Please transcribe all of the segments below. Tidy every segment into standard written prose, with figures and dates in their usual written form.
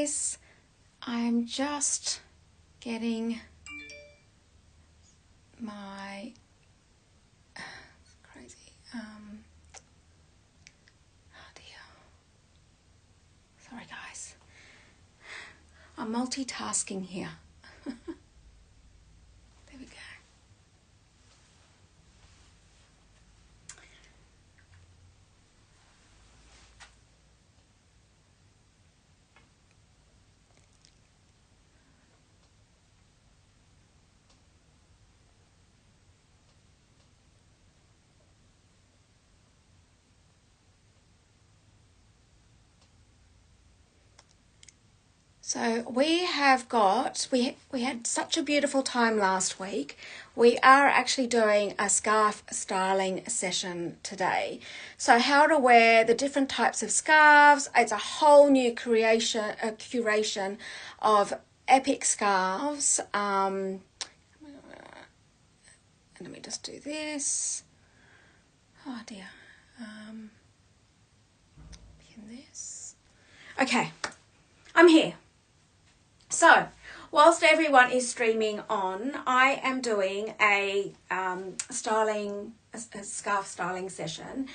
guys, I'm just getting my crazy oh dear, sorry guys, I'm multitasking here. There we go. So we had such a beautiful time last week. We are actually doing a scarf styling session today. So how to wear the different types of scarves. It's a whole new curation of epic scarves. And let me just do this. Oh dear. Pin this. Okay, I'm here. So, whilst everyone is streaming on, I am doing a scarf styling session.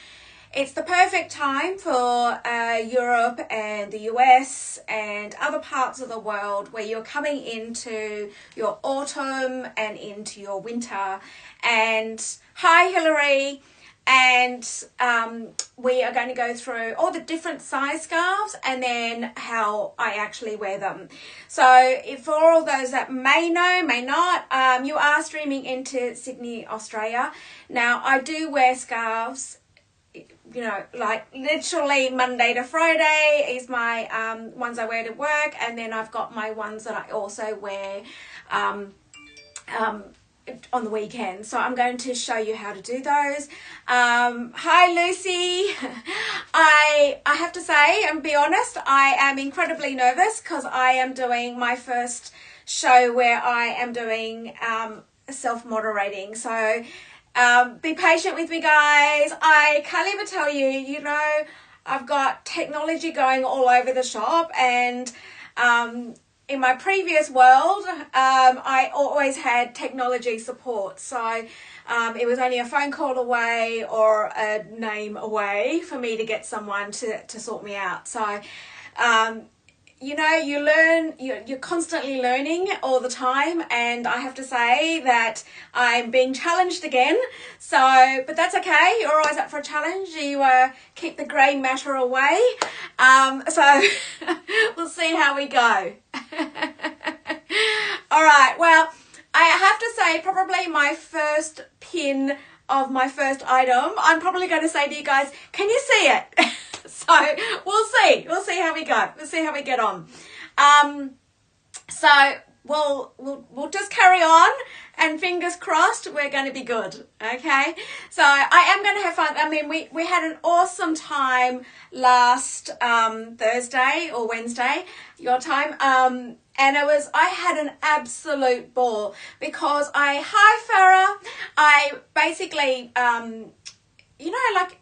It's the perfect time for Europe and the US and other parts of the world where you're coming into your autumn and into your winter. And hi, Hilary. And we are going to go through all the different size scarves and then how I actually wear them. So for all those that may know, may not, you are streaming into Sydney, Australia. Now, I do wear scarves, you know, like literally Monday to Friday is my ones I wear to work. And then I've got my ones that I also wear on the weekend. So I'm going to show you how to do those. Hi Lucy. I have to say and be honest, I am incredibly nervous because I am doing my first show where I am doing self-moderating. So be patient with me, guys. I can't even tell you, you know, I've got technology going all over the shop, and in my previous world, I always had technology support. So it was only a phone call away or a name away for me to get someone to sort me out. So, you know, you learn, you're constantly learning all the time. And I have to say that I'm being challenged again. So, but that's okay. You're always up for a challenge. You keep the grey matter away. So we'll see how we go. All right. Well, I have to say probably my first pin of my first item, I'm probably going to say to you guys, can you see it? So we'll see how we go. We'll see how we get on. So we'll just carry on, and fingers crossed we're going to be good. Okay. So I am going to have fun. I mean, we had an awesome time last Thursday or Wednesday, your time. And I had an absolute ball because hi Farah, I basically, you know, like,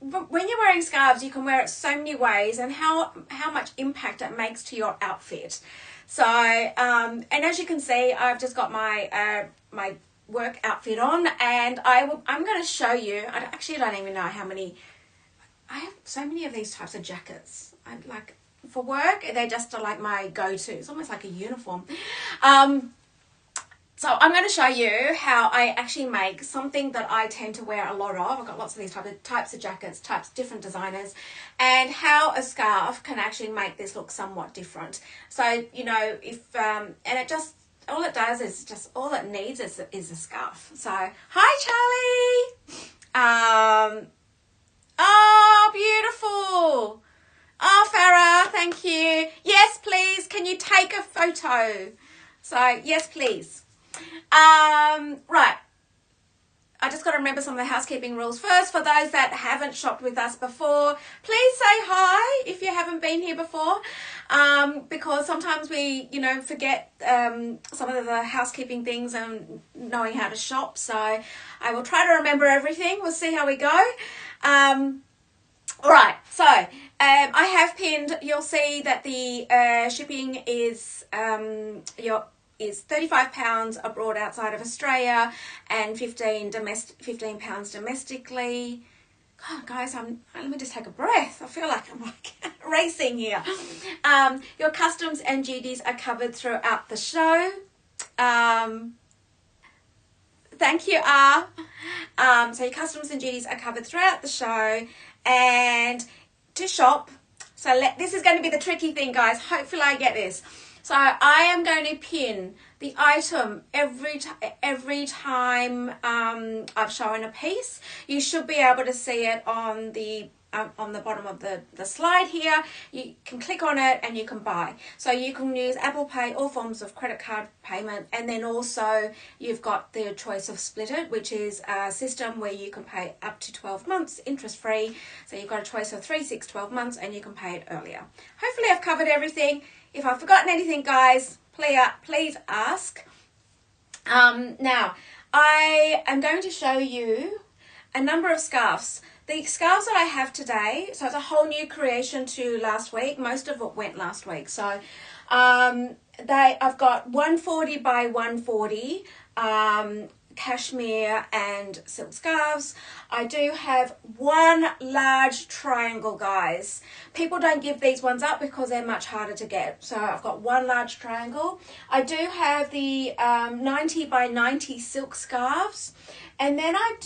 when you're wearing scarves, you can wear it so many ways, and how much impact it makes to your outfit. So, and as you can see, I've just got my my work outfit on, and I'm going to show you. I actually don't even know how many. I have so many of these types of jackets. I like. For work, they're just like my go-to. It's almost like a uniform. So I'm going to show you how I actually make something that I tend to wear a lot of. I've got lots of these types of jackets, different designers, and how a scarf can actually make this look somewhat different. So, you know, if, and it just, all it does is just, all it needs is a scarf. So, hi Charlie. Oh, beautiful. Oh, Farah, thank you. Yes, please. Can you take a photo? So, yes, please. Right. I just got to remember some of the housekeeping rules first. For those that haven't shopped with us before, please say hi if you haven't been here before, because sometimes we, you know, forget some of the housekeeping things and knowing how to shop. So I will try to remember everything. We'll see how we go. All right. So I have pinned, you'll see that the shipping is is £35 abroad outside of Australia and £15 domestically. God, guys, let me just take a breath. I feel like I'm like racing here. Your customs and duties are covered throughout the show. Thank you, R. So your customs and duties are covered throughout the show. And to shop, so this is going to be the tricky thing, guys. Hopefully I get this. So I am going to pin the item every time I've shown a piece. You should be able to see it on the bottom of the slide here. You can click on it and you can buy. So you can use Apple Pay, all forms of credit card payment, and then also you've got the choice of Split It, which is a system where you can pay up to 12 months interest free. So you've got a choice of 3, 6, 12 months, and you can pay it earlier. Hopefully I've covered everything. If I've forgotten anything, guys, please ask. Now I am going to show you a number of scarves. The scarves that I have today, so it's a whole new creation to last week. Most of it went last week. So I've got 140 by 140 cashmere and silk scarves. I do have one large triangle, guys. People don't give these ones up because they're much harder to get. So I've got one large triangle. I do have the 90 by 90 silk scarves. And then I've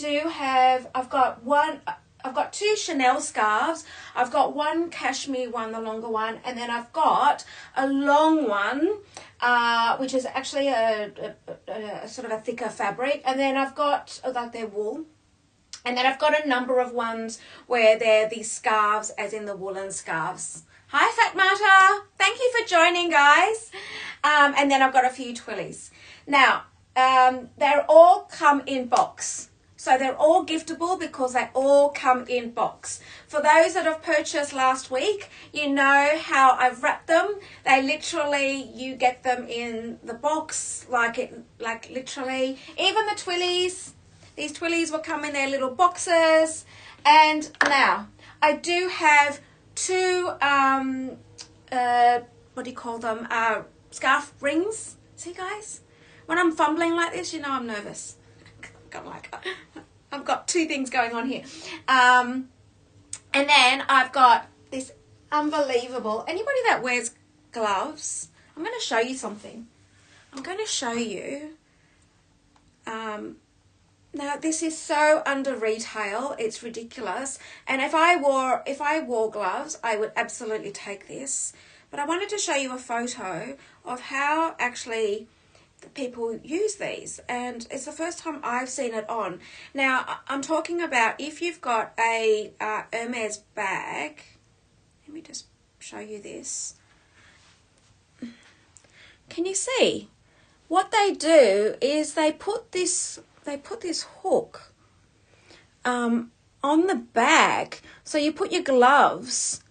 got two Chanel scarves. I've got one cashmere one, the longer one, and then I've got a long one, which is actually a sort of a thicker fabric. And then I've got, like, they're wool. And then I've got a number of ones where they're these scarves, as in the woolen scarves. Hi, Fatmata. Thank you for joining, guys. And then I've got a few twillies. Now, they're all come in box. So they're all giftable because they all come in box. For those that have purchased last week, you know how I've wrapped them. They literally, you get them in the box, like literally. Even the twillies, these twillies will come in their little boxes. And now, I do have two, what do you call them, scarf rings. See, guys? When I'm fumbling like this, you know I'm nervous. I've got two things going on here. And then I've got this unbelievable, anybody that wears gloves, I'm going to show you something. I'm going to show you, now this is so under retail, it's ridiculous. And if I wore gloves, I would absolutely take this. But I wanted to show you a photo of how actually people use these, and it's the first time I've seen it on. Now I'm talking about if you've got a Hermes bag. Let me just show you this. Can you see what they do is they put this hook on the bag, so you put your gloves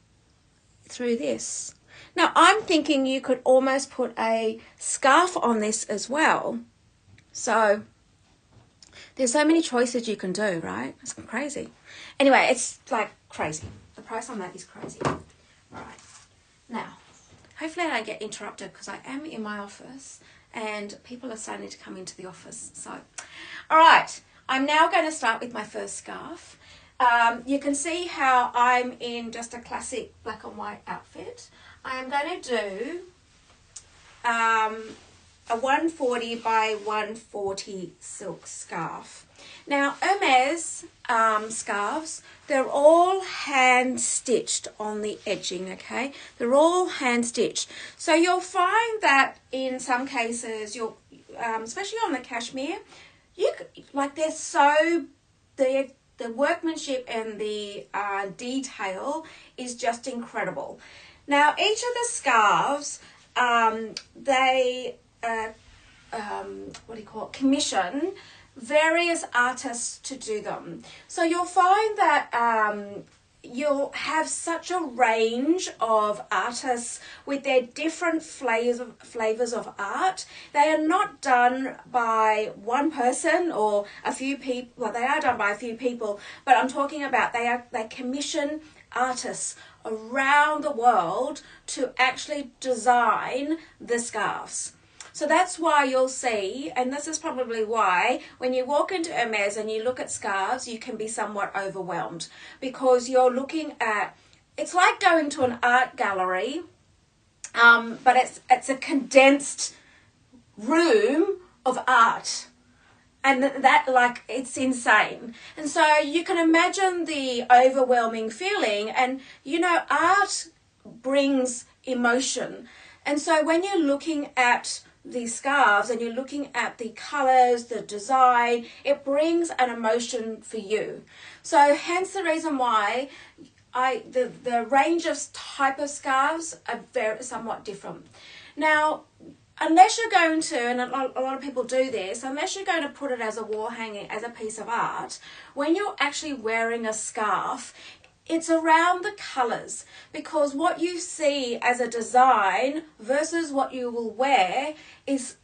through this. Now, I'm thinking you could almost put a scarf on this as well. So, there's so many choices you can do, right? It's crazy. Anyway, it's like crazy. The price on that is crazy. All right. Now, hopefully I don't get interrupted because I am in my office and people are starting to come into the office. So, all right. I'm now going to start with my first scarf. You can see how I'm in just a classic black and white outfit. I am going to do a 140 by 140 silk scarf. Now, Hermes scarves, they're all hand stitched on the edging, okay? They're all hand stitched. So you'll find that in some cases, especially on the cashmere, the workmanship and the detail is just incredible. Now, each of the scarves, commission various artists to do them. So you'll find that you'll have such a range of artists with their different flavors of art. They are not done by one person or a few people. Well, they are done by a few people, but I'm talking about they commission artists around the world to actually design the scarves. So that's why you'll see, and this is probably why, when you walk into Hermes and you look at scarves, you can be somewhat overwhelmed, because you're looking at, it's like going to an art gallery, but it's a condensed room of art. And that, like, it's insane. And so you can imagine the overwhelming feeling. And, you know, art brings emotion. And so when you're looking at these scarves and you're looking at the colors, the design, it brings an emotion for you. So hence the reason why the range of type of scarves are somewhat different. Now, unless you're going to, and a lot of people do this, unless you're going to put it as a wall hanging, as a piece of art, when you're actually wearing a scarf, it's around the colours, because what you see as a design versus what you will wear is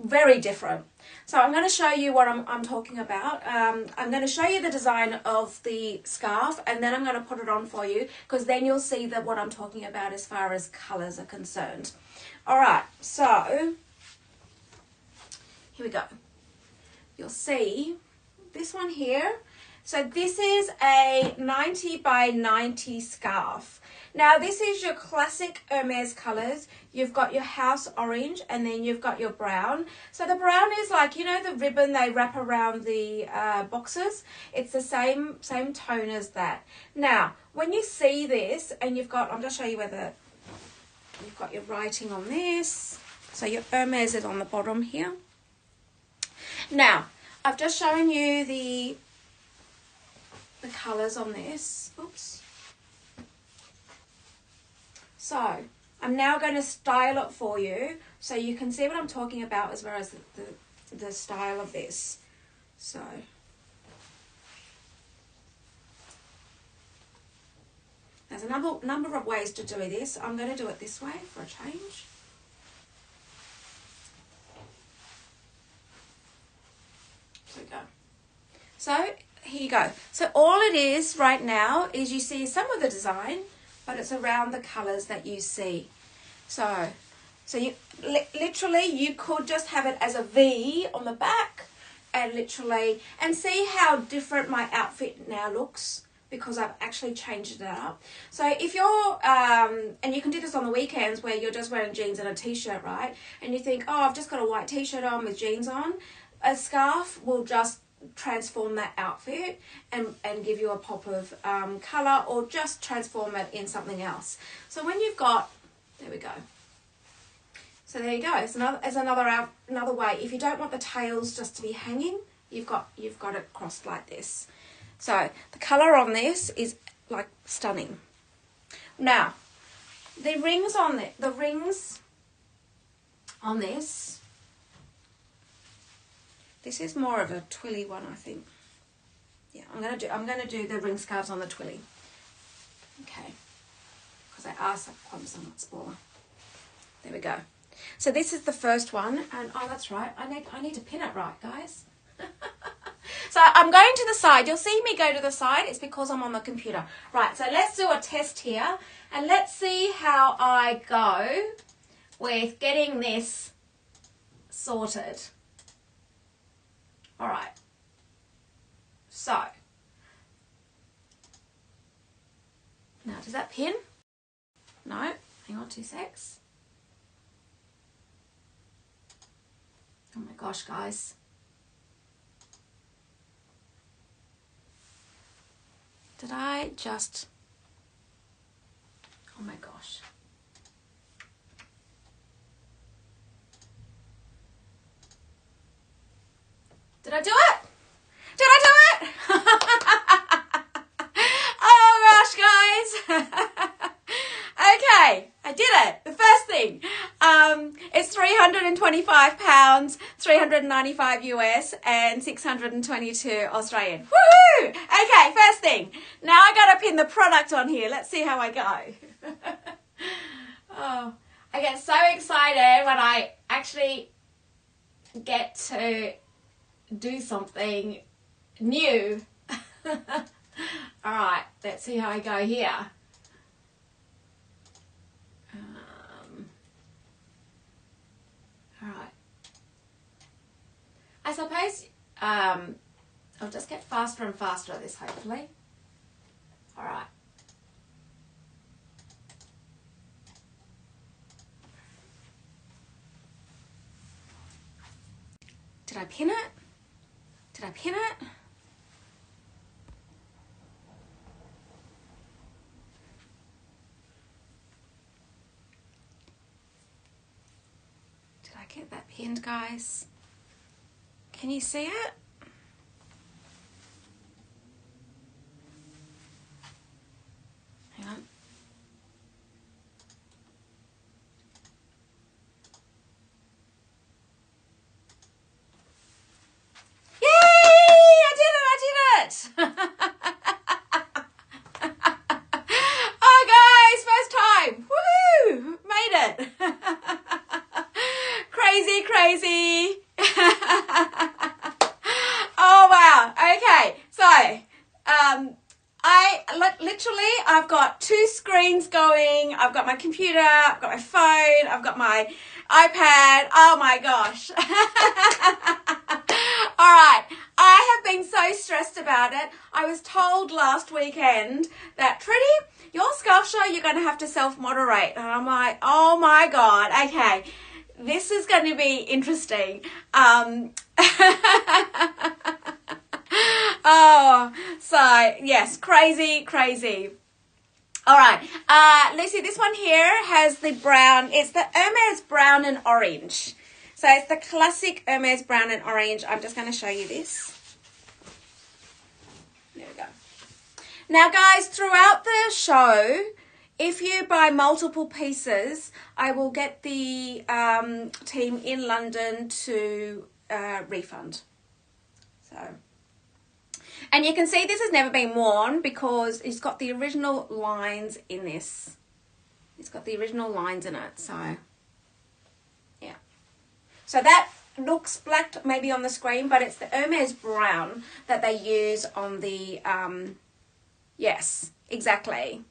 very different. So I'm going to show you what I'm talking about. I'm going to show you the design of the scarf, and then I'm going to put it on for you, because then you'll see that what I'm talking about as far as colours are concerned. All right, so here we go. You'll see this one here. So this is a 90 by 90 scarf. Now this is your classic Hermes colours. You've got your house orange, and then you've got your brown. So the brown is like, you know, the ribbon they wrap around the boxes. It's the same tone as that. Now, when you see this, and you've got, I'm going to show you where you've got your writing on this. So your Hermes is on the bottom here. Now, I've just shown you the colours on this. Oops. So I'm now going to style it for you so you can see what I'm talking about as far as the style of this. So there's a number of ways to do this. I'm going to do it this way for a change. There we go. So here you go. So all it is right now is you see some of the design, but it's around the colours that you see. So you literally, you could just have it as a V on the back, and literally, and see how different my outfit now looks, because I've actually changed it up. So if you're, and you can do this on the weekends where you're just wearing jeans and a t-shirt, right? And you think, oh, I've just got a white t-shirt on with jeans on. A scarf will just transform that outfit and give you a pop of colour, or just transform it in something else. So when you've got, there we go. So there you go. It's another way. If you don't want the tails just to be hanging, you've got it crossed like this. So the colour on this is like stunning. Now, the rings on this. This is more of a twilly one, I think. Yeah, I'm gonna do the ring scarves on the twilly. Okay, because they are somewhat smaller. There we go. So this is the first one, and oh, that's right. I need to pin it right, guys. So I'm going to the side. You'll see me go to the side. It's because I'm on the computer. Right. So let's do a test here, and let's see how I go with getting this sorted. All right, so now does that pin? No, hang on 2 secs. Oh my gosh, guys. Did I just, oh my gosh. Did I do it? Did I do it? Oh gosh, guys. Okay, I did it. The first thing. It's £325, 395 US, and 622 Australian. Woohoo! Okay, first thing. Now I gotta pin the product on here. Let's see how I go. Oh, I get so excited when I actually get to do something new. All right, let's see how I go here. All right. I suppose I'll just get faster and faster at this, hopefully. All right. Did I pin it? Did I pin it? Did I get that pinned, guys? Can you see it? Hang on. Oh, guys, first time. Woohoo! Made it. Crazy, crazy. Oh, wow. Okay, so I've got two screens going. I've got my computer, I've got my phone, I've got my iPad. Oh my gosh. All right. I have been so stressed about it. I was told last weekend that, Trudi, your sculpture, you're going to have to self-moderate. And I'm like, oh my God. Okay. This is going to be interesting. Oh, so yes, crazy, crazy. All right, Lucy, this one here has the brown. It's the Hermes brown and orange. So it's the classic Hermes brown and orange. I'm just going to show you this. There we go. Now, guys, throughout the show, if you buy multiple pieces, I will get the team in London to refund. So, and you can see this has never been worn because it's got the original lines in this. It's got the original lines in it. So, yeah. So that looks black maybe on the screen, but it's the Hermes brown that they use on the, yes, exactly.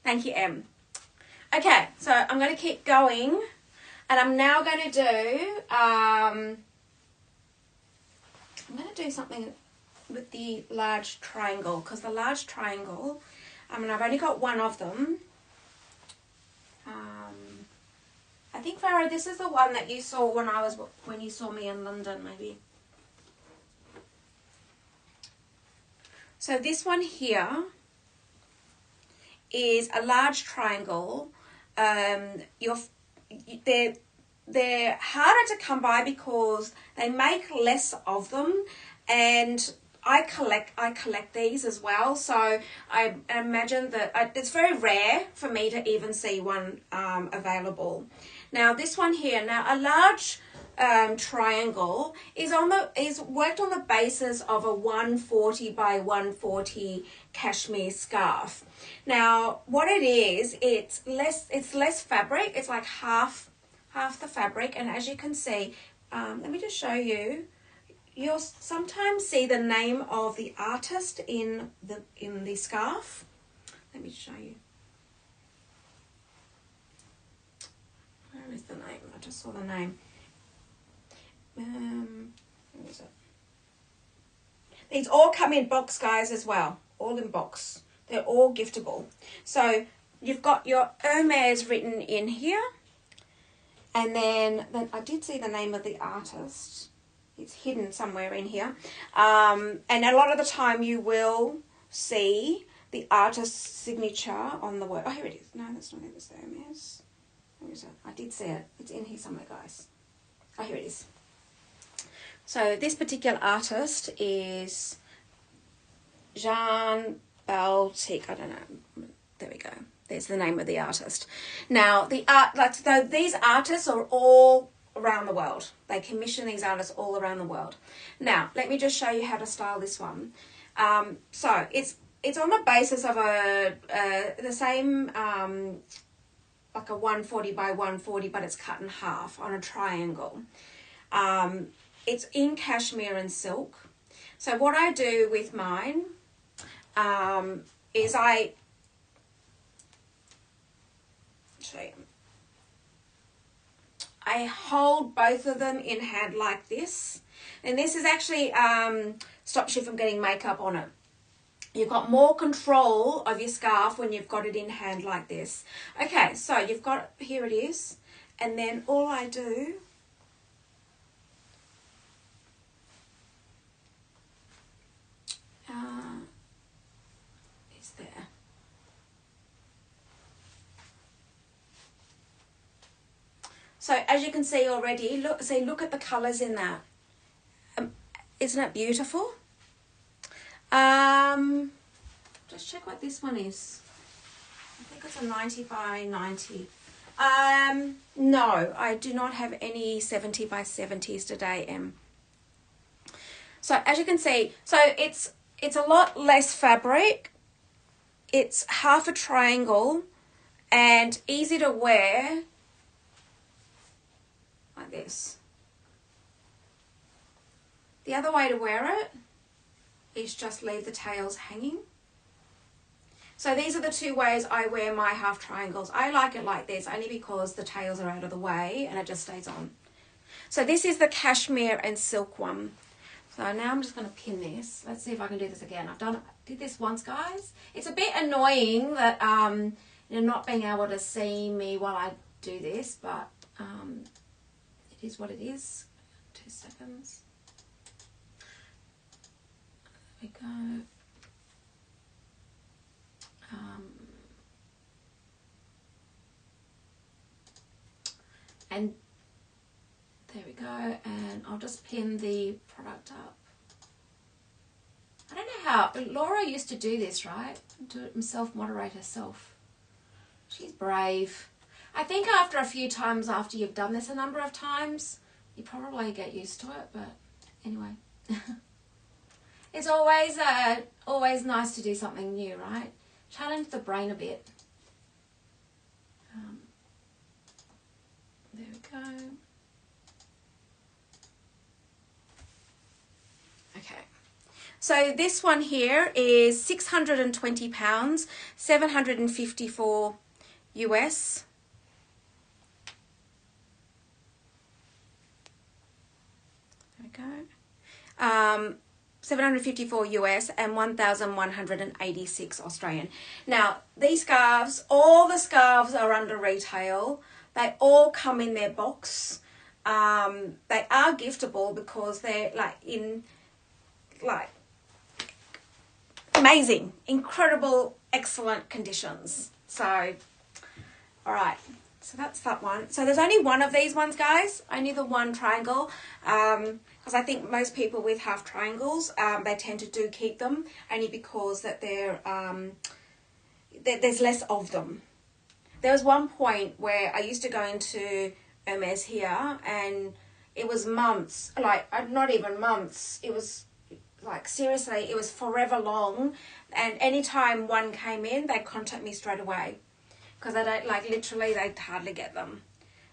Thank you, Em. Okay, so I'm going to keep going, and I'm now going to do, I'm going to do something with the large triangle, because the large triangle, I've only got one of them. I think, Farah, this is the one that you saw when you saw me in London, maybe. So this one here is a large triangle. They're harder to come by because they make less of them, and I collect these as well. So I imagine that it's very rare for me to even see one available. Now this one here, a large triangle is worked on the basis of a 140 by 140 cashmere scarf. Now what it is, it's less fabric. It's like half the fabric, and as you can see, let me just show you. You'll sometimes see the name of the artist in the scarf. Let me show you. Where is the name? I just saw the name. Where is it? These all come in box, guys, as well. All in box. They're all giftable. So you've got your Hermes written in here. And then I did see the name of the artist. It's hidden somewhere in here. And a lot of the time you will see the artist's signature on the work. Oh, here it is. No, that's not it. It's the Hermes. Where is it? I did see it. It's in here somewhere, guys. Oh, here it is. So this particular artist is Jean Baltic. I don't know. There we go. There's the name of the artist. Now, these artists are all around the world. They commission these artists all around the world. Now, let me just show you how to style this one. So it's on the basis of the same like a 140 by 140, but it's cut in half on a triangle. It's in cashmere and silk. So what I do with mine is I hold both of them in hand like this. And this is actually stops you from getting makeup on it. You've got more control of your scarf when you've got it in hand like this. Okay, so you've got, here it is. And then all I do is there. So as you can see already, look at the colours in that. Isn't it beautiful? Just check what this one is. I think it's a 90 by 90. No, I do not have any 70 by 70s today, Em. So as you can see, so it's a lot less fabric. It's half a triangle and easy to wear like this. The other way to wear it is just leave the tails hanging. So these are the two ways I wear my half triangles. I like it like this only because the tails are out of the way and it just stays on. So this is the cashmere and silk one. So now I'm just going to pin this. Let's see if I can do this again. Did this once, guys. It's a bit annoying that you're not being able to see me while I do this, but it is what it is. 2 seconds. There we go. And there we go, and I'll just pin the product up. I don't know how, Laura used to do this, right? Do it himself, moderate herself. She's brave. I think after a few times, after you've done this a number of times, you probably get used to it, but anyway. It's always nice to do something new, right? Challenge the brain a bit. There we go. Okay. So this one here is £620, 754 US. There we go. 754 US and 1,186 Australian. Now, these scarves, all the scarves are under retail. They all come in their box. They are giftable because they're amazing, incredible, excellent conditions. So, all right. So that's that one. So there's only one of these ones, guys. Only the one triangle. Because I think most people with half triangles, they tend to keep them only because that there's less of them. There was one point where I used to go into Hermes here and it was months, not even months. It was seriously, it was forever long. And anytime one came in, they'd contact me straight away. Because I don't, literally, they hardly get them.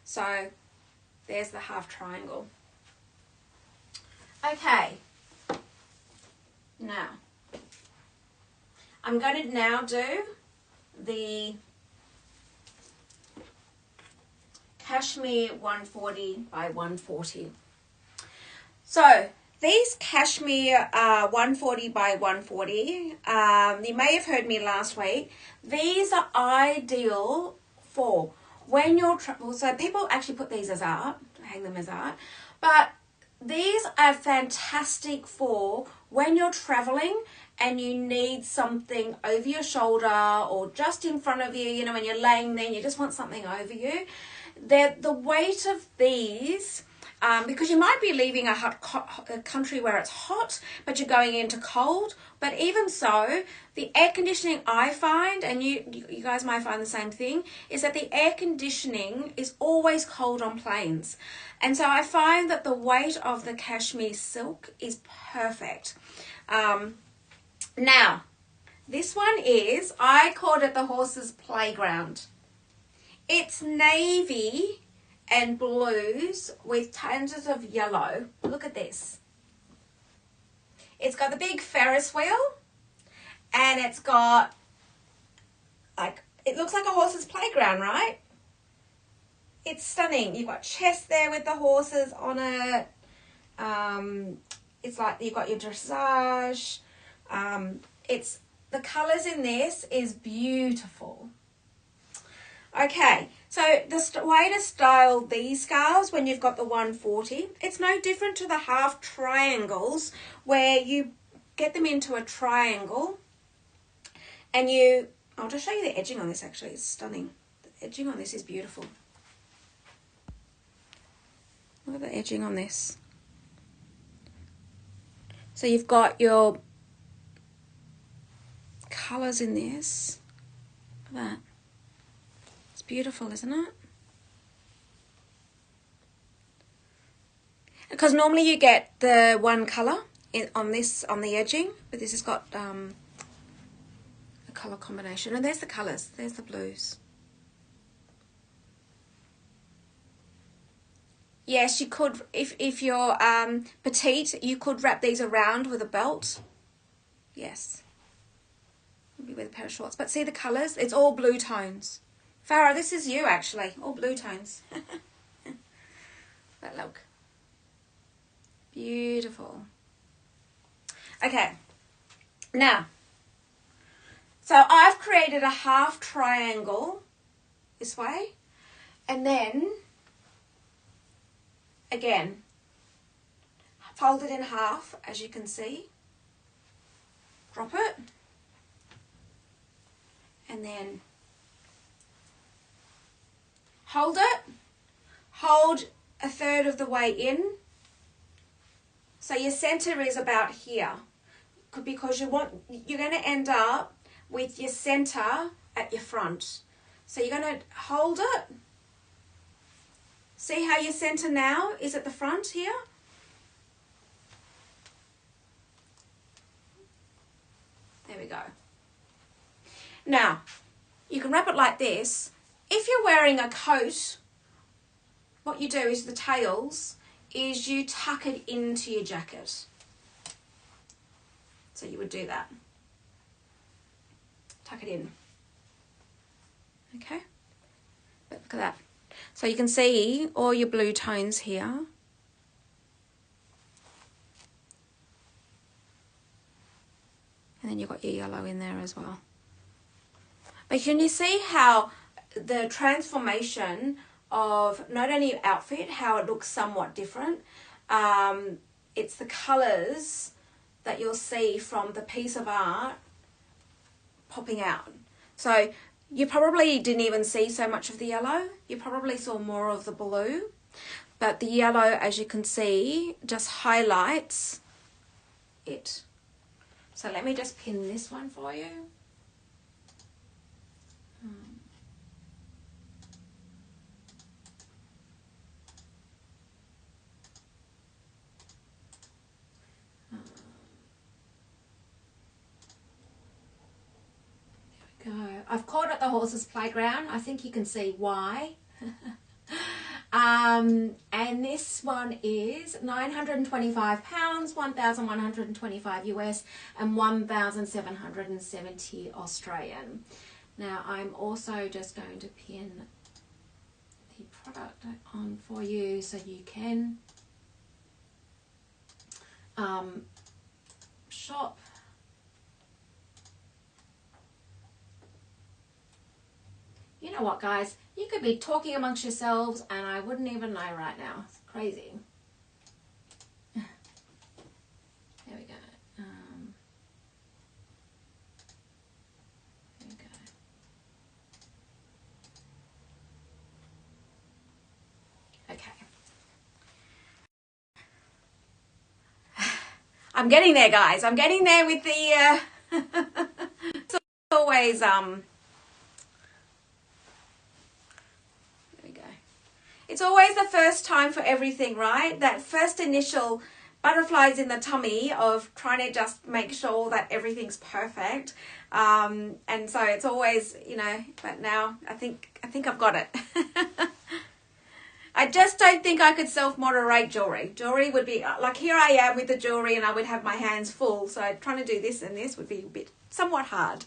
So, there's the half triangle. Okay. Now, I'm going to now do the cashmere 140 by 140. So, these cashmere 140 by 140, you may have heard me last week. These are ideal for when you're, so people actually put these as art, hang them as art, but these are fantastic for when you're traveling and you need something over your shoulder or just in front of you, when you're laying there and you just want something over you. The weight of these because you might be leaving a country where it's hot, but you're going into cold. But even so, the air conditioning I find, and you guys might find the same thing, is that the air conditioning is always cold on planes. And so I find that the weight of the cashmere silk is perfect. Now, this one is, I called it the horse's playground. It's navy and blues with tinges of yellow. Look at this. It's got the big Ferris wheel, and it's got, like, it looks like a horse's playground, right? It's stunning. You've got chest there with the horses on it. It's like you've got your dressage. The colours in this is beautiful. Okay, so the way to style these scarves when you've got the 140, it's no different to the half triangles where you get them into a triangle and I'll just show you the edging on this actually, it's stunning. The edging on this is beautiful. Look at the edging on this. So you've got your colours in this. Look at that. It's beautiful, isn't it? Because normally you get the one colour on the edging, but this has got a colour combination. And there's the colours. There's the blues. Yes, you could, if you're petite, you could wrap these around with a belt. Yes. Maybe with a pair of shorts. But see the colours? It's all blue tones. Farah, this is you actually. All blue tones. But look. Beautiful. Okay. Now, so I've created a half triangle this way. And then, again, fold it in half, as you can see. Drop it. And then hold it. Hold a third of the way in. So your center is about here. Because you're going to end up with your center at your front. So you're going to hold it. See how your center now is at the front here? There we go. Now, you can wrap it like this. If you're wearing a coat, what you do is the tails is you tuck it into your jacket. So you would do that. Tuck it in. Okay? But look at that. So you can see all your blue tones here. And then you've got your yellow in there as well. But can you see how the transformation of not only your outfit, how it looks somewhat different. It's the colours that you'll see from the piece of art popping out. So you probably didn't even see so much of the yellow. You probably saw more of the blue. But the yellow, as you can see, just highlights it. So let me just pin this one for you. Go. I've called it the horse's playground. I think you can see why. And this one is £925, 1,125 US and 1,770 Australian. Now I'm also just going to pin the product on for you so you can shop. You know what, guys? You could be talking amongst yourselves and I wouldn't even know right now. It's crazy. There we go. There we go. Okay. I'm getting there, guys. I'm getting there with the, it's always, there we go. It's always the first time for everything, right? That first initial butterflies in the tummy of trying to just make sure that everything's perfect. And so it's always, you know, but now I think I've got it. I just don't think I could self-moderate jewelry. Jewelry would be, like here I am with the jewelry and I would have my hands full. So trying to do this and this would be a bit, somewhat hard.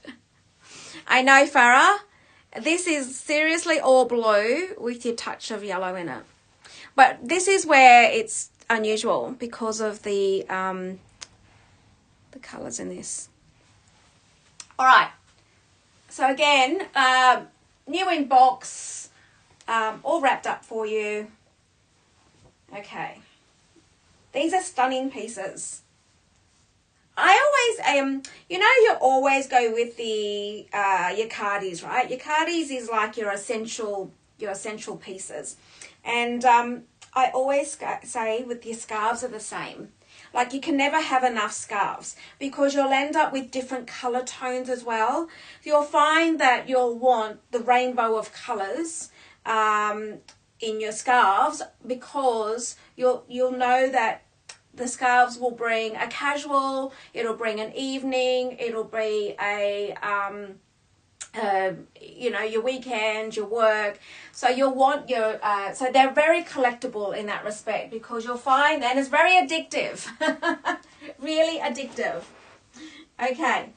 I know, Farah. This is seriously all blue with your touch of yellow in it. But this is where it's unusual because of the colours in this. All right. So again, new inbox. All wrapped up for you. Okay. These are stunning pieces. I always you know, you always go with the your cardis, right? Your cardis is like your essential pieces. And I always say with your scarves are the same. Like you can never have enough scarves because you'll end up with different color tones as well. You'll find that you'll want the rainbow of colors in your scarves because you'll know that the scarves will bring a casual, it'll bring an evening, it'll be a you know, your weekend, your work. So you'll want your so they're very collectible in that respect because you'll find that it's very addictive. Really addictive. Okay,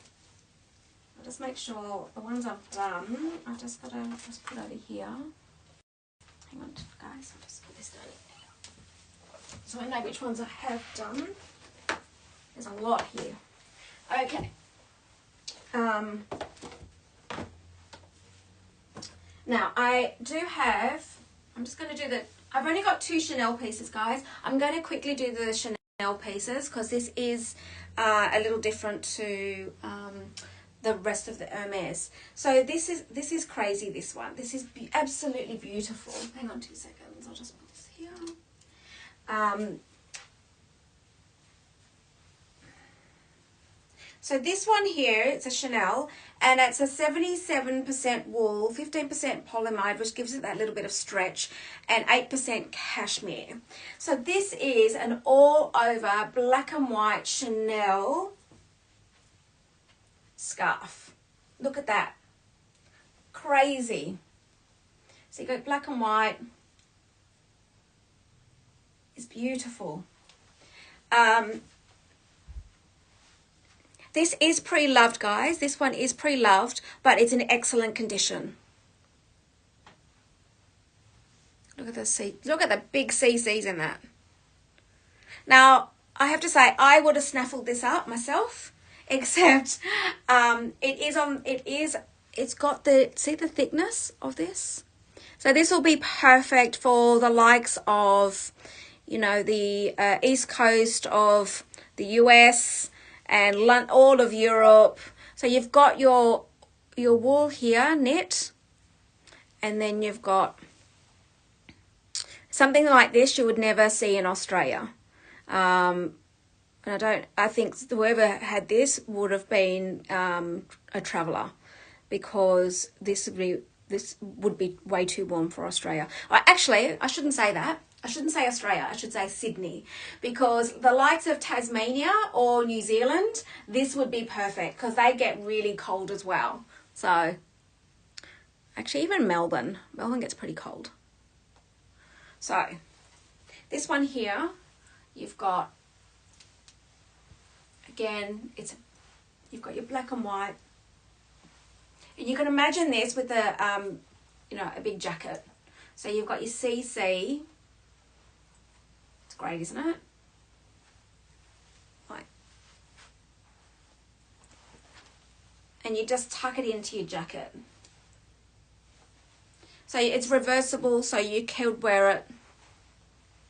I'll just make sure the ones I've done, I've just got to just put over here. Hang on, guys, I'll just put this down here so I know which ones I have done. There's a lot here. Okay. Now I do have, I'm just going to do I've only got 2 Chanel pieces, guys. I'm going to quickly do the Chanel pieces because this is a little different to the rest of the Hermes. So this is crazy, this one. This is absolutely beautiful. Hang on 2 seconds. I'll just put this here. So this one here, it's a Chanel, and it's a 77% wool, 15% polyamide, which gives it that little bit of stretch, and 8% cashmere. So this is an all-over black and white Chanel scarf. Look at that. Crazy. So you go black and white. It's beautiful. This is pre-loved, guys. This one is pre-loved, but it's in excellent condition. Look at the big CCs in that. Now, I have to say, I would have snaffled this up myself, except it's got see the thickness of this? So this will be perfect for the likes of, you know, the East Coast of the US, and all of Europe. So you've got your wool here, knit, and then you've got something like this you would never see in Australia. And I think whoever had this would have been a traveller, because this would be way too warm for Australia. Actually, I shouldn't say that. I shouldn't say Australia, I should say Sydney, because the likes of Tasmania or New Zealand, this would be perfect because they get really cold as well. So, actually even Melbourne gets pretty cold. So, this one here, you've got, again, you've got your black and white. And you can imagine this with a, you know, a big jacket. So you've got your CC. Great, isn't it? Right. And you just tuck it into your jacket. So it's reversible, so you could wear it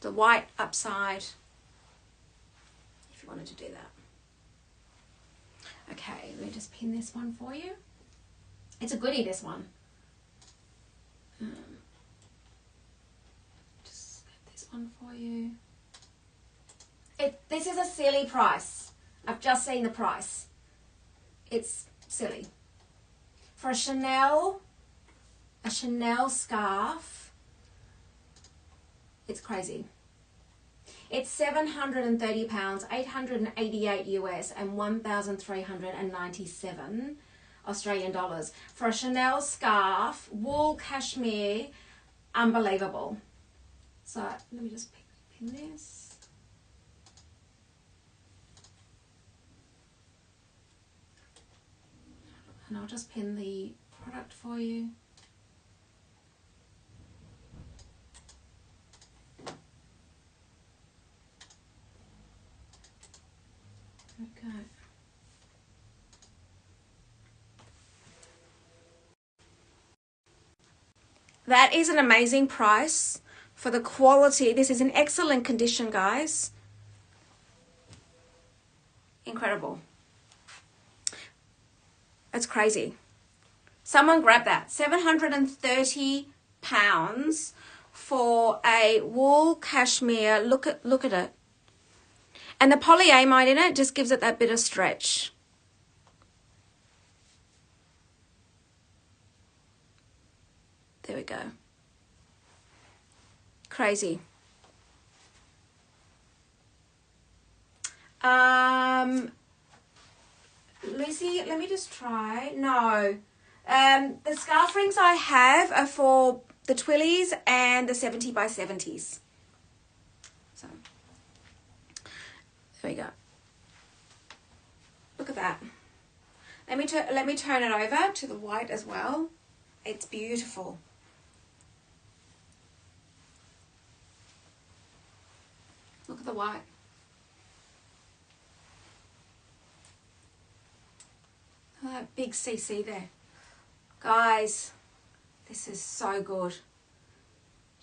the white upside if you wanted to do that. Okay, let me just pin this one for you. It's a goodie, this one. Just get this one for you. This is a silly price. I've just seen the price. It's silly. For a Chanel scarf, it's crazy. It's £730, 888 US, and 1,397 Australian dollars. For a Chanel scarf, wool cashmere, unbelievable. So let me just pin this. And I'll just pin the product for you. Okay. That is an amazing price for the quality. This is in excellent condition, guys. Incredible. It's crazy. Someone grab that. £730 for a wool cashmere. Look at it. And the polyamide in it just gives it that bit of stretch. There we go. Crazy. Lucy, let me just try. No. The scarf rings I have are for the Twillies and the 70 by 70s. So, there we go. Look at that. Let me turn it over to the white as well. It's beautiful. Look at the white. Look at that big CC there. Guys, this is so good.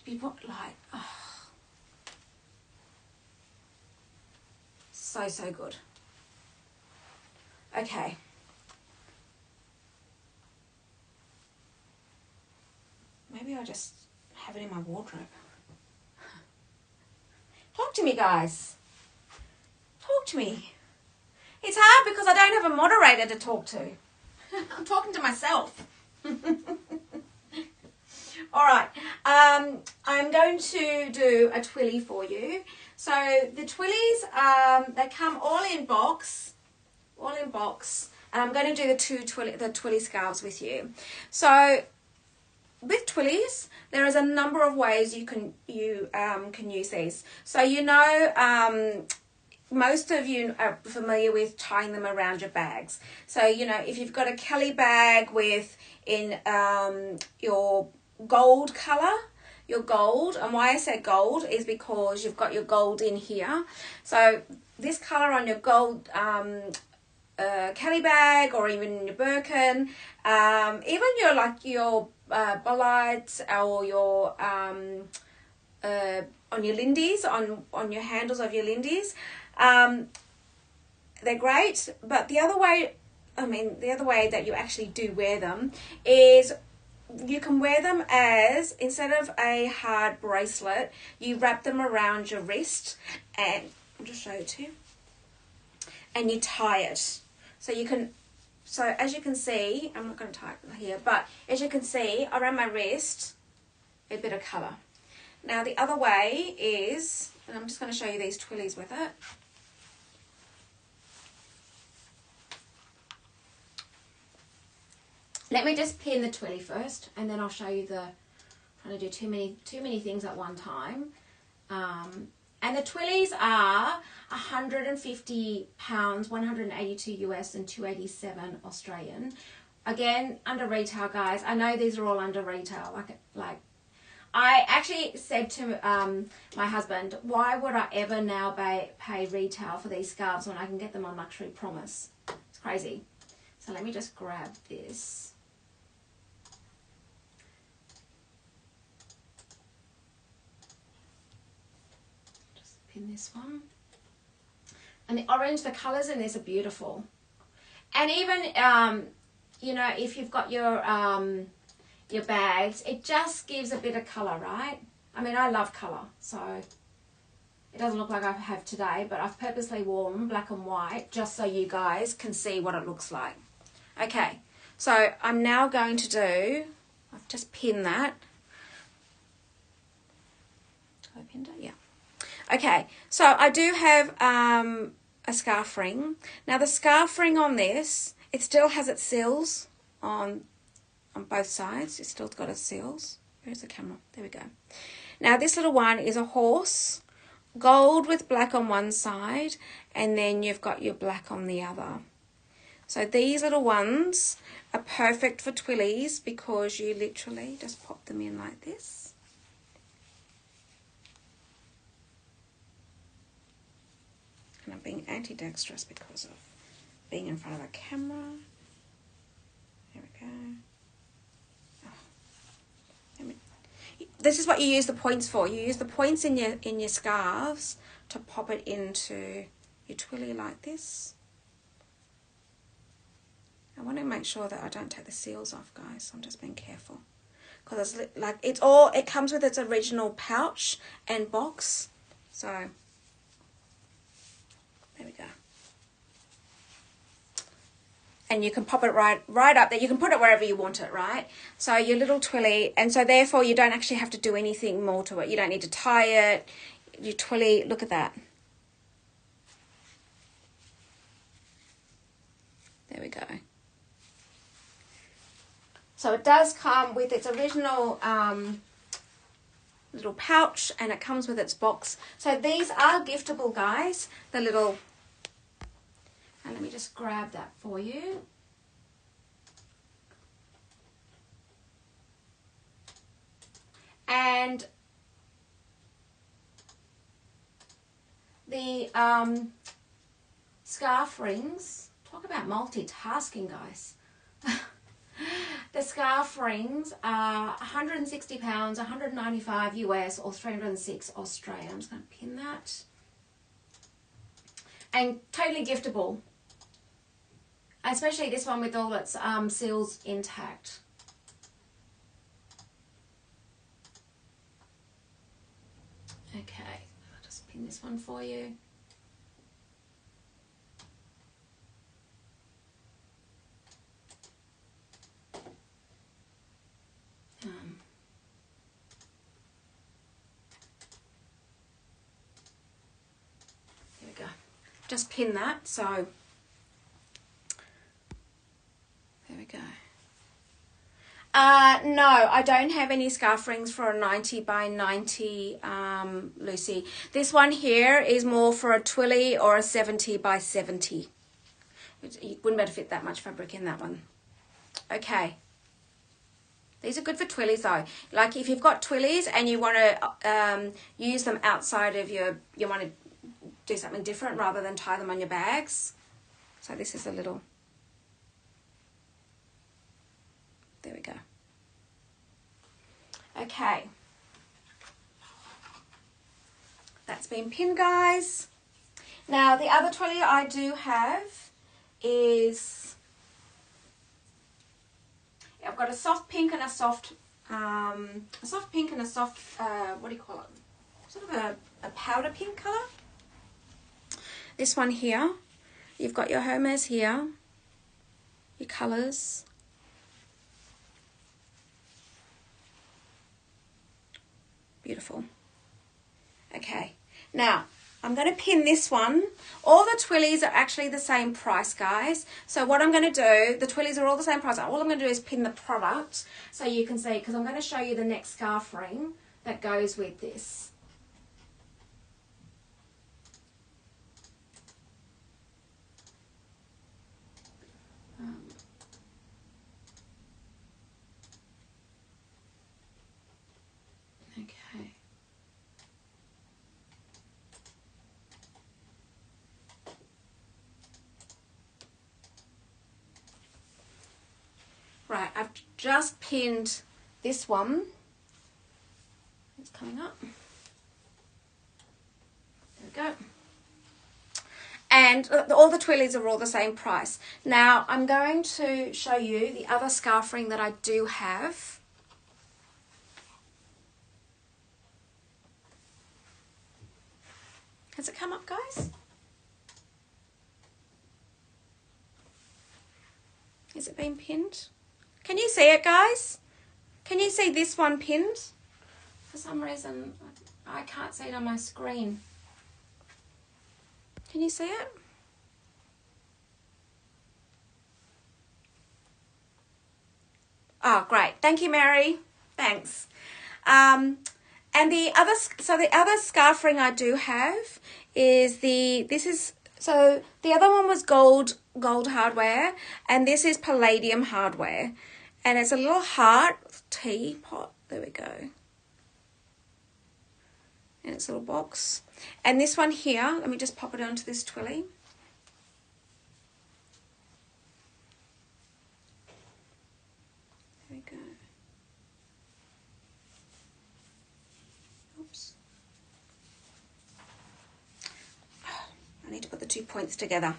You put like, oh, so good. Okay. Maybe I'll just have it in my wardrobe. Talk to me, guys. Talk to me. It's hard because I don't have a moderator to talk to. I'm talking to myself. All right. I'm going to do a twilly for you. So the twillies, they come all in box. And I'm going to do the twilly scarves with you. So with twillies, there is a number of ways you can use these. So most of you are familiar with tying them around your bags. So if you've got a Kelly bag with your gold color, your gold, and why I say gold is because you've got your gold in here. So this color on your gold Kelly bag, or even your Birkin, even your bollards, or your on your Lindies, on your handles of your Lindies, they're great. But the other way that you actually do wear them is you can wear them as, instead of a hard bracelet, you wrap them around your wrist, and I'll just show it to you, and you tie it. So as you can see, I'm not going to tie it here, but as you can see around my wrist, a bit of colour. Now the other way is, and I'm just going to show you these twillies with it. Let me just pin the twilly first, and then I'll show you the, trying to do too many things at one time. And the twillies are £150, 182 US, and 287 Australian. Again, under retail, guys. I know these are all under retail. Like I actually said to my husband, why would I ever now pay retail for these scarves when I can get them on Luxury Promise? It's crazy. So let me just grab this. In this one, and the orange, the colors in this are beautiful. And even if you've got your bags, it just gives a bit of color, right? I mean, I love color, so It doesn't look like I have today, but I've purposely worn black and white just so you guys can see what it looks like. Okay, so I'm now going to do, I've just pinned that. Have I pinned it? Yeah. Okay, so I do have a scarf ring. Now the scarf ring on this, it still has its seals on both sides. It's still got its seals. Where's the camera? There we go. Now this little one is a horse, gold with black on one side, and then you've got your black on the other. So these little ones are perfect for twillies because you literally just pop them in like this. And I'm being ambidextrous because of being in front of a camera. There we go. This is what you use the points for. You use the points in your scarves to pop it into your twilly like this. I want to make sure that I don't take the seals off, guys. I'm just being careful because it's like it comes with its original pouch and box. So there we go. And you can pop it right up there. You can put it wherever you want it, right? So your little twilly, and so therefore you don't actually have to do anything more to it. You don't need to tie it. Your twilly, look at that. There we go. So it does come with its original little pouch, and it comes with its box. So these are giftable, guys. The little... And let me just grab that for you. And the scarf rings, talk about multitasking, guys. The scarf rings are £160, 195 US, or 306 Australian. I'm just going to pin that. And totally giftable. Especially this one with all its seals intact. Okay, I'll just pin this one for you. There we go. Just pin that, so there we go. No, I don't have any scarf rings for a 90 by 90, Lucy. This one here is more for a twilly or a 70 by 70. You wouldn't be able to fit that much fabric in that one. Okay. These are good for twillies though. Like if you've got twillies and you want to use them outside of you want to do something different rather than tie them on your bags. So this is a little... There we go. Okay. That's been pinned, guys. Now, the other twilly I do have is... I've got a soft pink and a soft pink and a soft, what do you call it? Sort of a powder pink colour. This one here, you've got your Hermes here, your colours. Beautiful. Okay, now I'm going to pin this one. All the twillies are actually the same price, guys. So what I'm going to do, the twillies are all the same price. All I'm going to do is pin the product so you can see, because I'm going to show you the next scarf ring that goes with this. Okay. Right, I've just pinned this one. It's coming up. There we go. And all the twillies are all the same price. Now, I'm going to show you the other scarf ring that I do have. Has it come up, guys? Is it being pinned? Can you see it, guys? Can you see this one pinned? For some reason, I can't see it on my screen. Can you see it? Oh, great. Thank you, Mary. Thanks. And the other scarf ring I do have is the other one was gold hardware, and this is palladium hardware, and it's a little heart teapot. There we go. And it's a little box. And this one here, let me just pop it onto this twilly. There we go. Oops. I need to put the 2 points together.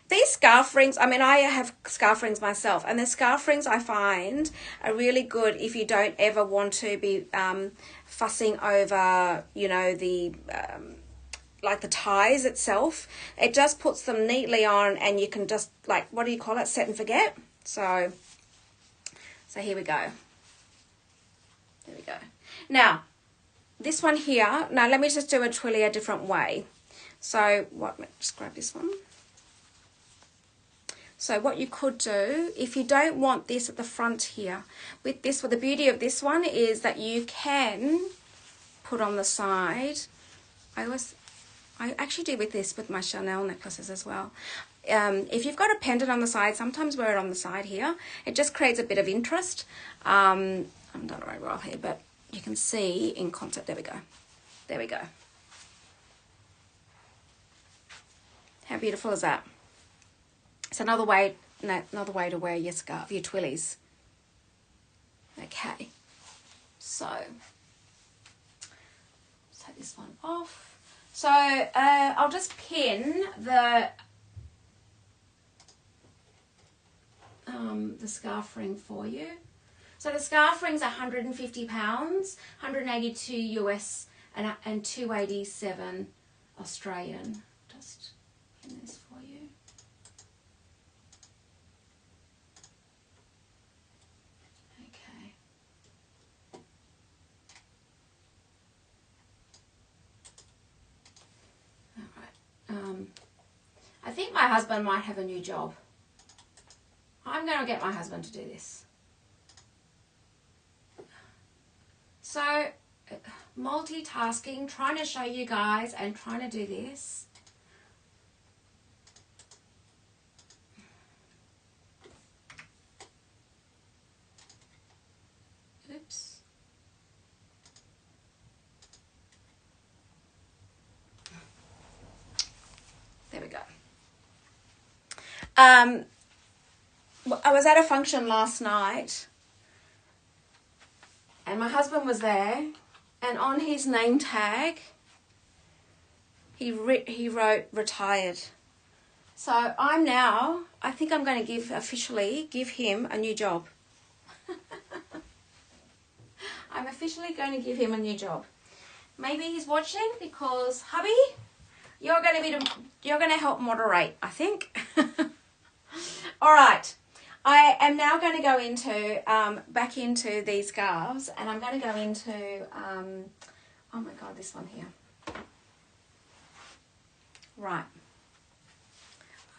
These scarf rings, I mean, I have scarf rings myself, and the scarf rings I find are really good if you don't ever want to be fussing over, you know, the like the ties itself. It just puts them neatly on, and you can just, like, what do you call it, set and forget. So here we go. There we go. Now, this one here, now let me just do a twilly a different way. So just grab this one. So what you could do, if you don't want this at the front here, with this, well, the beauty of this one is that you can put on the side. I actually do with this with my Chanel necklaces as well. If you've got a pendant on the side, sometimes wear it on the side here. It just creates a bit of interest. I'm not very well here, but you can see in concept. There we go. There we go. How beautiful is that? It's another way to wear your scarf, your twillies. Okay, so take this one off. So I'll just pin the scarf ring for you. So the scarf ring's £150, 182 US, and 287 Australian. Just pin this for you. I think my husband might have a new job. I'm going to get my husband to do this. So, multitasking, trying to show you guys and trying to do this. Oops. There we go. I was at a function last night, and my husband was there, and on his name tag he wrote retired. So I think I'm going to officially give him a new job. I'm officially going to give him a new job. Maybe he's watching, because hubby, you're going to help moderate, I think. All right. I am now going to go into back into these scarves, and I'm going to go into oh my god, this one here. Right.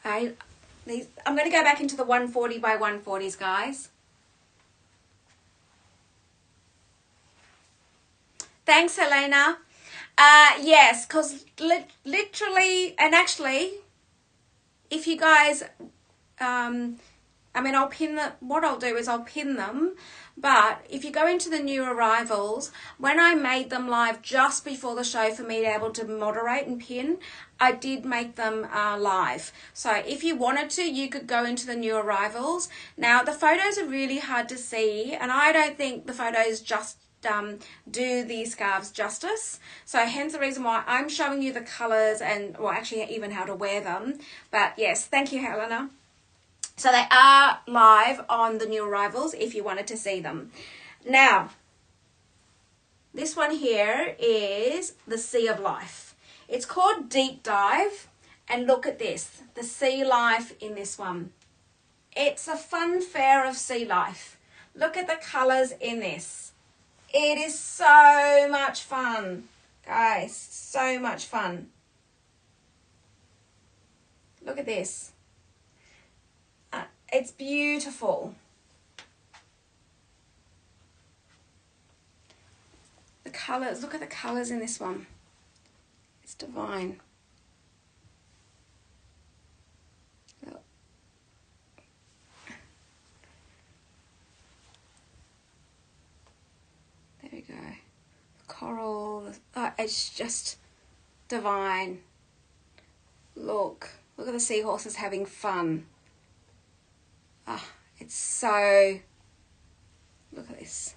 I'm going to go back into the 140 by 140s, guys. Thanks, Helena. Yes, because literally, and actually, if you guys, I mean, what I'll do is I'll pin them, but if you go into the new arrivals, when I made them live just before the show for me to be able to moderate and pin, I did make them live. So if you wanted to, you could go into the new arrivals. Now, the photos are really hard to see, and I don't think the photos just do these scarves justice. So hence the reason why I'm showing you the colours and, well, actually even how to wear them. But yes, thank you, Helena. So they are live on the new arrivals if you wanted to see them. Now, This one here is the Sea of Life. It's called Deep Dive. And look at this, the sea life in this one. It's a fun fair of sea life. Look at the colours in this. It is so much fun, guys, so much fun. Look at this. It's beautiful. The colours, look at the colours in this one. It's divine. Look. There we go. The coral, it's just divine. Look at the seahorses having fun. It's so, look at this.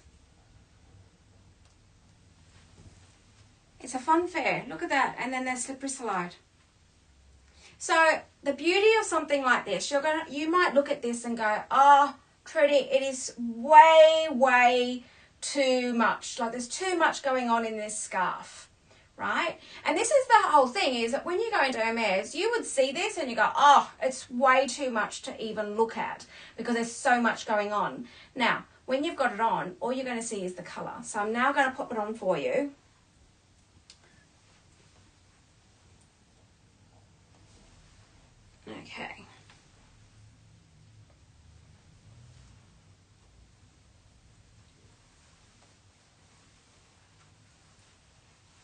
It's a fun fair, look at that. And then there's slippery slide. So the beauty of something like this, you might look at this and go, Trudi, it is way too much. Like there's too much going on in this scarf, right? And this is the whole thing, is that when you go into Hermes, you would see this and you go, it's way too much to even look at because there's so much going on. Now, when you've got it on, all you're going to see is the colour. So I'm now going to pop it on for you. Okay.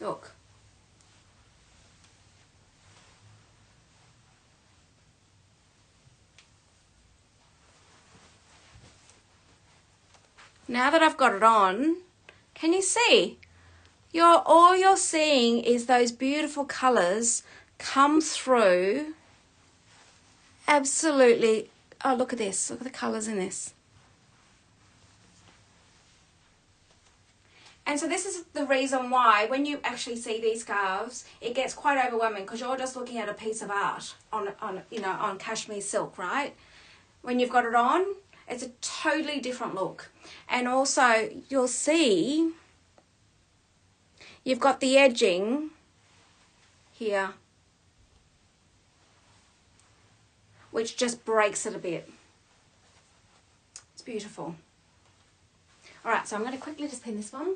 Look. Now that I've got it on, can you see? All you're seeing is those beautiful colours come through. Absolutely. Oh, look at this. Look at the colours in this. And so this is the reason why when you actually see these scarves, it gets quite overwhelming because you're just looking at a piece of art on cashmere silk, right? When you've got it on, it's a totally different look. And also you'll see you've got the edging here, which just breaks it a bit. It's beautiful. All right, so I'm going to quickly just pin this one.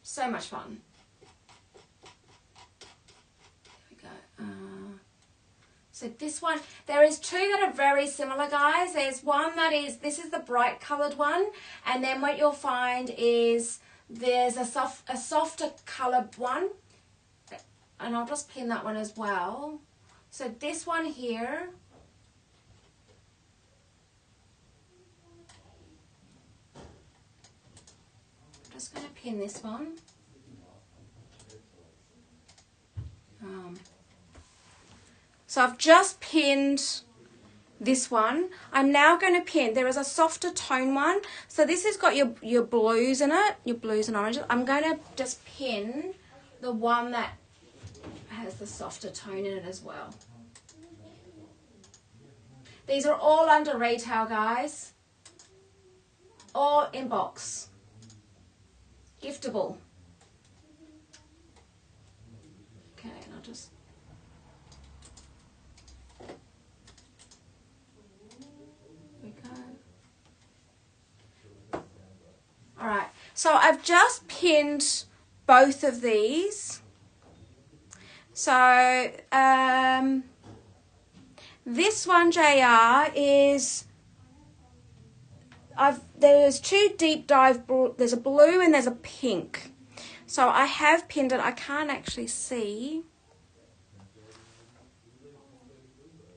So much fun. There we go. So this one, there is two that are very similar, guys. There's one that is, this is the bright coloured one, and then what you'll find is there's a softer coloured one, and I'll just pin that one as well. So this one here, I'm just going to pin this one. So I've just pinned this one. I'm now going to pin, there is a softer tone one. So this has got your blues in it, your blues and oranges. I'm going to just pin the one that has the softer tone in it as well. These are all under retail, guys. All in box. Giftable. Okay, and I'll just... All right, so I've just pinned both of these. So this one, JR, is there's two deep dive, there's a blue and there's a pink. So I have pinned it. I can't actually see.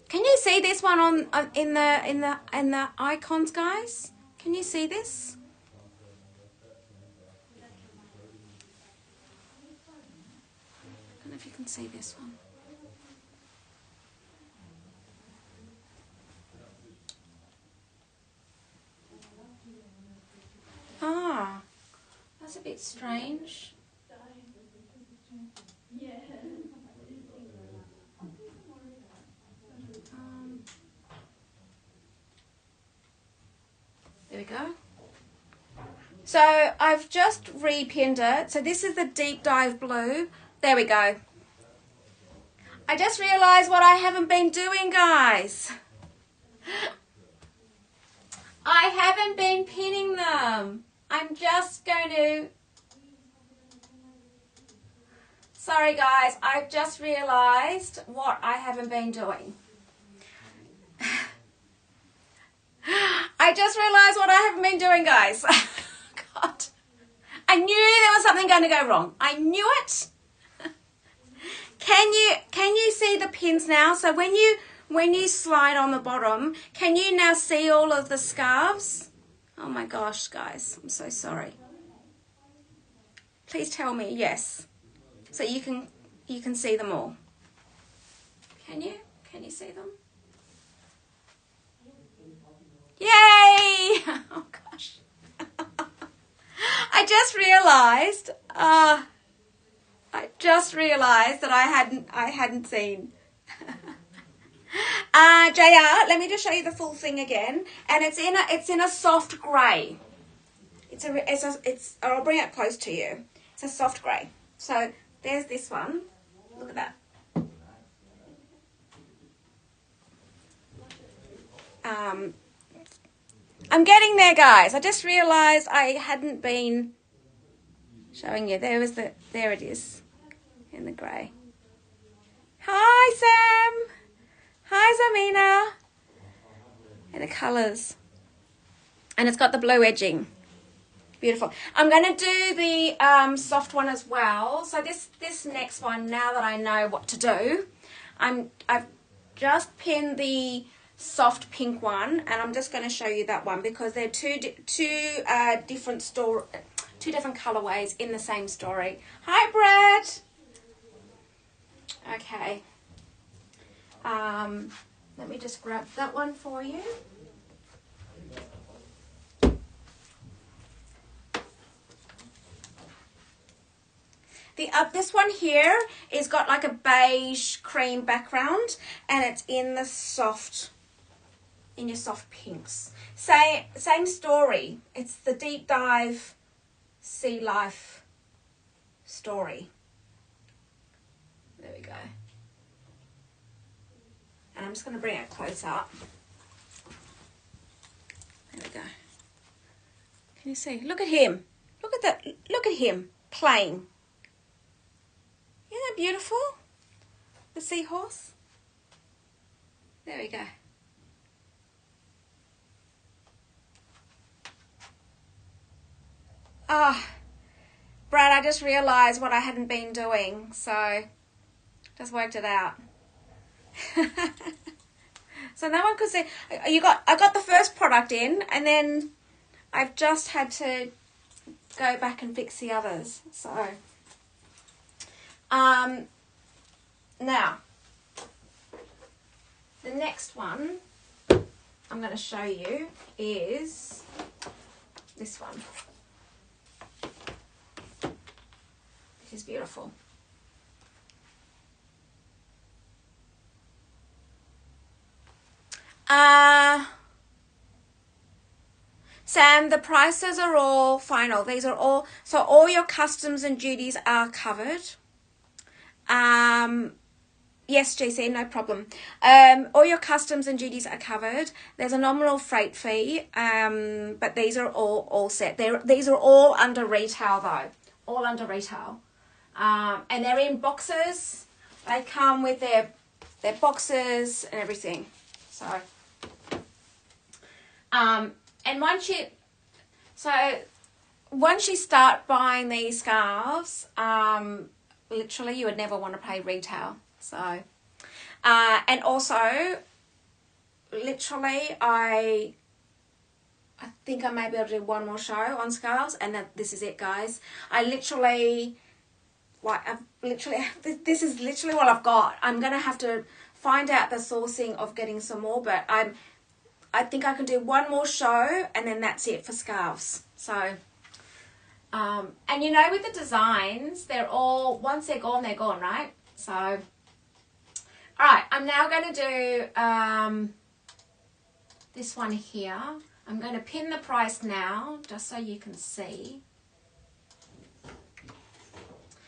Can you see this one on in the icons, guys? Can you see this? I don't know if you can see this one. Ah, that's a bit strange. There we go. So I've just repinned it. So this is the deep dive blue. There we go. I just realized what I haven't been doing, guys. I haven't been pinning them. I'm just going to... Sorry, guys. I've just realized what I haven't been doing. I just realized what I haven't been doing, guys. God. I knew there was something going to go wrong. I knew it. Can you see the pins now? So when you slide on the bottom, can you now see all of the scarves? Oh my gosh, guys, I'm so sorry. Please tell me yes. So you can see them all. Can you? Can you see them? Yay! Oh gosh. I just realized that I hadn't seen. JR, let me just show you the full thing again, and it's in a soft grey. I'll bring it close to you. It's a soft grey. So there's this one. Look at that. I'm getting there, guys. I just realized I hadn't been showing you. There it is in the grey. Hi, Sam. Hi, Zamina. And the colours. And it's got the blue edging. Beautiful. I'm going to do the soft one as well. So this next one, now that I know what to do, I've just pinned the soft pink one, and I'm just going to show you that one because they're two different colorways in the same story. Hi, Brad. Okay. Let me just grab that one for you. This one here is got like a beige cream background, and it's in the your soft pinks. Same story. It's the deep dive sea life story. There we go. And I'm just going to bring it close up. There we go. Can you see? Look at him. Look at that. Look at him playing. Isn't that beautiful? The seahorse. There we go. Ah, Brad, I just realised what I hadn't been doing, so just worked it out. So no one could see. I got the first product in, and then I've just had to go back and fix the others. So now the next one I'm going to show you is this one. This is beautiful. Sam, the prices are all final. These are all, so all your customs and duties are covered. Yes, GC, no problem. All your customs and duties are covered. There's a nominal freight fee, but these are all set. These are all under retail though, all under retail. And they're in boxes. They come with their boxes and everything. So, and once you start buying these scarves, literally you would never want to pay retail. So, and also, literally, I think I may be able to do one more show on scarves, and this is it, guys. This is literally what I've got. I'm gonna have to find out the sourcing of getting some more, but I think I can do one more show, and then that's it for scarves. So, and you know, with the designs, they're all, once they're gone, right? So, all right, I'm now going to do this one here. I'm going to pin the price now, just so you can see.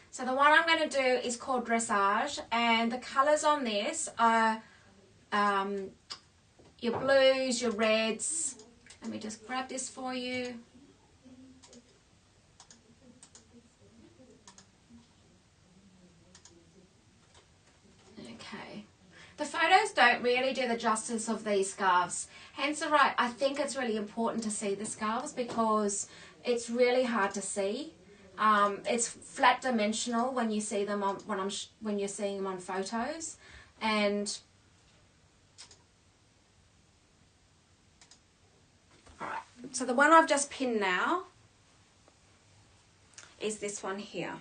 So the one I'm going to do is called Dressage, and the colours on this are your blues, your reds. Let me just grab this for you. Okay. The photos don't really do the justice of these scarves. Hence, I think it's really important to see the scarves because it's really hard to see. It's flat dimensional when you see them on when you're seeing them on photos, and all right. So the one I've just pinned now is this one here.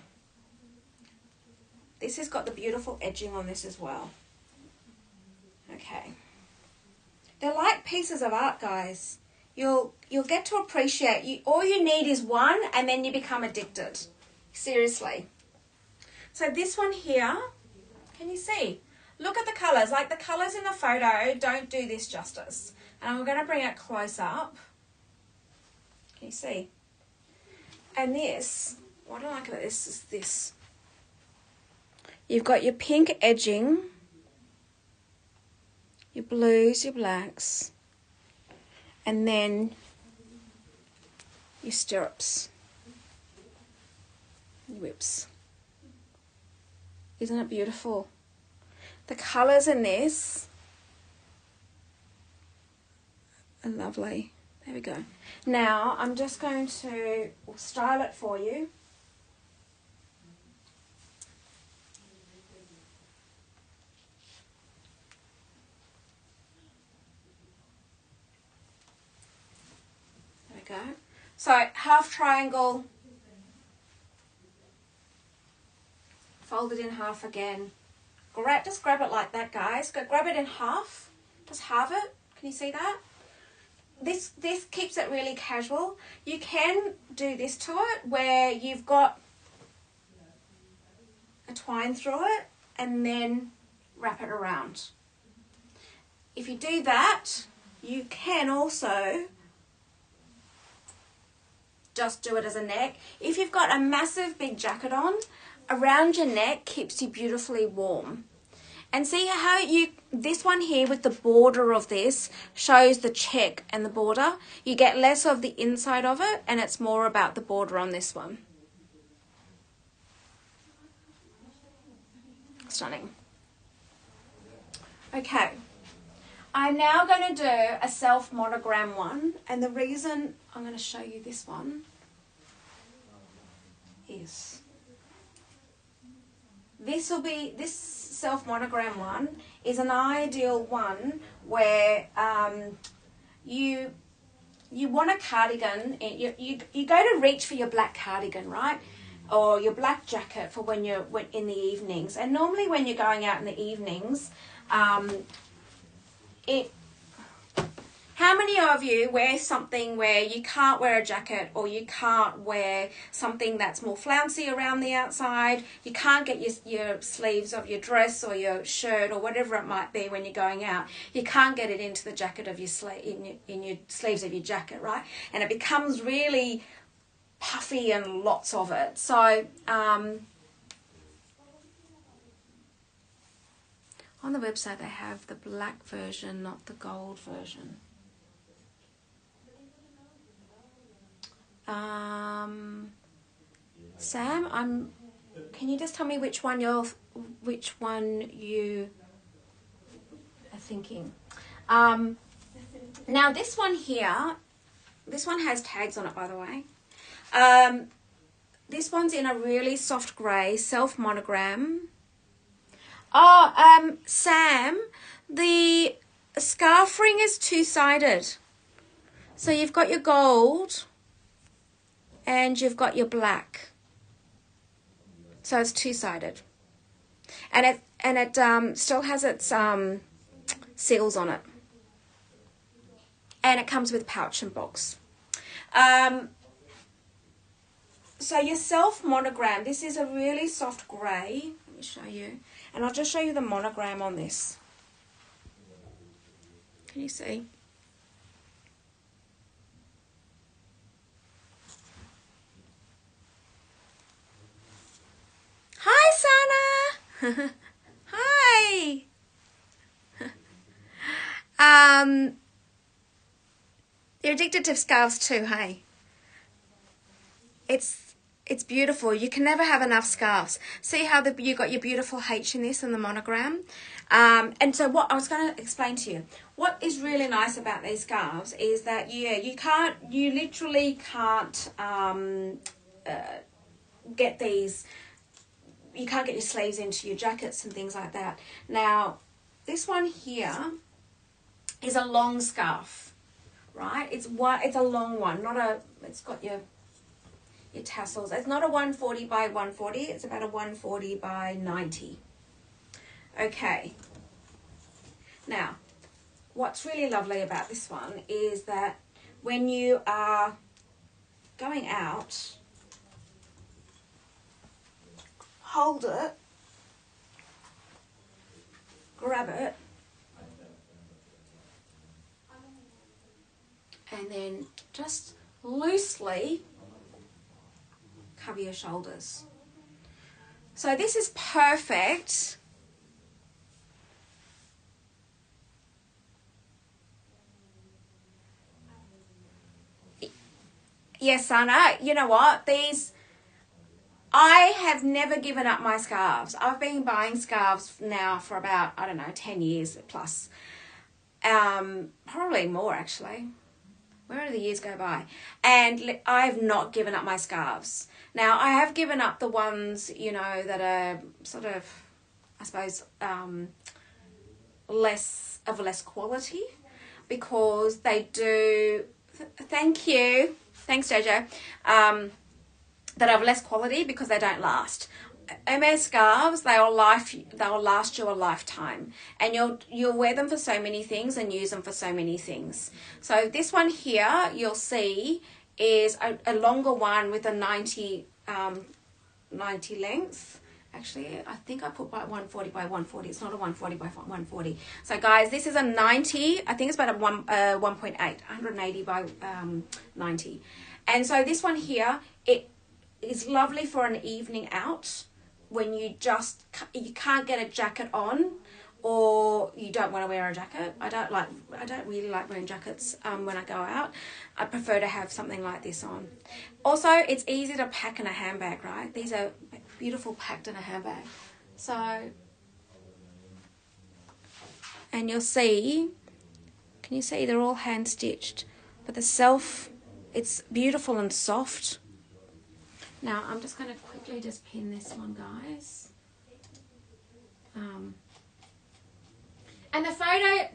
This has got the beautiful edging on this as well. Okay. They're like pieces of art, guys. You'll get to appreciate. All you need is one, and then you become addicted. Seriously. So this one here, can you see? Look at the colours. Like the colours in the photo don't do this justice. And I'm going to bring it close up. Can you see? And this, what I like about this is this. You've got your pink edging, your blues, your blacks, and then your stirrups, your whips. Isn't it beautiful? The colours in this are lovely. There we go. Now I'm just going to style it for you. Go. So half triangle, fold it in half again. Just grab it like that, guys. Go grab it in half. Just halve it. Can you see that? This keeps it really casual. You can do this to it where you've got a twine through it and then wrap it around. If you do that, you can also just do it as a neck. If you've got a massive big jacket on, around your neck keeps you beautifully warm. And see how this one here with the border of this shows the check and the border. You get less of the inside of it and it's more about the border on this one. Stunning. Okay. I'm now going to do a self monogram one, and the reason I'm going to show you this one is this self monogram one is an ideal one where you want a cardigan. You go to reach for your black cardigan, right? Or your black jacket for when you're in the evenings. And normally when you're going out in the evenings, how many of you wear something where you can't wear a jacket, or you can't wear something that's more flouncy around the outside? You can't get your sleeves of your dress or your shirt or whatever it might be when you're going out. You can't get it into the jacket of your in your sleeves of your jacket, right? And it becomes really puffy and lots of it. So on the website they have the black version, not the gold version. Sam, can you just tell me which one you are thinking? Now this one here, this one has tags on it, by the way. This one's in a really soft grey, self monogram. Oh, Sam, the scarf ring is two-sided. So you've got your gold and you've got your black. So it's two-sided. And it still has its seals on it. And it comes with pouch and box. So your self monogram, this is a really soft grey. Let me show you. And I'll just show you the monogram on this. Can you see? Hi, Sana. Hi. You're addicted to scarves too, hey? It's beautiful. You can never have enough scarves. See how you got your beautiful H in this and the monogram? And so what I was going to explain to you, what is really nice about these scarves is that, you literally can't get these, you can't get your sleeves into your jackets and things like that. Now, this one here is a long scarf, right? It's a long one, it's got your tassels. It's not a 140 by 140, it's about a 140 by 90. Okay. Now, what's really lovely about this one is that when you are going out, hold it, grab it, and then just loosely cover your shoulders. So this is perfect. Yes, Sana, you know what? I have never given up my scarves. I've been buying scarves now for about, 10 years plus. Probably more actually. Where do the years go by? And I have not given up my scarves. Now, I have given up the ones, that are sort of, I suppose, less quality, because they do, thank you. Thanks, Jojo. That have less quality because they don't last. MS scarves, they'll last you a lifetime, and you'll wear them for so many things and use them for so many things. So this one here, you'll see, is a longer one with a 90 length. Actually, I think I put by 140 by 140. It's not a 140 by 140. So guys, this is a 90. I think it's about a 1.8, 180 by 90. And so this one here, it is lovely for an evening out when you can't get a jacket on, or you don't want to wear a jacket. I don't really like wearing jackets when I go out. I prefer to have something like this on. Also, it's easy to pack in a handbag, right? These are beautiful packed in a handbag. So, and you'll see, can you see they're all hand stitched, but it's beautiful and soft. Now, I'm just going to quickly just pin this one, guys. And the photo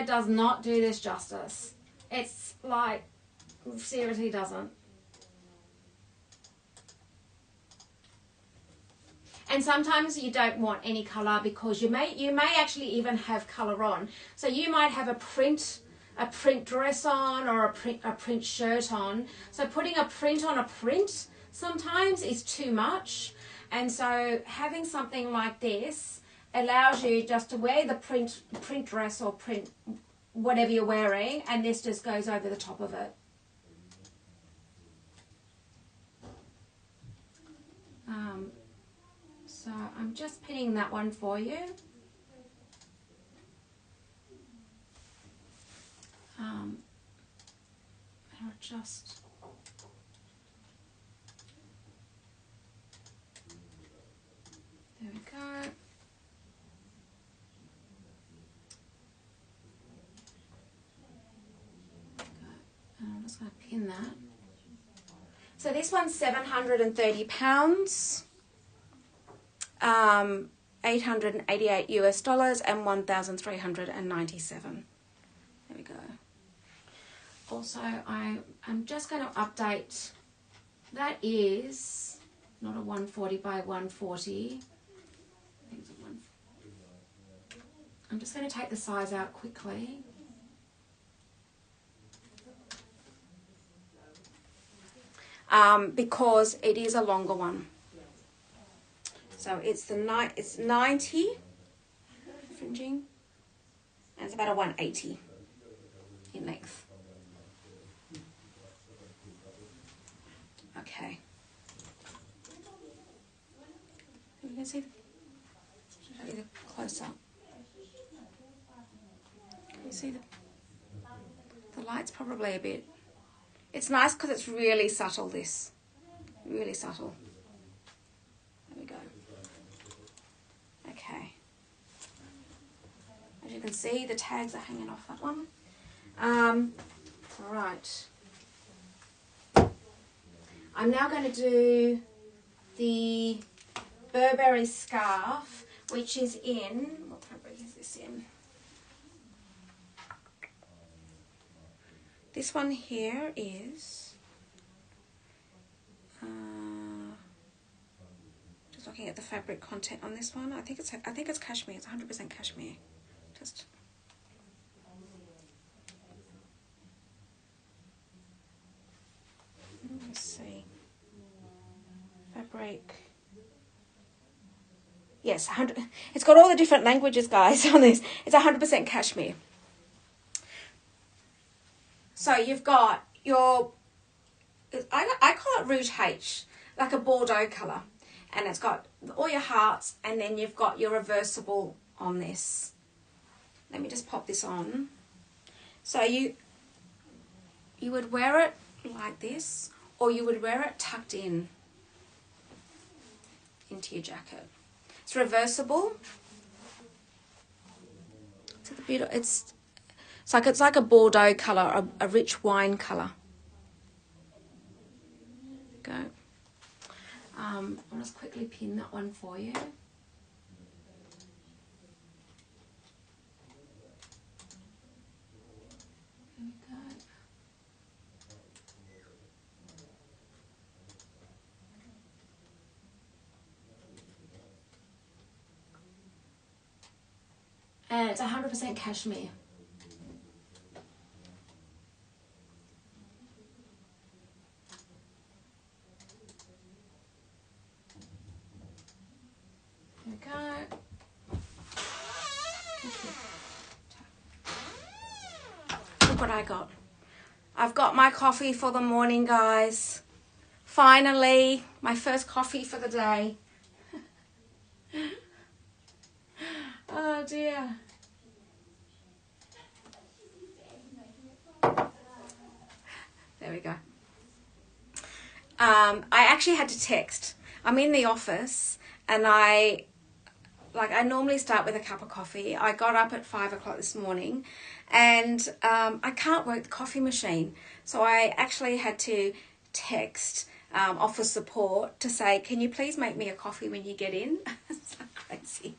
does not do this justice. It's like, seriously doesn't. And sometimes you don't want any colour because you may actually even have colour on. So you might have a print dress on, or a print shirt on. So putting a print on a print sometimes is too much. And so having something like this allows you just to wear the print dress or print whatever you're wearing, and this just goes over the top of it. So I'm just pinning that one for you. I'll just there we go. And I'm just going to pin that. So this one's £730, 888 US dollars, and 1,397. There we go. Also, I'm just going to update. That is not a 140 by 140. I think it's a I'm just going to take the size out quickly. Because it is a longer one. So it's 90 fringing, and it's about a 180 in length. Okay. can see show you the close up. Can you see the light's probably a bit. It's nice because it's really subtle. This really subtle. There we go. Okay. As you can see, the tags are hanging off that one. Right. I'm now going to do the Burberry scarf, which is in, what fabric is this in? This one here is, just looking at the fabric content on this one. I think it's cashmere. It's 100% cashmere. Just. Let's see. Fabric. Yes, 100. It's got all the different languages, guys, on this. It's 100% cashmere. So you've got your, I call it Rouge H, like a Bordeaux colour. And it's got all your hearts, and then you've got your reversible on this. Let me just pop this on. So you would wear it like this, or you would wear it tucked in into your jacket. It's reversible. It's like a Bordeaux colour, a rich wine colour. Go. I'll just quickly pin that one for you. There we go. And it's 100% cashmere. There we go. Look what I got. I've got my coffee for the morning, guys. Finally, my first coffee for the day. Oh dear. There we go. I actually had to text. I'm in the office, and I normally start with a cup of coffee. I got up at 5 o'clock this morning, and I can't work the coffee machine. So I actually had to text office support to say, can you please make me a coffee when you get in? It's so crazy.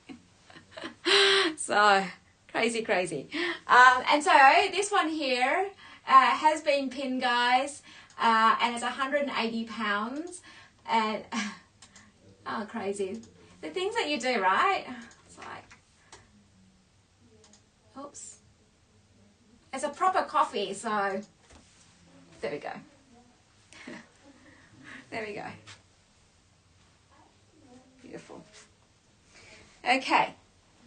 So crazy. And so this one here has been pinned, guys, and it's 180 pounds. And oh, crazy. The things that you do, right? It's like, oops. It's a proper coffee, so there we go. There we go. Beautiful. Okay.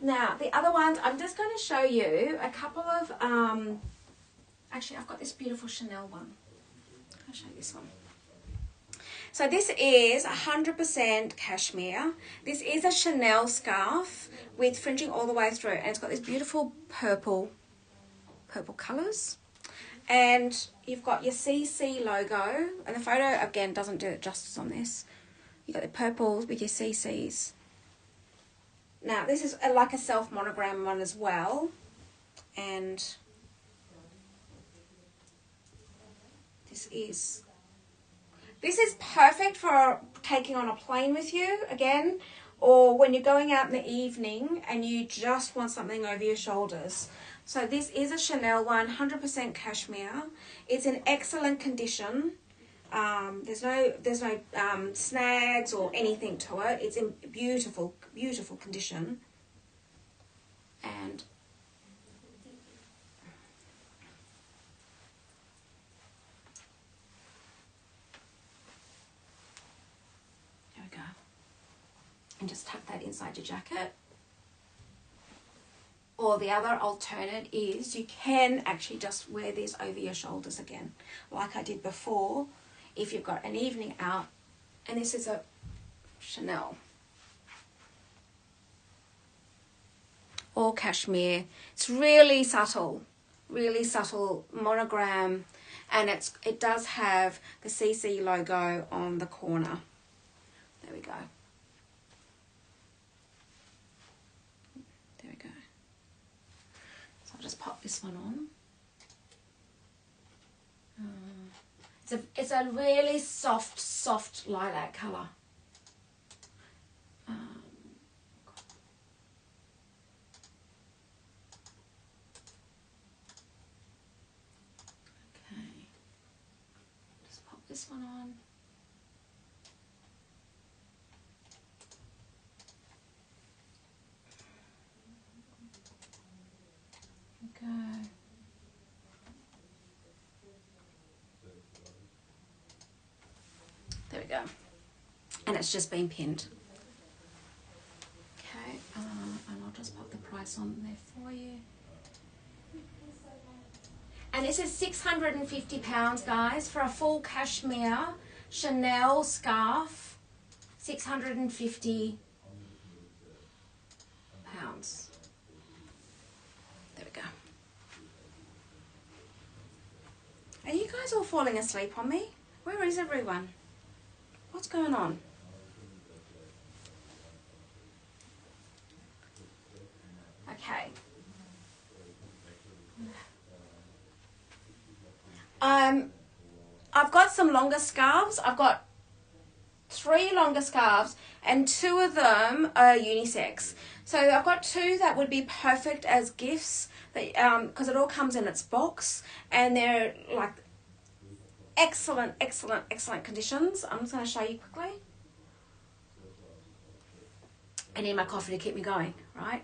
Now, the other ones, I'm just going to show you a couple of, actually, I've got this beautiful Chanel one. I'll show you this one. So this is 100% cashmere. This is a Chanel scarf with fringing all the way through, and it's got this beautiful purple colours. And you've got your CC logo, and the photo again doesn't do it justice on this. You've got the purples with your CCs. Now this is like a self monogram one as well, and this is perfect for taking on a plane with you again, or when you're going out in the evening and you just want something over your shoulders. So this is a Chanel one, 100% cashmere. It's in excellent condition. There's no snags or anything to it. It's in beautiful condition. And there we go. And just tuck that inside your jacket. Or the other alternate is you can actually just wear this over your shoulders again, like I did before, if you've got an evening out. And this is a Chanel. or cashmere. It's really subtle monogram, and it does have the CC logo on the corner. There we go. There we go. So I'll just pop this one on. It's a really soft lilac colour. Okay, just pop this one on. Okay. There we go. And it's just been pinned. Okay, and I'll just pop the price on there for you. And this is £650, guys, for a full cashmere Chanel scarf. £650. There we go. Are you guys all falling asleep on me? Where is everyone? What's going on? Okay. I've got some longer scarves. I've got 3 longer scarves and 2 of them are unisex. So I've got 2 that would be perfect as gifts, because it all comes in its box and they're like excellent conditions. I'm just going to show you quickly. I need my coffee to keep me going, right?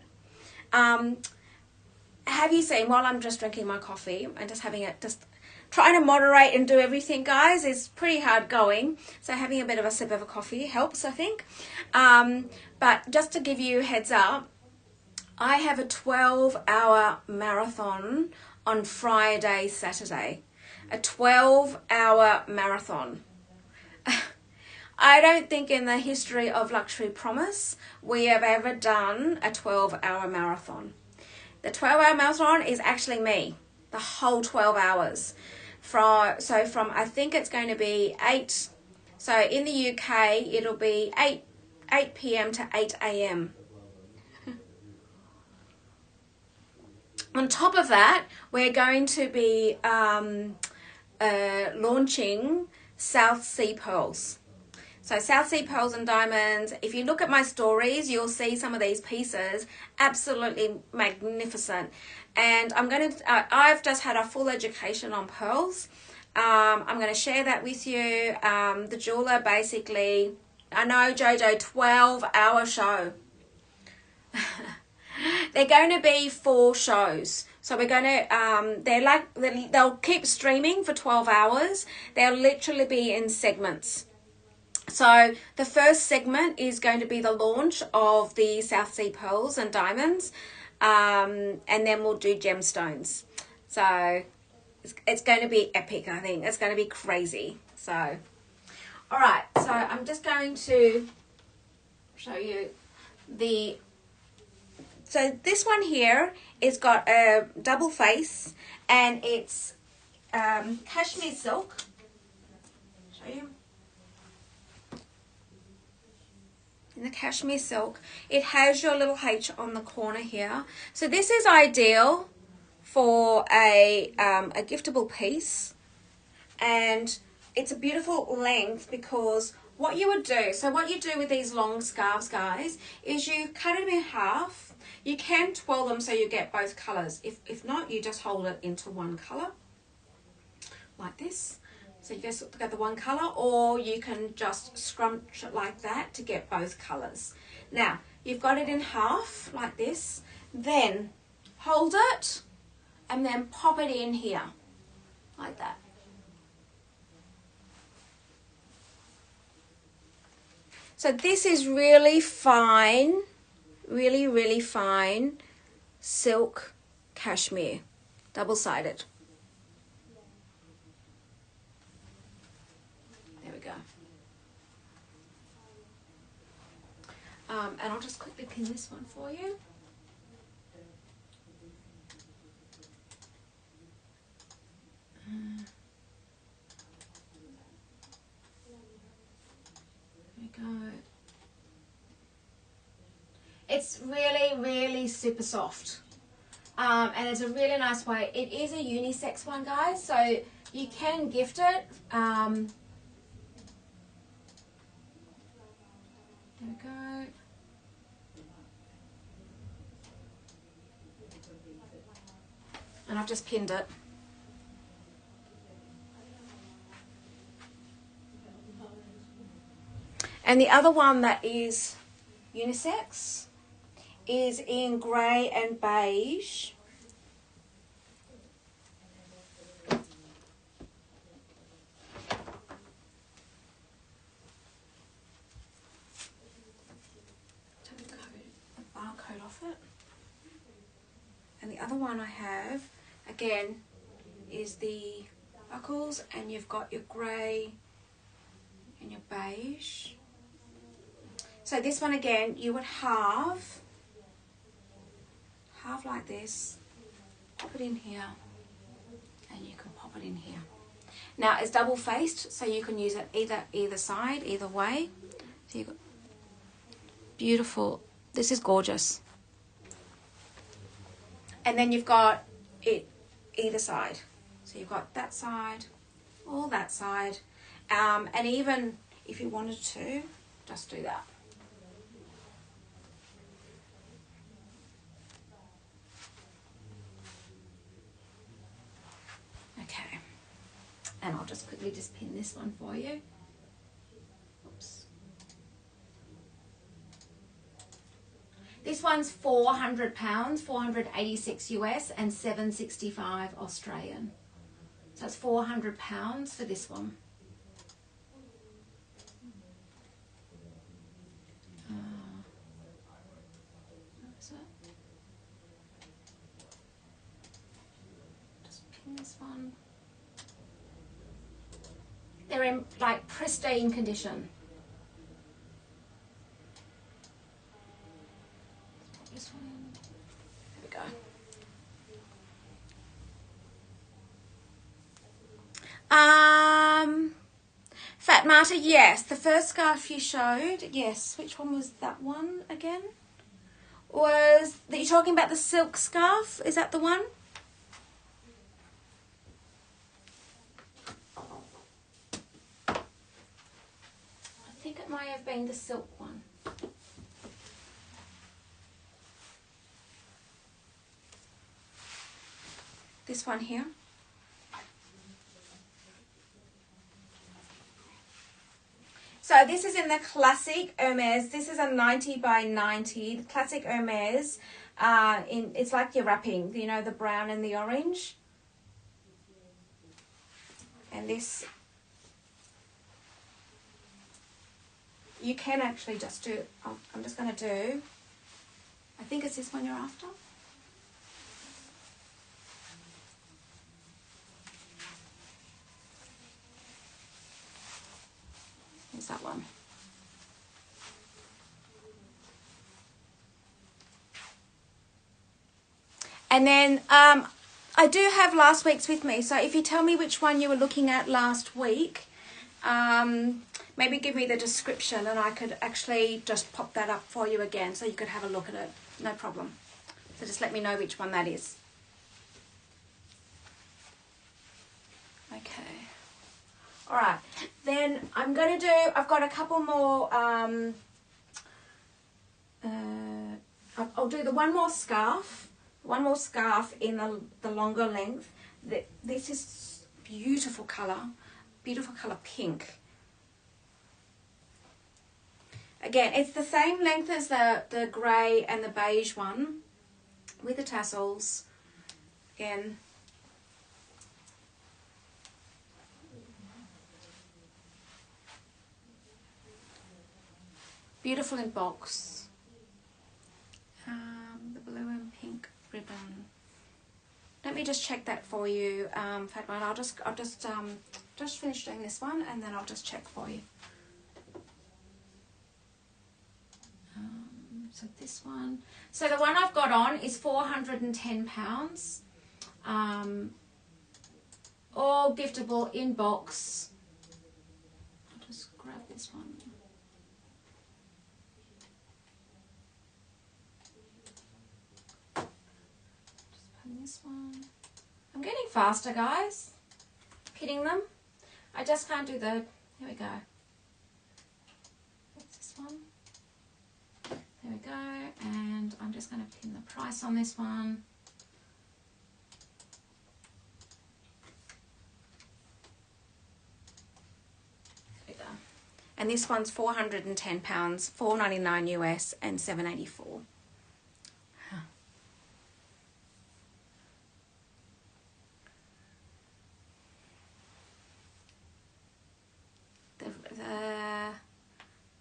Have you seen, while I'm just drinking my coffee and just having it, just trying to moderate and do everything, guys, is pretty hard going. So having a bit of a sip of a coffee helps, I think. But just to give you a heads up, I have a 12-hour marathon on Friday, Saturday. A 12-hour marathon. I don't think in the history of Luxury Promise we have ever done a 12-hour marathon. The 12-hour marathon is actually me, the whole 12 hours. From I think it's going to be 8, so in the UK it'll be 8 p.m. to 8 a.m. On top of that, we're going to be launching South Sea Pearls. So South Sea Pearls and Diamonds, if you look at my stories, you'll see some of these pieces, absolutely magnificent. And I've just had a full education on pearls. I'm going to share that with you. The jeweler basically, I know Jojo, 12-hour show. They're going to be 4 shows. So we're going to, they'll keep streaming for 12 hours. They'll literally be in segments. So the first segment is going to be the launch of the South Sea Pearls and Diamonds. And then we'll do gemstones. So it's going to be epic, I think. It's going to be crazy. So, all right. So I'm just going to show you so this one here is got a double face and it's cashmere silk. Show you. In the cashmere silk, it has your little H on the corner here. So this is ideal for a giftable piece, and it's a beautiful length because what you would do, so what you do with these long scarves, guys, is you cut them in half. You can twirl them so you get both colours. If not, you just hold it into one colour like this. So you just get the one colour, or you can just scrunch it like that to get both colours. Now, you've got it in half like this, then hold it and then pop it in here like that. So this is really fine, really fine silk cashmere, double-sided. And I'll just quickly pin this one for you. It's really, really super soft. And it's a really nice way. It is a unisex one, guys, so you can gift it. There we go. And I've just pinned it. And the other one that is unisex is in grey and beige. Barcode off it. And the other one I have, again, is the buckles, and you've got your grey and your beige. So this one again, you would halve like this, pop it in here, and you can pop it in here. Now it's double faced, so you can use it either side, either way. So you've got beautiful. This is gorgeous. And then you've got it either side. So you've got that side, or that side. And even if you wanted to, just do that. Okay. And I'll just quickly just pin this one for you. Oops. This one's £400, 486 US and 765 Australian. So it's £400 for this one. What is it? Just pin this one. They're in like pristine condition. This one. There we go. Fat Marta, yes. The first scarf you showed, yes. Which one was that one again? Was that you're talking about the silk scarf? Is that the one? I think it may have been the silk one. This one here. So this is in the classic Hermes. This is a 90 by 90. The classic Hermes. It's like your wrapping, you know, the brown and the orange. And this, you can actually just do, I'm just going to do, I think it's this one you're after. Here's that one. And then I do have last week's with me. So if you tell me which one you were looking at last week, maybe give me the description and I could actually just pop that up for you again so you could have a look at it. No problem. So just let me know which one that is. Okay. All right. Then I'm going to do, I've got a couple more, I'll do the one more scarf in the longer length. This is beautiful color pink. Again, it's the same length as the grey and the beige one with the tassels. Again, beautiful in box. The blue and pink ribbon. Let me just check that for you, Fatma. I'll just finish doing this one and then I'll just check for you. So this one. So the one I've got on is £410. All giftable in box. I'll just grab this one. this one. I'm getting faster, guys. Pinning them. I just can't do the, here we go. What's this one? There we go. And I'm just going to pin the price on this one. There we go. And this one's £410, $4.99 US and $7.84.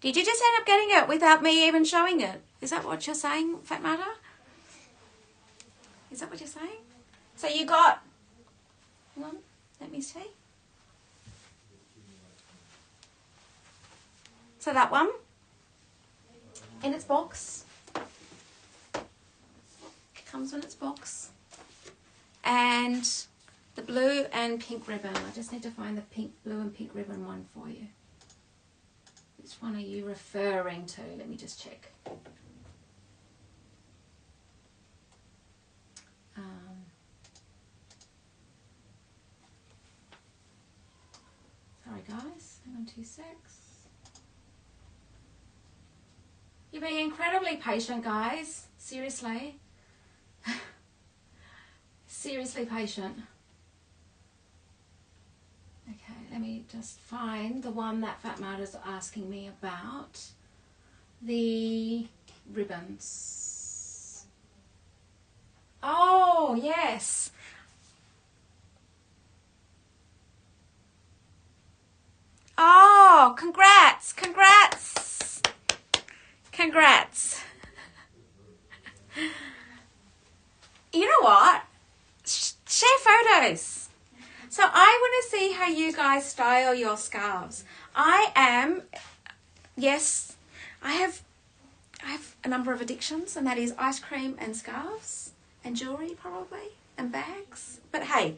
Did you just end up getting it without me even showing it? Is that what you're saying, Fat Mata? Is that what you're saying? So you got, hang on, let me see. So that one, in its box, it comes in its box. And the blue and pink ribbon. I just need to find the pink, blue and pink ribbon one for you. Which one are you referring to? Let me just check. Sorry guys, hang on 2 secs. You're being incredibly patient, guys. Seriously. Seriously patient. Okay, let me just find the one that Fat Mata's asking me about. The ribbons. Oh, yes. Oh, congrats, congrats. Congrats. You know what? Share photos. So I want to see how you guys style your scarves. Yes, I have a number of addictions, and that is ice cream and scarves and jewelry probably and bags. But hey,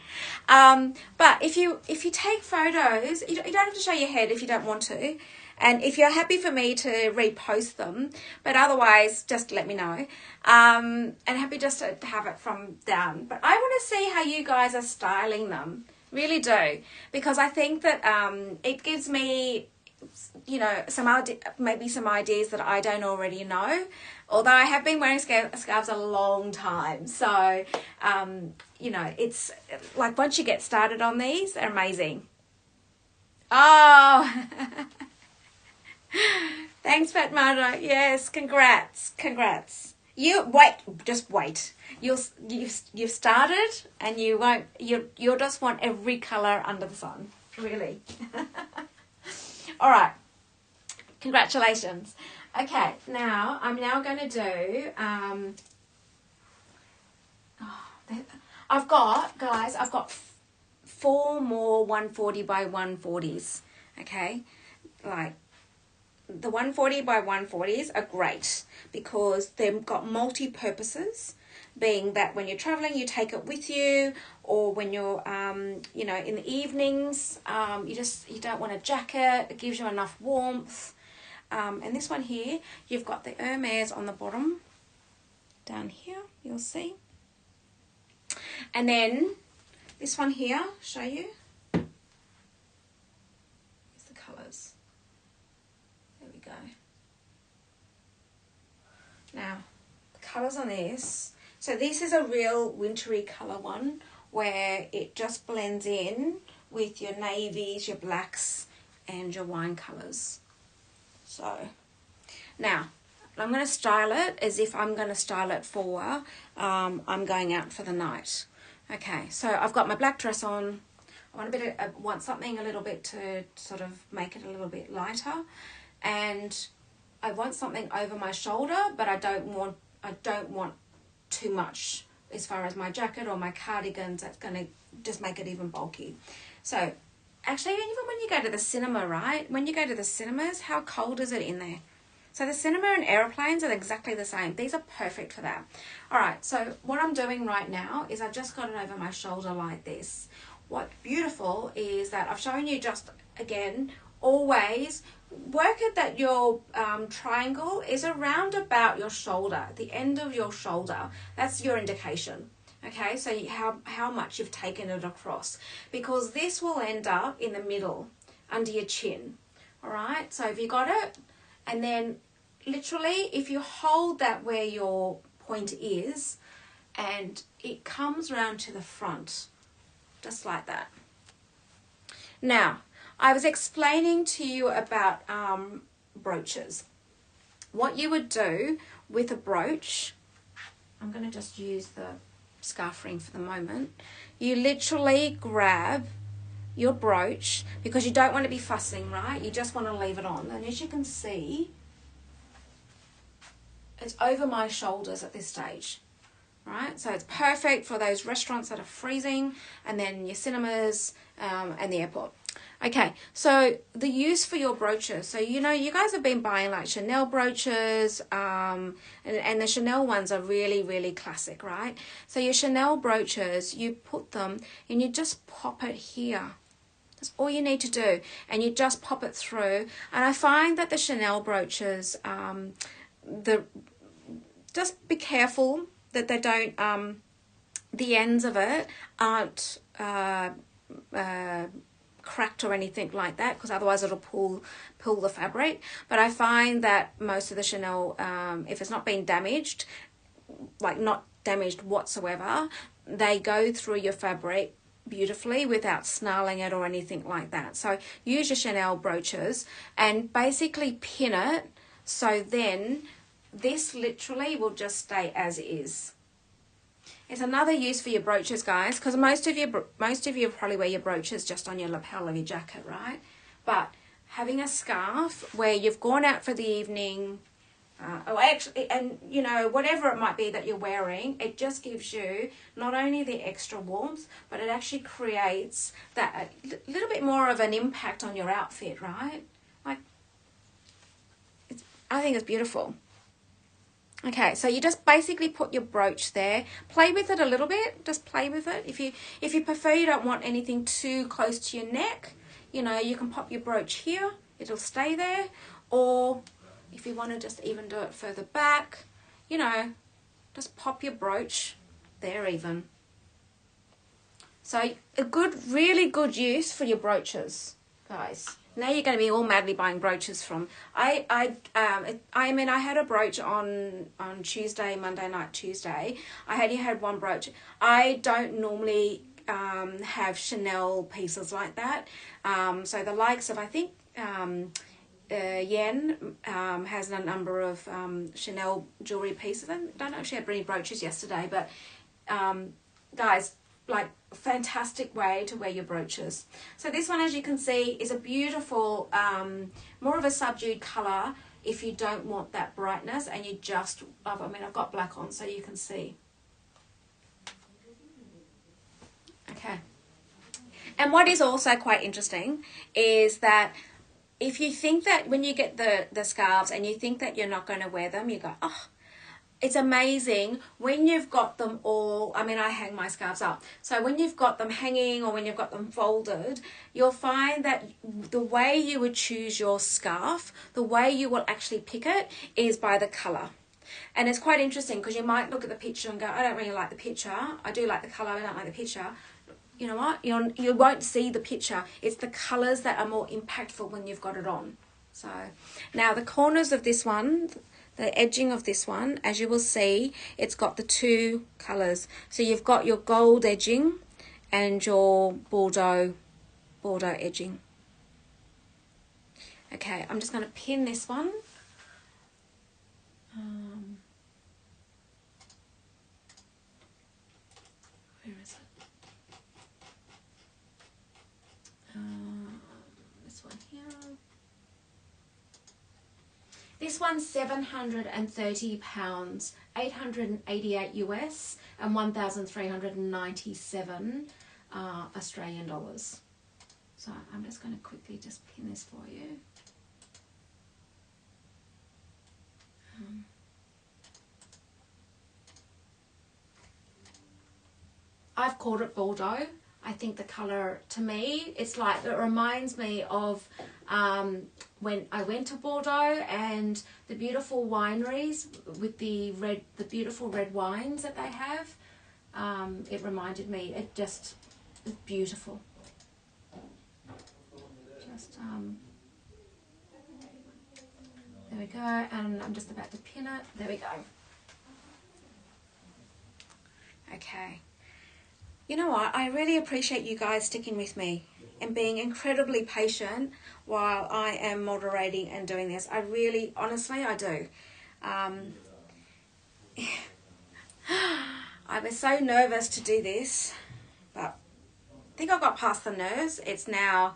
but if you take photos, you don't have to show your head if you don't want to. And if you're happy for me to repost them, but otherwise just let me know. And happy just to have it from down. But I want to see how you guys are styling them. Really do. Because I think that it gives me, you know, maybe some ideas that I don't already know. Although I have been wearing scarves a long time. So, you know, it's like once you get started on these, they're amazing. Oh... Thanks, Fat Mata. Yes, congrats, congrats. You wait, just wait. You've started, and you'll just want every color under the sun. Really. All right. Congratulations. Okay, now I'm going to do. I've got 4 more 140 by 140s. Okay, like. The 140 by 140s are great because they've got multi-purposes, being that when you're traveling, you take it with you, or when you're, you know, in the evenings, you don't want a jacket. It gives you enough warmth. And this one here, you've got the Hermes on the bottom, down here, you'll see. And then this one here, show you. Here's the colours. Go. Now, the colours on this. So this is a real wintry colour one where it just blends in with your navies, your blacks and your wine colours. So, now, I'm going to style it as if I'm going to style it for I'm going out for the night. Okay, so I've got my black dress on. I want something a little bit to sort of make it a little bit lighter. And I want something over my shoulder, but I don't want too much as far as my jacket or my cardigans. That's going to just make it even bulky. So actually, even when you go to the cinema, right? When you go to the cinemas, how cold is it in there? So the cinema and airplanes are exactly the same. These are perfect for that. All right, so what I'm doing right now is I've just got it over my shoulder like this. What's beautiful is that I've shown you just, again, always work it that your triangle is around about your shoulder, the end of your shoulder. That's your indication. Okay, so how much you've taken it across, because this will end up in the middle under your chin. All right, so if you got it, and then literally if you hold that where your point is, and it comes round to the front, just like that. Now, I was explaining to you about brooches. What you would do with a brooch, I'm going to just use the scarf ring for the moment. You literally grab your brooch, because you don't want to be fussing, right? You just want to leave it on. And as you can see, it's over my shoulders at this stage, right? So it's perfect for those restaurants that are freezing, and then your cinemas and the airport. Okay, so the use for your brooches. So, you know, you guys have been buying like Chanel brooches, and the Chanel ones are really, really classic, right? So your Chanel brooches, you put them and you just pop it here. That's all you need to do. And you just pop it through. And I find that the Chanel brooches, just be careful that they don't, the ends of it aren't cracked or anything like that, because otherwise it'll pull the fabric. But I find that most of the Chanel, if it's not been damaged, like not damaged whatsoever, they go through your fabric beautifully without snarling it or anything like that. So use your Chanel brooches and basically pin it, so then this literally will just stay as is. It's another use for your brooches, guys, because most of you probably wear your brooches just on your lapel of your jacket, right? But having a scarf where you've gone out for the evening, and you know, whatever it might be that you're wearing, it just gives you not only the extra warmth, but it actually creates that a little bit more of an impact on your outfit, right? Like, I think it's beautiful. Okay, so you just basically put your brooch there, play with it a little bit, just play with it. If you prefer, you don't want anything too close to your neck, you know, you can pop your brooch here, it'll stay there. Or if you want to just even do it further back, you know, just pop your brooch there even. So a really good use for your brooches, guys. Now you're going to be all madly buying brooches from. I mean, I had a brooch on Tuesday, Monday night, Tuesday. I only had one brooch. I don't normally have Chanel pieces like that. So the likes of, I think, Yen has a number of Chanel jewelry pieces. I don't know if she had any brooches yesterday, but guys, like, fantastic way to wear your brooches. So this one, as you can see, is a beautiful, more of a subdued colour if you don't want that brightness, and you just, I mean, I've got black on so you can see. Okay. And what is also quite interesting is that if you think that when you get the scarves and you think that you're not going to wear them, you go, oh, it's amazing when you've got them all. I mean, I hang my scarves up. So when you've got them hanging or when you've got them folded, you'll find that the way you would choose your scarf, the way you will actually pick it is by the colour. And it's quite interesting because you might look at the picture and go, I don't really like the picture. I do like the colour, I don't like the picture. You know what? You won't see the picture. It's the colours that are more impactful when you've got it on. So now the corners of this one, the edging of this one, as you will see, it's got the two colours. So you've got your gold edging and your Bordeaux edging. Okay, I'm just going to pin this one. Where is it? This one here. This one's £730, 888 US, and 1,397 Australian dollars. So I'm just going to quickly just pin this for you. I've called it Bordeaux. I think the colour, to me, it's like, it reminds me of when I went to Bordeaux and the beautiful wineries with the beautiful red wines that they have. it reminded me, it just is beautiful. Just, there we go, and I'm just about to pin it. There we go. Okay. You know what? I really appreciate you guys sticking with me and being incredibly patient while I am moderating and doing this. I really, honestly, I do. I was so nervous to do this, but I think I got past the nerves. It's now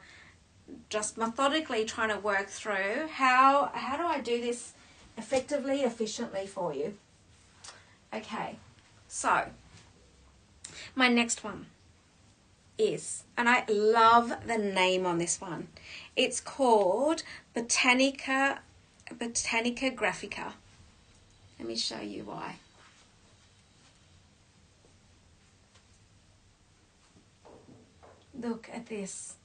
just methodically trying to work through how do I do this effectively, efficiently for you. Okay, so my next one is, and I love the name on this one, it's called Botanica Graphica. Let me show you why. Look at this.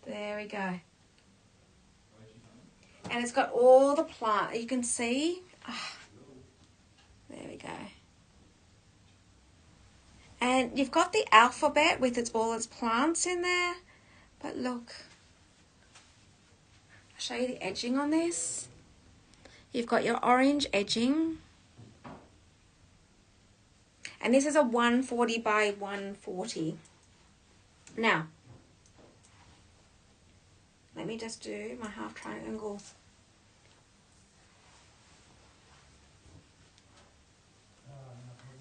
There we go. And it's got all the plant, you can see. Oh, there we go. And you've got the alphabet with all its plants in there. But look. I'll show you the edging on this. You've got your orange edging. And this is a 140 by 140. Now, let me just do my half triangle.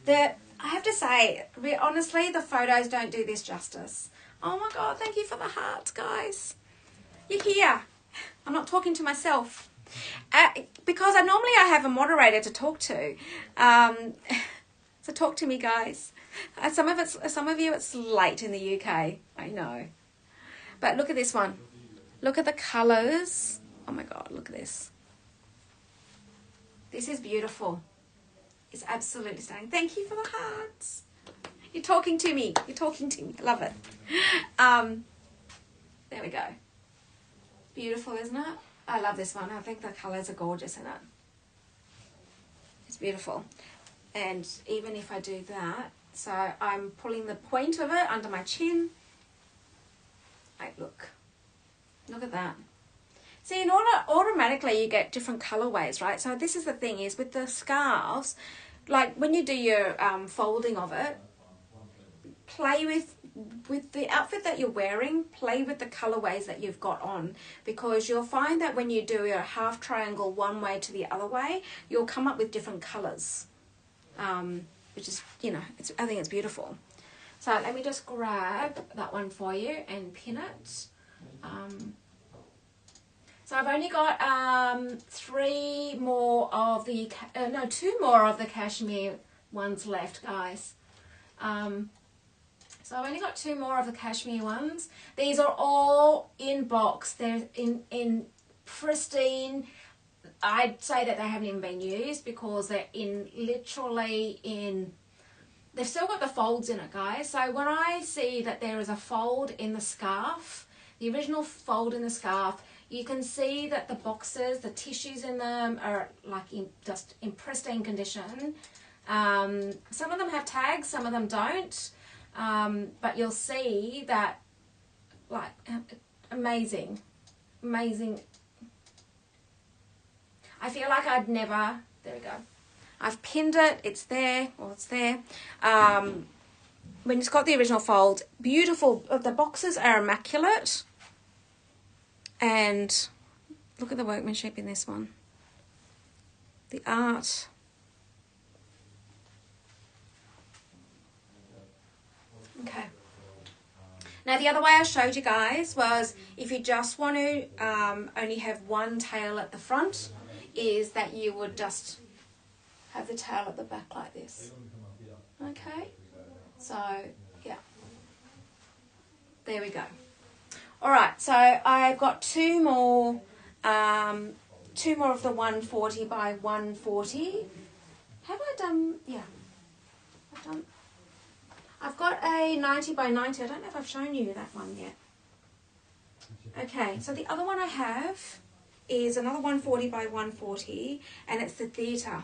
I have to say, honestly, the photos don't do this justice. Oh my God, thank you for the hearts, guys. You're here. I'm not talking to myself. Because normally I have a moderator to talk to. So talk to me, guys. Some of you, it's late in the UK. I know. But look at this one. Look at the colours. Oh my God, look at this. This is beautiful. It's absolutely stunning. Thank you for the hearts. You're talking to me. You're talking to me. I love it. There we go. Beautiful, isn't it? I love this one. I think the colours are gorgeous in it. It's beautiful. And even if I do that, so I'm pulling the point of it under my chin. Like, look at that. See, in order, automatically you get different colorways, right? So this is the thing is with the scarves, like when you do your folding of it, play with the outfit that you're wearing, play with the colorways that you've got on, because you'll find that when you do a half triangle one way to the other way, you'll come up with different colors, which is, you know, I think it's beautiful. So let me just grab that one for you and pin it. So I've only got two more of the cashmere ones left, guys. So I've only got 2 more of the cashmere ones. These are all in box. They're in pristine. I'd say that they haven't even been used because they're literally in. They've still got the folds in it, guys. So when I see that there is a fold in the scarf, the original fold in the scarf, you can see that the boxes, the tissues in them are like just in pristine condition. Some of them have tags, some of them don't. But you'll see that, like, amazing. I feel like I'd never, there we go. I've pinned it, it's there. When it's got the original fold, beautiful. The boxes are immaculate. And look at the workmanship in this one. The art. Okay. Now the other way I showed you guys was if you just want to only have one tail at the front, is that you would just have the tail at the back like this. Okay. So yeah. There we go. All right, so I've got 2 more of the 140 by 140. Have I done? Yeah, I've done. I've got a 90 by 90. I don't know if I've shown you that one yet. Okay, so the other one I have is another 140 by 140, and it's the theatre.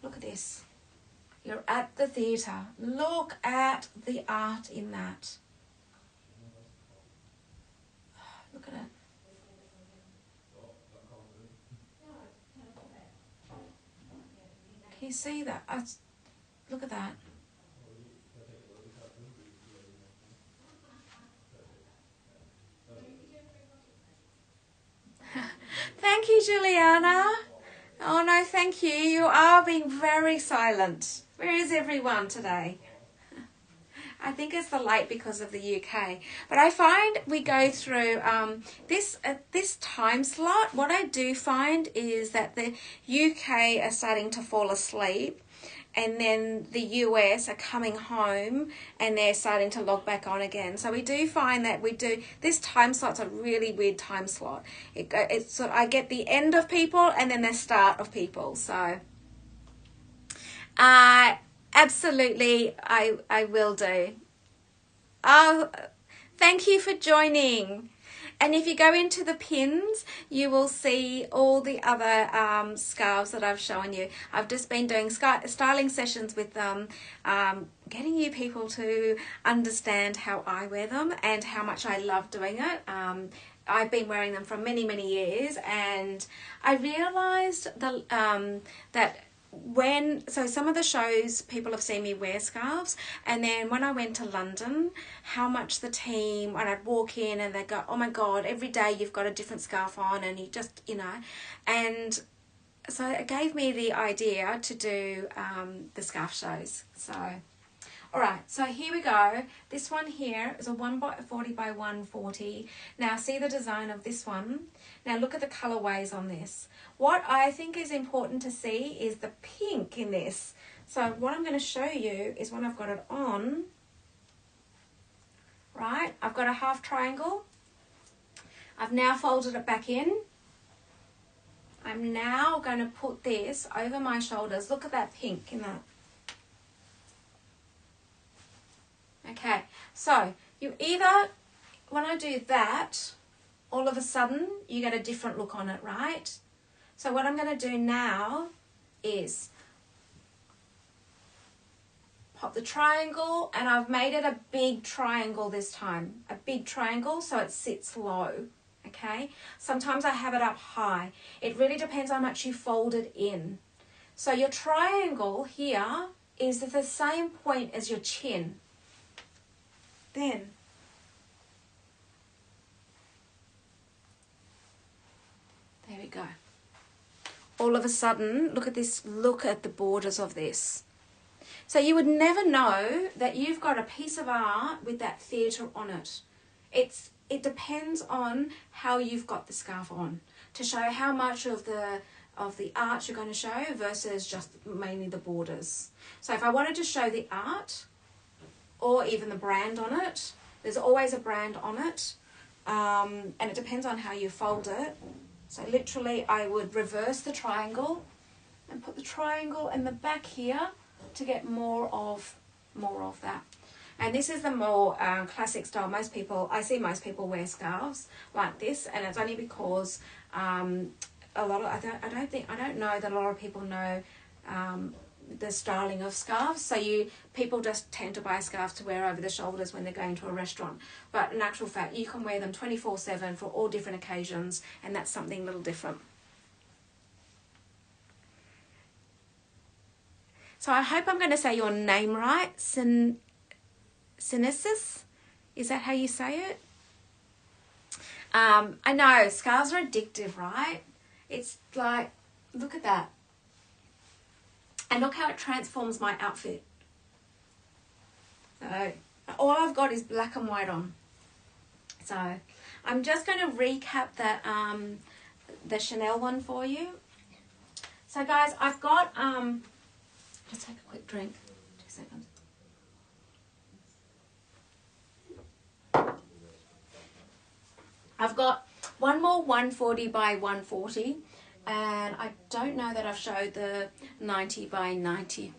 Look at this. You're at the theatre. Look at the art in that. Look at it. Can you see that? Look at that. Thank you, Juliana. Oh no, thank you. You are being very silent. Where is everyone today? I think it's the light because of the UK. But I find we go through this time slot. What I do find is that the UK are starting to fall asleep, and then the US are coming home and they're starting to log back on again. So we do find that this time slot's a really weird time slot. It's sort of, I get the end of people and then the start of people. So absolutely, I will do. Oh, thank you for joining. And if you go into the pins, you will see all the other scarves that I've shown you. I've just been doing styling sessions with them, getting you people to understand how I wear them and how much I love doing it. I've been wearing them for many, many years, and I realised that so some of the shows people have seen me wear scarves, and then when I went to London, how much the team, when I'd walk in and they'd go, oh my God, every day you've got a different scarf on, and you just, and so it gave me the idea to do the scarf shows. So all right, so here we go. This one here is a 140 by 140. Now see the design of this one. Now look at the colorways on this. What I think is important to see is the pink in this. So what I'm going to show you is when I've got it on, right? I've got a half triangle. I've now folded it back in. I'm now going to put this over my shoulders. Look at that pink in that. Okay, so you either, when I do that, all of a sudden you get a different look on it, right? So what I'm going to do now is pop the triangle, and I've made it a big triangle this time. A big triangle so it sits low, okay? Sometimes I have it up high. It really depends how much you fold it in. So your triangle here is at the same point as your chin. Then there we go. All of a sudden, look at this, look at the borders of this. So you would never know that you've got a piece of art with that theatre on it. It depends on how you've got the scarf on to show how much of the art you're going to show versus just mainly the borders. So if I wanted to show the art or even the brand on it, there's always a brand on it, and it depends on how you fold it. So literally I would reverse the triangle and put the triangle in the back here to get more of that. And this is the more classic style. I see most people wear scarves like this, and it's only because I don't know that a lot of people know the styling of scarves. So people just tend to buy scarves to wear over the shoulders when they're going to a restaurant. But in actual fact, you can wear them 24/7 for all different occasions, and that's something a little different. So I hope I'm going to say your name right. Synesis? Is that how you say it? I know, scarves are addictive, right? It's like, look at that. And look how it transforms my outfit. So all I've got is black and white on. So I'm just going to recap the Chanel one for you. So guys, I've got, just take a quick drink, 2 seconds. I've got one more 140 by 140, and I don't know that I've showed the 90 by 90.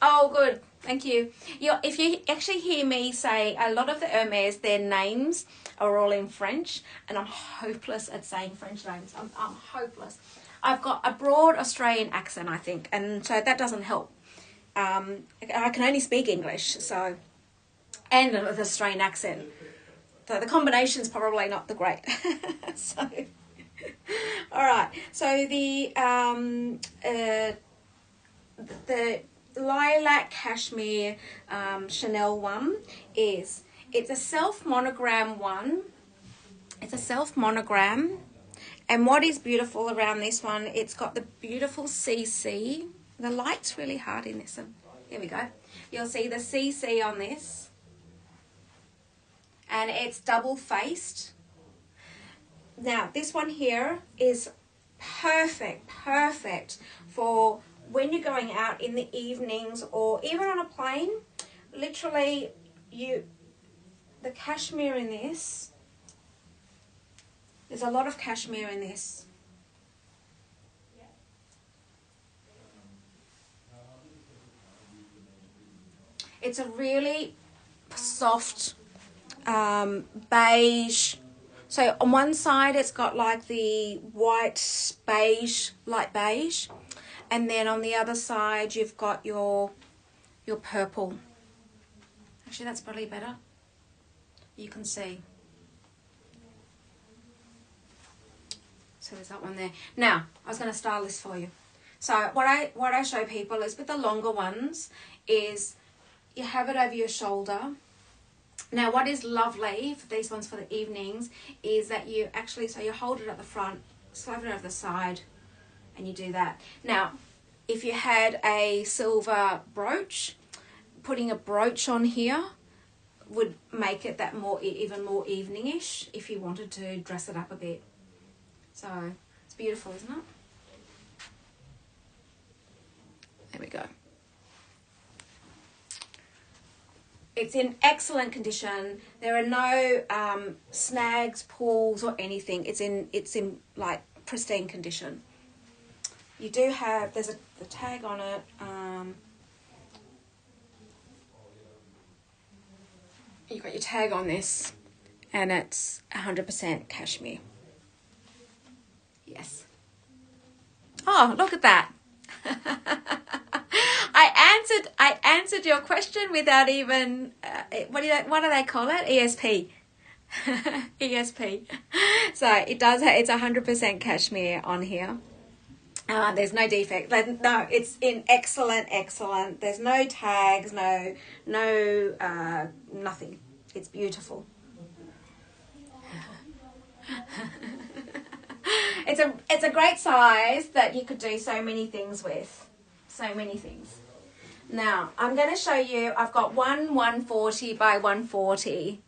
Oh, good. Thank you. If you actually hear me say a lot of the Hermes, their names are all in French, and I'm hopeless at saying French names. I'm hopeless. I've got a broad Australian accent, I think, and so that doesn't help. I can only speak English, so, and with Australian accent. So the combination's probably not the great. So, all right. So the lilac cashmere Chanel one it's a self monogram one. It's a self monogram, and what is beautiful around this one, it's got the beautiful CC. The light's really hard in this one. Here we go. You'll see the CC on this, and it's double faced. Now this one here is perfect for when you're going out in the evenings or even on a plane. Literally, the cashmere in this, there's a lot of cashmere in this. It's a really soft beige. So on one side it's got like the white beige, light beige, and then on the other side you've got your purple. Actually, that's probably better. You can see. So there's that one there. Now, I was going to style this for you. So what I show people is with the longer ones is you have it over your shoulder. Now what is lovely for these ones for the evenings is that you actually, so you hold it at the front, slide it over the side, and you do that. Now, if you had a silver brooch, putting a brooch on here would make it that even more evening-ish if you wanted to dress it up a bit. So it's beautiful, isn't it? There we go. It's in excellent condition. There are no snags, pulls, or anything. It's in like pristine condition. You do have, there's the tag on it. You've got your tag on this, and it's 100% cashmere. Yes. Oh, look at that. I answered your question without even what do they call it? ESP. ESP. So it does have, it's 100% cashmere on here. There's no defect. No, it's in excellent. There's no tags, no nothing. It's beautiful. It's a great size that you could do so many things with. So many things. Now, I'm going to show you, I've got one 140 by 140.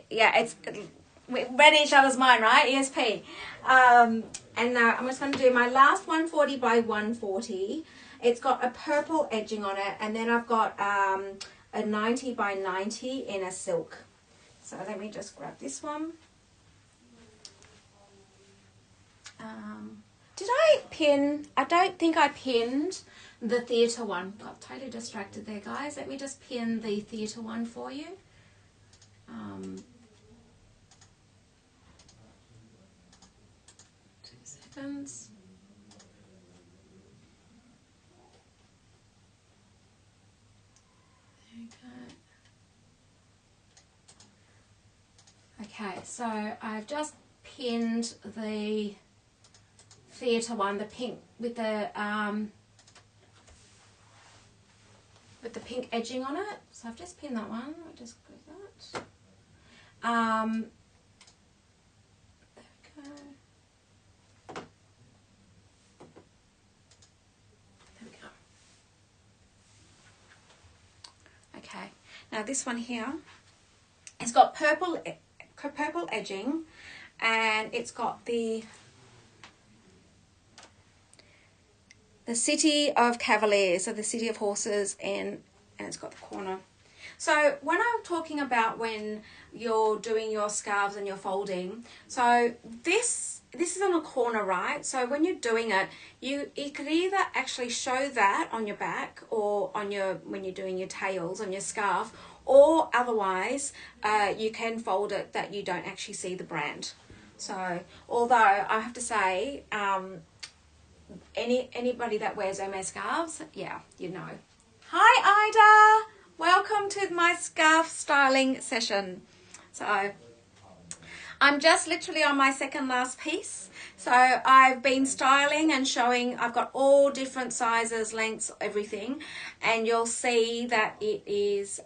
Yeah, we read each other's mind, right? ESP. And now I'm just going to do my last 140 by 140. It's got a purple edging on it, and then I've got a 90 by 90 in a silk. So let me just grab this one. Did I pin? I don't think I pinned the theatre one. Got totally distracted there, guys. Let me just pin the theatre one for you. 2 seconds. There you go. Okay, so I've just pinned the theatre one, the pink with the pink edging on it. So I've just pinned that one. I'll just go that. There we go. There we go. Okay. Now this one here, it's got purple edging, and it's got the City of Cavaliers, so the City of Horses, and it's got the corner. So when I'm talking about when you're doing your scarves and you're folding, so this this is on a corner, right? So when you're doing it, you could either actually show that on your back or on your, when you're doing your tails on your scarf, or otherwise you can fold it that you don't actually see the brand. So although I have to say, anybody that wears Hermes scarves, yeah, you know. Hi Ida, welcome to my scarf styling session. So I'm just literally on my second last piece. So I've been styling and showing, I've got all different sizes, lengths, everything. And you'll see that it is,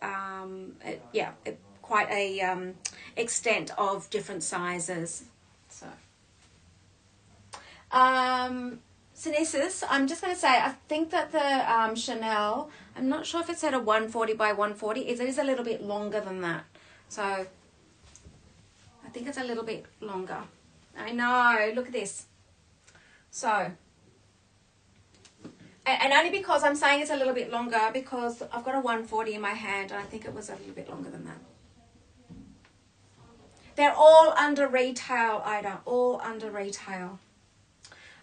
quite a extent of different sizes. So, Synesis, I'm just going to say, I think that the Chanel, I'm not sure if it's at a 140 by 140. It is a little bit longer than that. So I think it's a little bit longer. I know, look at this. So, and only because I'm saying it's a little bit longer because I've got a 140 in my hand and I think it was a little bit longer than that. They're all under retail, Ida, all under retail.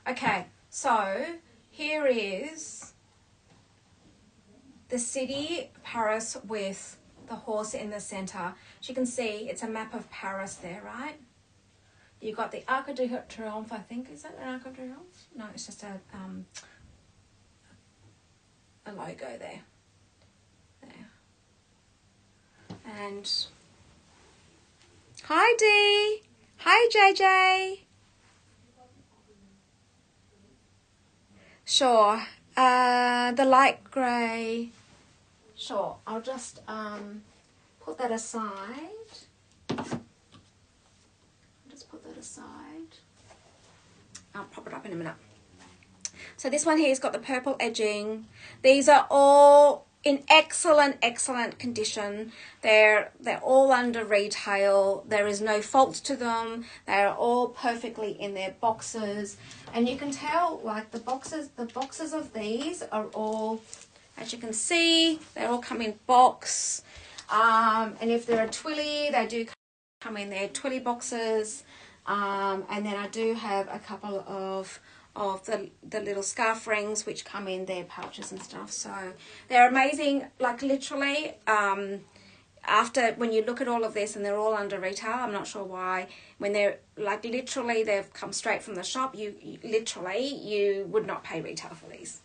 Okay, so here is the city, Paris, with the horse in the center. As you can see, it's a map of Paris there, right? You've got the Arc de Triomphe, I think. Is that an Arc de Triomphe? No, it's just a logo there. And hi Dee. Hi JJ. Sure. The light grey. Sure. I'll just put that aside. I'll pop it up in a minute. So this one here has got the purple edging. These are all in excellent condition. They're all under retail. There is no fault to them. They're all perfectly in their boxes, and you can tell like the boxes of these are all, as you can see, they all come in box. And if they're a twilly, they do come in their twilly boxes. And then I do have a couple of the little scarf rings which come in their pouches and stuff. So they're amazing. Like literally, after when you look at all of this and they're all under retail, I'm not sure why. When they're like literally they've come straight from the shop, you would not pay retail for these.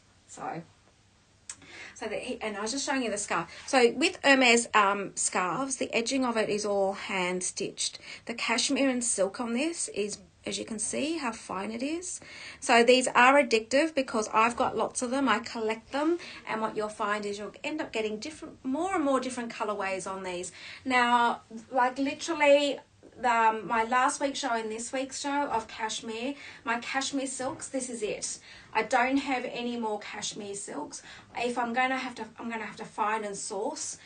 And I was just showing you the scarf. So with Hermes scarves, the edging of it is all hand stitched. The cashmere and silk on this is, as you can see, how fine it is. So these are addictive because I've got lots of them. I collect them, and what you'll find is you'll end up getting more and more different colorways on these. Now, like literally, my last week's show and this week's show of cashmere, my cashmere silks, this is it. I don't have any more cashmere silks. If I'm gonna have to find and source,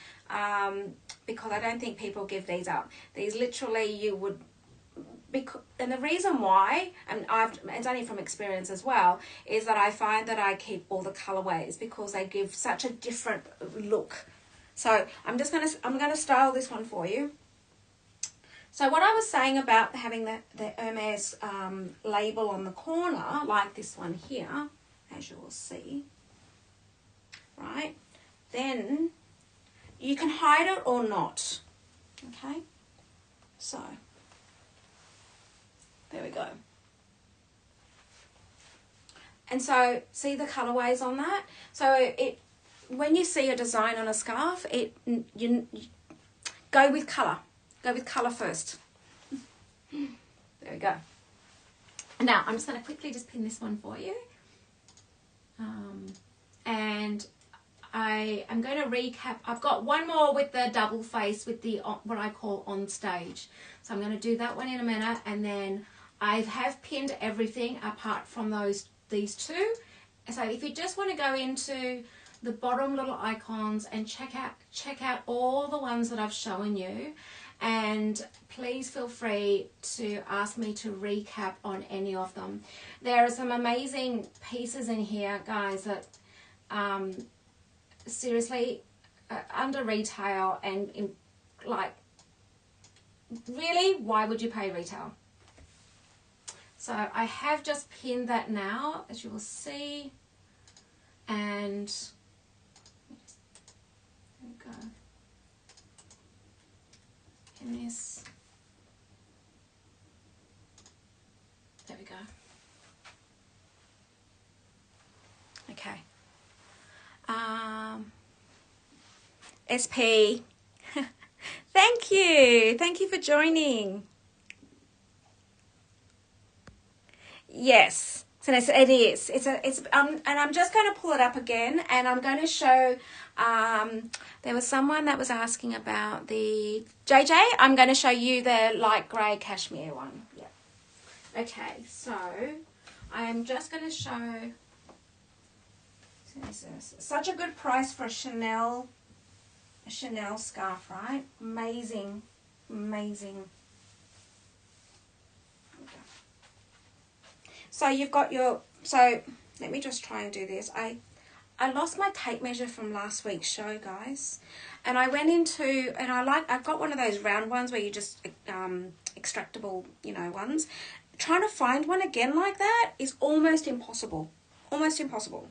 because I don't think people give these up. These literally you would, and the reason why, and it's only from experience as well, is that I find that I keep all the colorways because they give such a different look. So I'm gonna style this one for you. So what I was saying about having the Hermes label on the corner, like this one here, as you will see, right? Then you can hide it or not, okay? So there we go. And so see the colorways on that? So when you see a design on a scarf, you go with color. Go with colour first. There we go. Now, I'm just going to quickly just pin this one for you. And I am going to recap. I've got one more with the double face with the what I call on stage. So I'm going to do that one in a minute. And then I have pinned everything apart from these two. So if you just want to go into the bottom little icons and check out all the ones that I've shown you. And please feel free to ask me to recap on any of them. There are some amazing pieces in here, guys, that seriously under retail, and like really, why would you pay retail? So I have just pinned that now, as you will see, and there we go. Pin this. There we go. Okay. SP. Thank you. Thank you for joining. Yes. So it is. And I'm just going to pull it up again, and I'm going to show. There was someone that was asking about the JJ. I'm going to show you the light grey cashmere one. Yeah. Okay. So I am just going to show. This is such a good price for a Chanel scarf, right? Amazing, amazing. So you've got your, so let me just try and do this. I lost my tape measure from last week's show, guys. And I went into, and I've got one of those round ones where you just, extractable, ones. Trying to find one again like that is almost impossible. Almost impossible.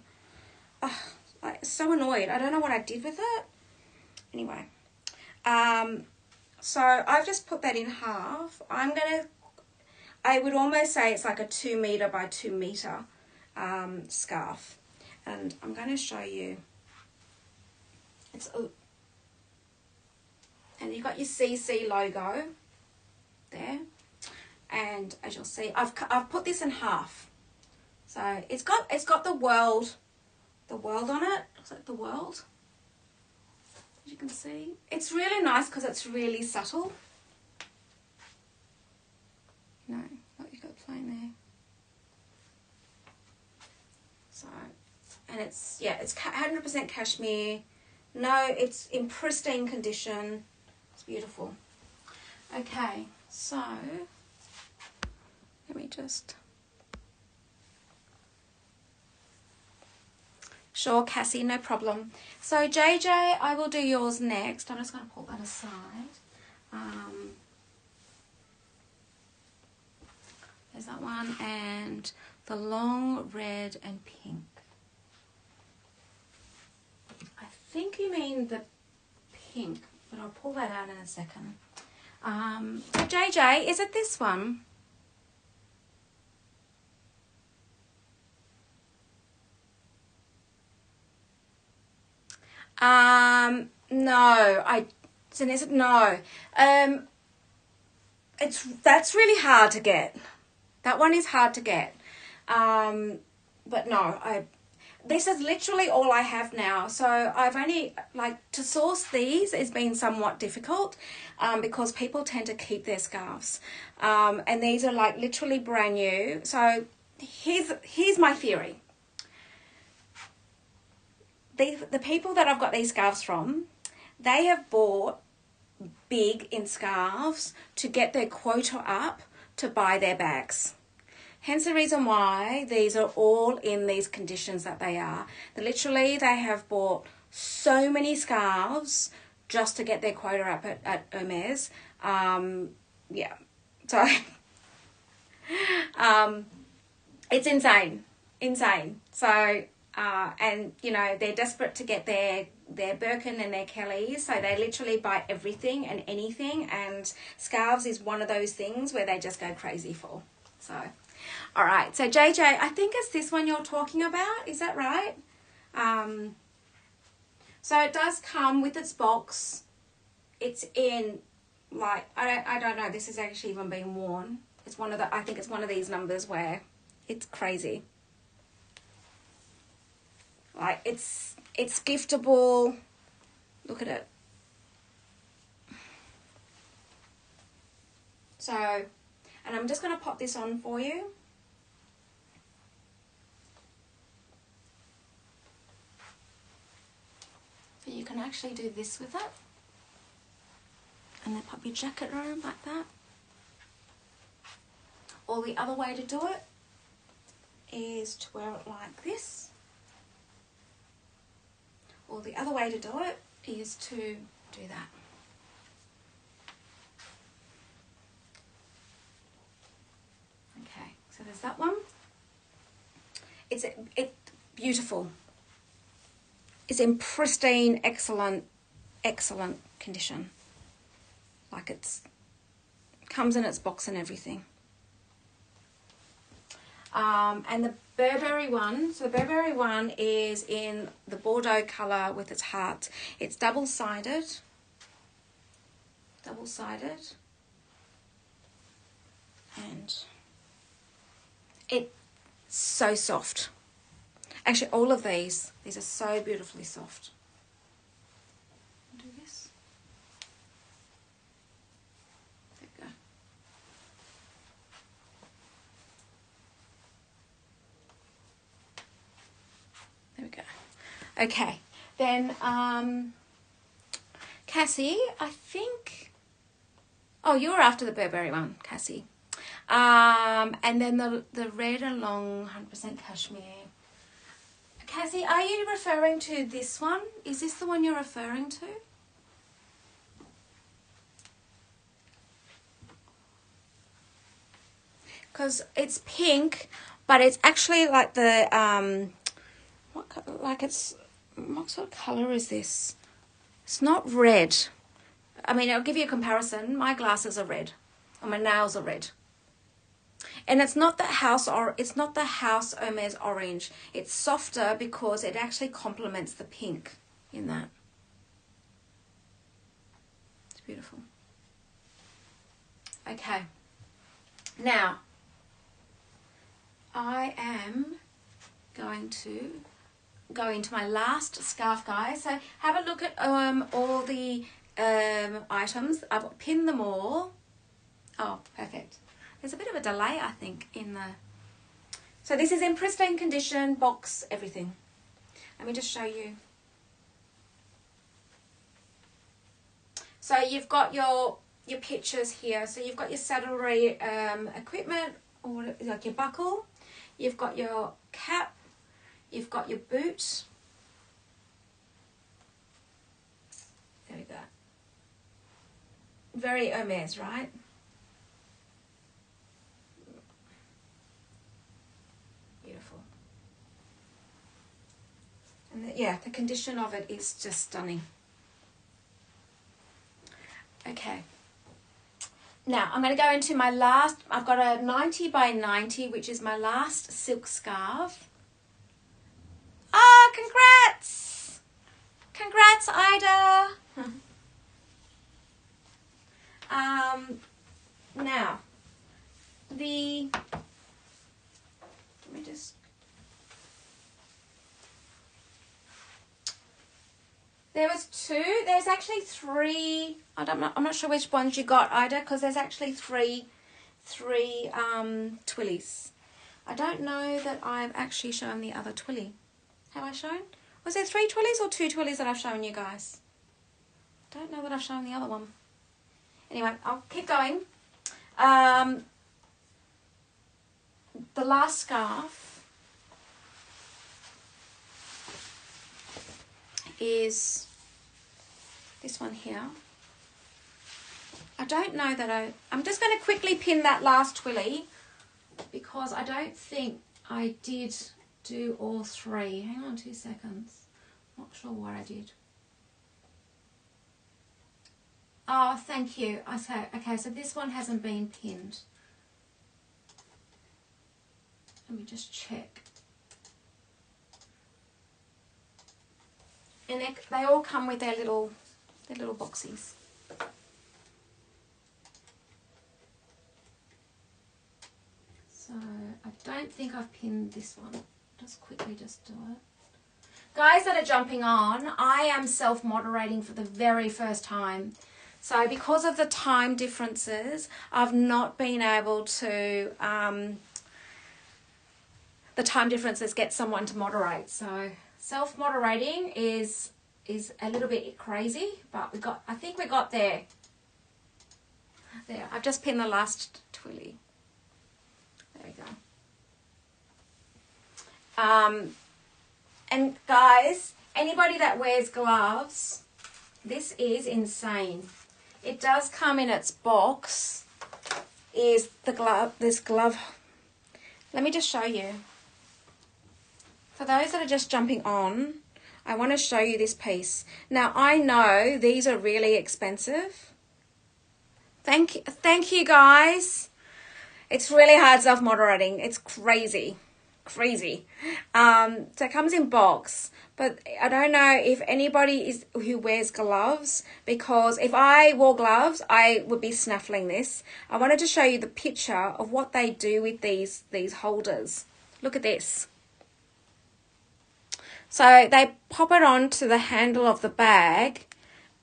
I'm so annoyed. I don't know what I did with it. Anyway. So I've just put that in half. I would almost say it's like a 2 meter by 2 meter scarf, and I'm going to show you. And you've got your CC logo there, and as you'll see, I've put this in half. So it's got the world on it. Looks like the world. As you can see, it's really nice because it's really subtle. No, what you got plain there. So, and it's 100% cashmere. No, it's in pristine condition. It's beautiful. Okay, so let me just. Sure, Cassie, no problem. So JJ, I will do yours next. I'm just going to pull that aside. There's that one, and the long red and pink. I think you mean the pink, but I'll pull that out in a second. So JJ, is it this one? No, no. That's really hard to get. That one is hard to get. But no, this is literally all I have now. So I've only, to source these has been somewhat difficult, because people tend to keep their scarves. And these are literally brand new. So here's my theory. The people that I've got these scarves from, they have bought big in scarves to get their quota up to buy their bags. Hence the reason why these are all in these conditions that they are. They have bought so many scarves just to get their quota up at Hermes. Yeah. So it's insane. So and they're desperate to get their Birkin and their Kellys, so they literally buy everything and anything, and scarves is one of those things where they just go crazy for. So all right, so JJ, I think it's this one you're talking about, is that right? So it does come with its box. It's in I don't know, this is actually even being worn. It's I think it's one of these numbers where it's crazy. It's giftable. Look at it. So, and I'm just going to pop this on for you. So you can actually do this with it. And then pop your jacket around like that. Or the other way to do it is to wear it like this. Or the other way to do it is to do that. Okay, So there's that one. It's beautiful. It's in pristine, excellent condition. Like it's comes in its box and everything. And the Burberry one, so the Burberry one is in the Bordeaux colour with its heart. It's double-sided. And it's so soft. Actually, all of these are so beautifully soft. Do this. There we go. There we go. Okay, then Cassie, I think. Oh, you were after the Burberry one, Cassie. And then the red and long 100% cashmere. Cassie, are you referring to this one? Is this the one you're referring to? Because it's pink, but it's actually like the what sort of color is this? It's not red. I mean, I'll give you a comparison. My glasses are red, and my nails are red. And it's not the House Hermes orange. It's softer because it actually complements the pink in that. It's beautiful. Okay. Now, I am going to go into my last scarf, guys. So have a look at all the items. I've pinned them all. Oh, perfect. There's a bit of a delay, I think, in the... So this is in pristine condition, box, everything. Let me just show you. So you've got your pictures here. So you've got your saddlery equipment, or like your buckle. You've got your cap. You've got your boot. There we go. Very Hermes, right? Beautiful. And the condition of it is just stunning. Okay. Now, I'm going to go into my last, I've got a 90 by 90, which is my last silk scarf. Ah, congrats! Congrats, Ida! Now, let me just... There was two. There's actually three. I'm not sure which ones you got, Ida, because there's actually three twillies. I don't know that I've actually shown the other twilly. Have I shown? Was there 3 twillies or 2 twillies that I've shown you guys? Don't know that I've shown the other one. Anyway, I'll keep going. The last scarf is this one here. I don't know that I'm just going to quickly pin that last twilly because I don't think I did do all 3. Hang on 2 seconds. Not sure what I did. Oh, thank you. Okay, so this one hasn't been pinned. Let me just check. And they all come with their little boxies. So I don't think I've pinned this one. Just quickly do it. Guys that are jumping on, I am self-moderating for the very first time. So because of the time differences, I've not been able to, the time differences get someone to moderate. So self-moderating is a little bit crazy, but I think we got there. There, I've just pinned the last twilly. There we go. And guys, anybody that wears gloves, this is insane. It does come in its box, is the glove, this glove let me just show you. For those that are just jumping on, I want to show you this piece. Now, I know these are really expensive. Thank you guys. It's really hard self-moderating. It's crazy. So it comes in box, but I don't know if anybody who wears gloves, because if I wore gloves, I would be snaffling this. I wanted to show you the picture of what they do with these holders. Look at this. So they pop it onto the handle of the bag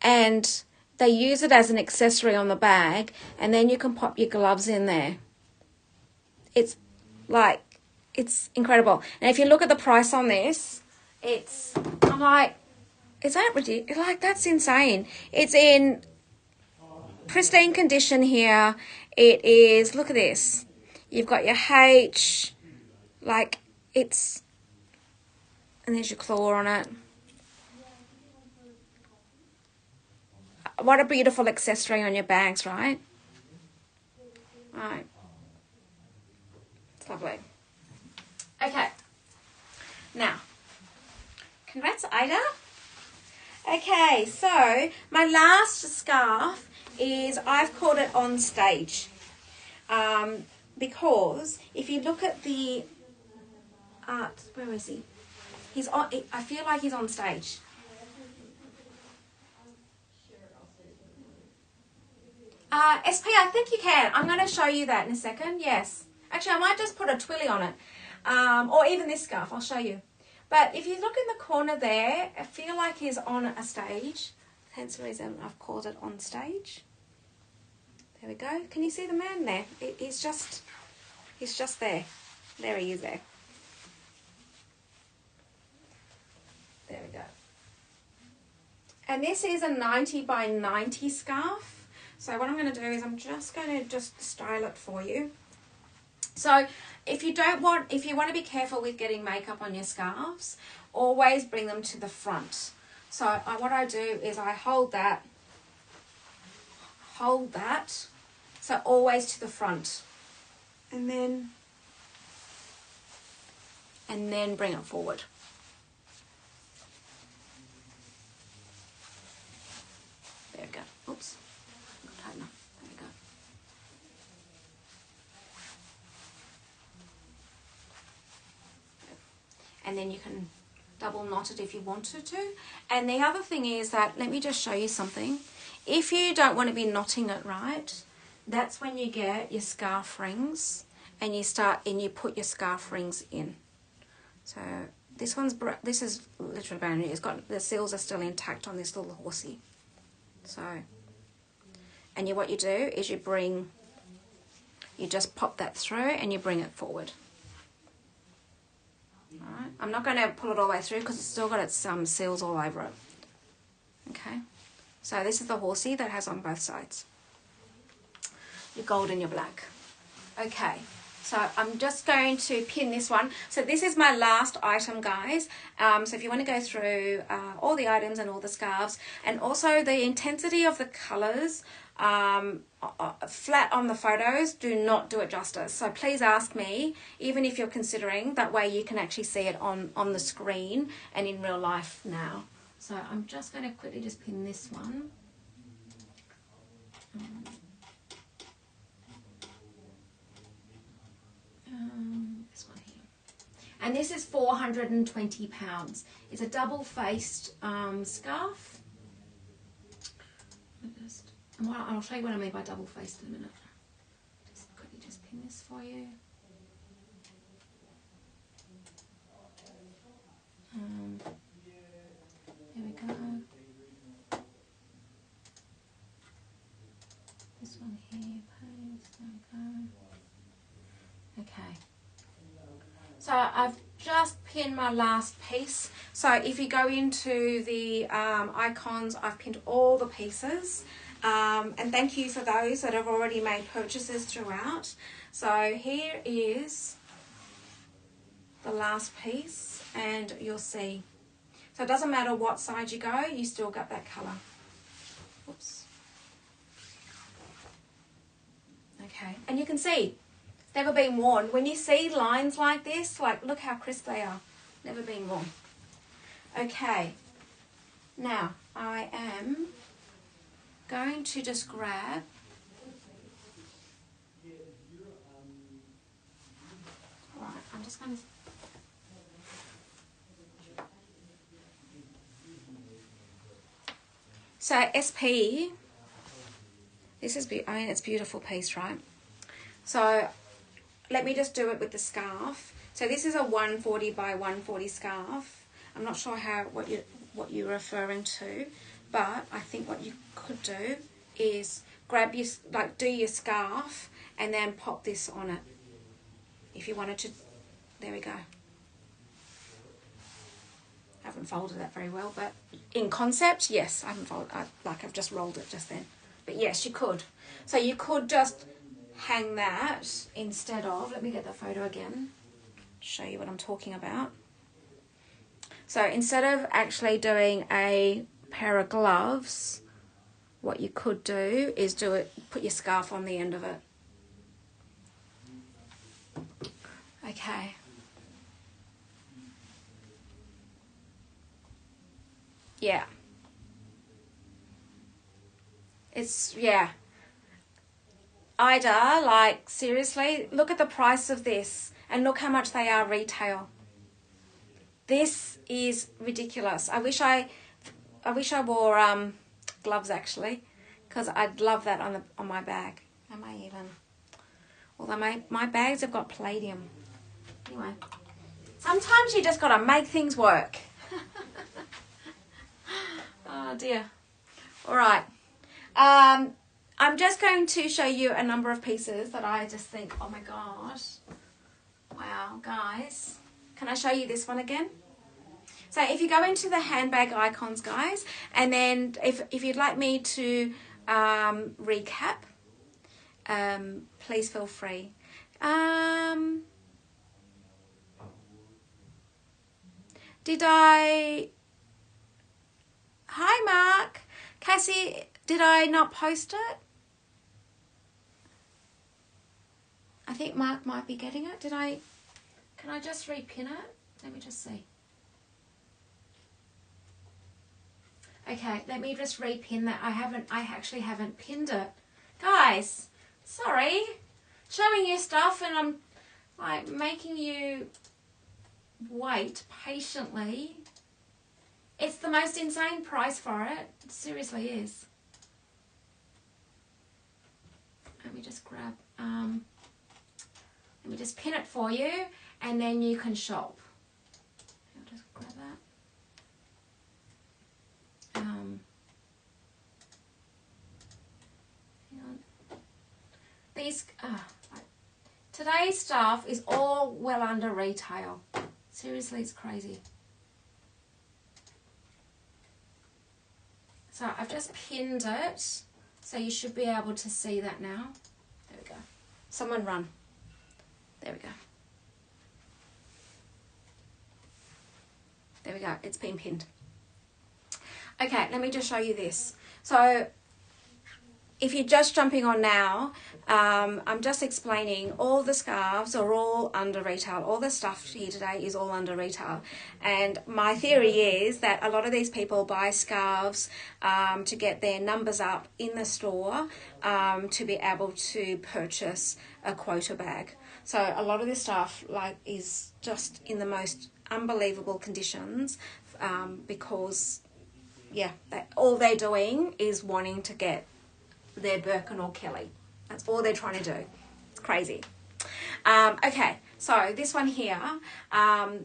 and they use it as an accessory on the bag, and then you can pop your gloves in there. It's incredible. And if you look at the price on this, I'm like, is that ridiculous? Like, that's insane. It's in pristine condition here. It is, look at this. You've got your H, like, it's, and there's your claw on it. What a beautiful accessory on your bags, right? Right. It's lovely. Okay. Now, congrats, Ida. Okay, so my last scarf is, I've called it On Stage. Because if you look at the art, where is he? He's on, I feel like he's on stage. SP, I think you can. I'm going to show you that in a second. Yes. Actually, I might just put a twilly on it. Or even this scarf. I'll show you. But if you look in the corner there, I feel like he's on a stage. Hence the reason I've called it On Stage. There we go. Can you see the man there? He's just there. There he is there. There we go. And this is a 90 by 90 scarf. So what I'm going to do is I'm just going to style it for you. So if you want to be careful with getting makeup on your scarves, always bring them to the front. So what I do is I hold that, so always to the front, and then bring it forward. There we go. Oops. Not tight enough. There we go. And then you can double knot it if you wanted to. And the other thing is that, let me just show you something. If you don't want to be knotting it right, that's when you get your scarf rings and you put your scarf rings in. So this is literally brand new. It's got, the seals are still intact on this little horsey. So, and what you do is you just pop that through and you bring it forward. Alright, I'm not going to pull it all the way through because it's still got its seals all over it. Okay, so this is the horsey that has on both sides. Your gold and your black. Okay, so I'm just going to pin this one. So this is my last item, guys. So if you want to go through all the items and all the scarves, and also the intensity of the colours, flat on the photos do not do it justice. So please ask me, even if you're considering, that way you can actually see it on the screen and in real life now. So I'm just going to quickly just pin this one. This one here. And this is £420. It's a double-faced scarf. I'll show you what I mean by double-faced in a minute. Just quickly pin this for you. There we go. This one here, paste, there we go. Okay. So I've just pinned my last piece. So if you go into the icons, I've pinned all the pieces. And thank you for those that have already made purchases throughout. So here is the last piece, and you'll see. So it doesn't matter what side you go, you still got that colour. Oops. Okay, and you can see Never been worn. When you see lines like this, like look how crisp they are. Never been worn. Okay. Now, I am going to just grab right, I'm just going to so SP, this is I mean it's a beautiful piece, right? So let me just do it with the scarf. So this is a 140 by 140 scarf. I'm not sure what you're referring to, but I think what you could do is grab your, like, do your scarf and then pop this on it. If you wanted to, there we go. I haven't folded that very well, but in concept, yes, I haven't folded, I've just rolled it just then. But yes, you could. So you could just hang that instead of, let me get the photo again, show you what I'm talking about. So instead of actually doing a pair of gloves, what you could do is put your scarf on the end of it. Okay. Yeah. Yeah. Ida, like, seriously, look at the price of this and look how much they are retail. This is ridiculous. I wish I wore gloves actually, because I'd love that on my bag. Am I even? Although my bags have got palladium. Anyway, sometimes you just got to make things work. Oh dear. All right. I'm just going to show you a number of pieces that I just think, oh my gosh, wow, guys. Can I show you this one again? So if you go into the handbag icons, guys, and then if you'd like me to recap, please feel free. Hi Mark. Cassie, did I not post it? I think Mark might be getting it. Can I just repin it? Let me just see. Okay, let me just repin that. I actually haven't pinned it. Guys, sorry. Showing you stuff and I'm like making you wait patiently. It's the most insane price for it. It seriously is. Let me just grab, let me just pin it for you and then you can shop. I'll just grab that. Hang on. Today's stuff is all well under retail. Seriously, it's crazy. So I've just pinned it, so you should be able to see that now. There we go. Someone run. There we go. There we go. It's been pinned. Okay, let me just show you this. So if you're just jumping on now, I'm just explaining all the scarves are all under retail. All the stuff here today is all under retail. And my theory is that a lot of these people buy scarves to get their numbers up in the store to be able to purchase a quota bag. So a lot of this stuff is just in the most unbelievable conditions because, yeah, all they're doing is wanting to get their Birkin or Kelly. That's all they're trying to do. It's crazy. Okay, so this one here. Now,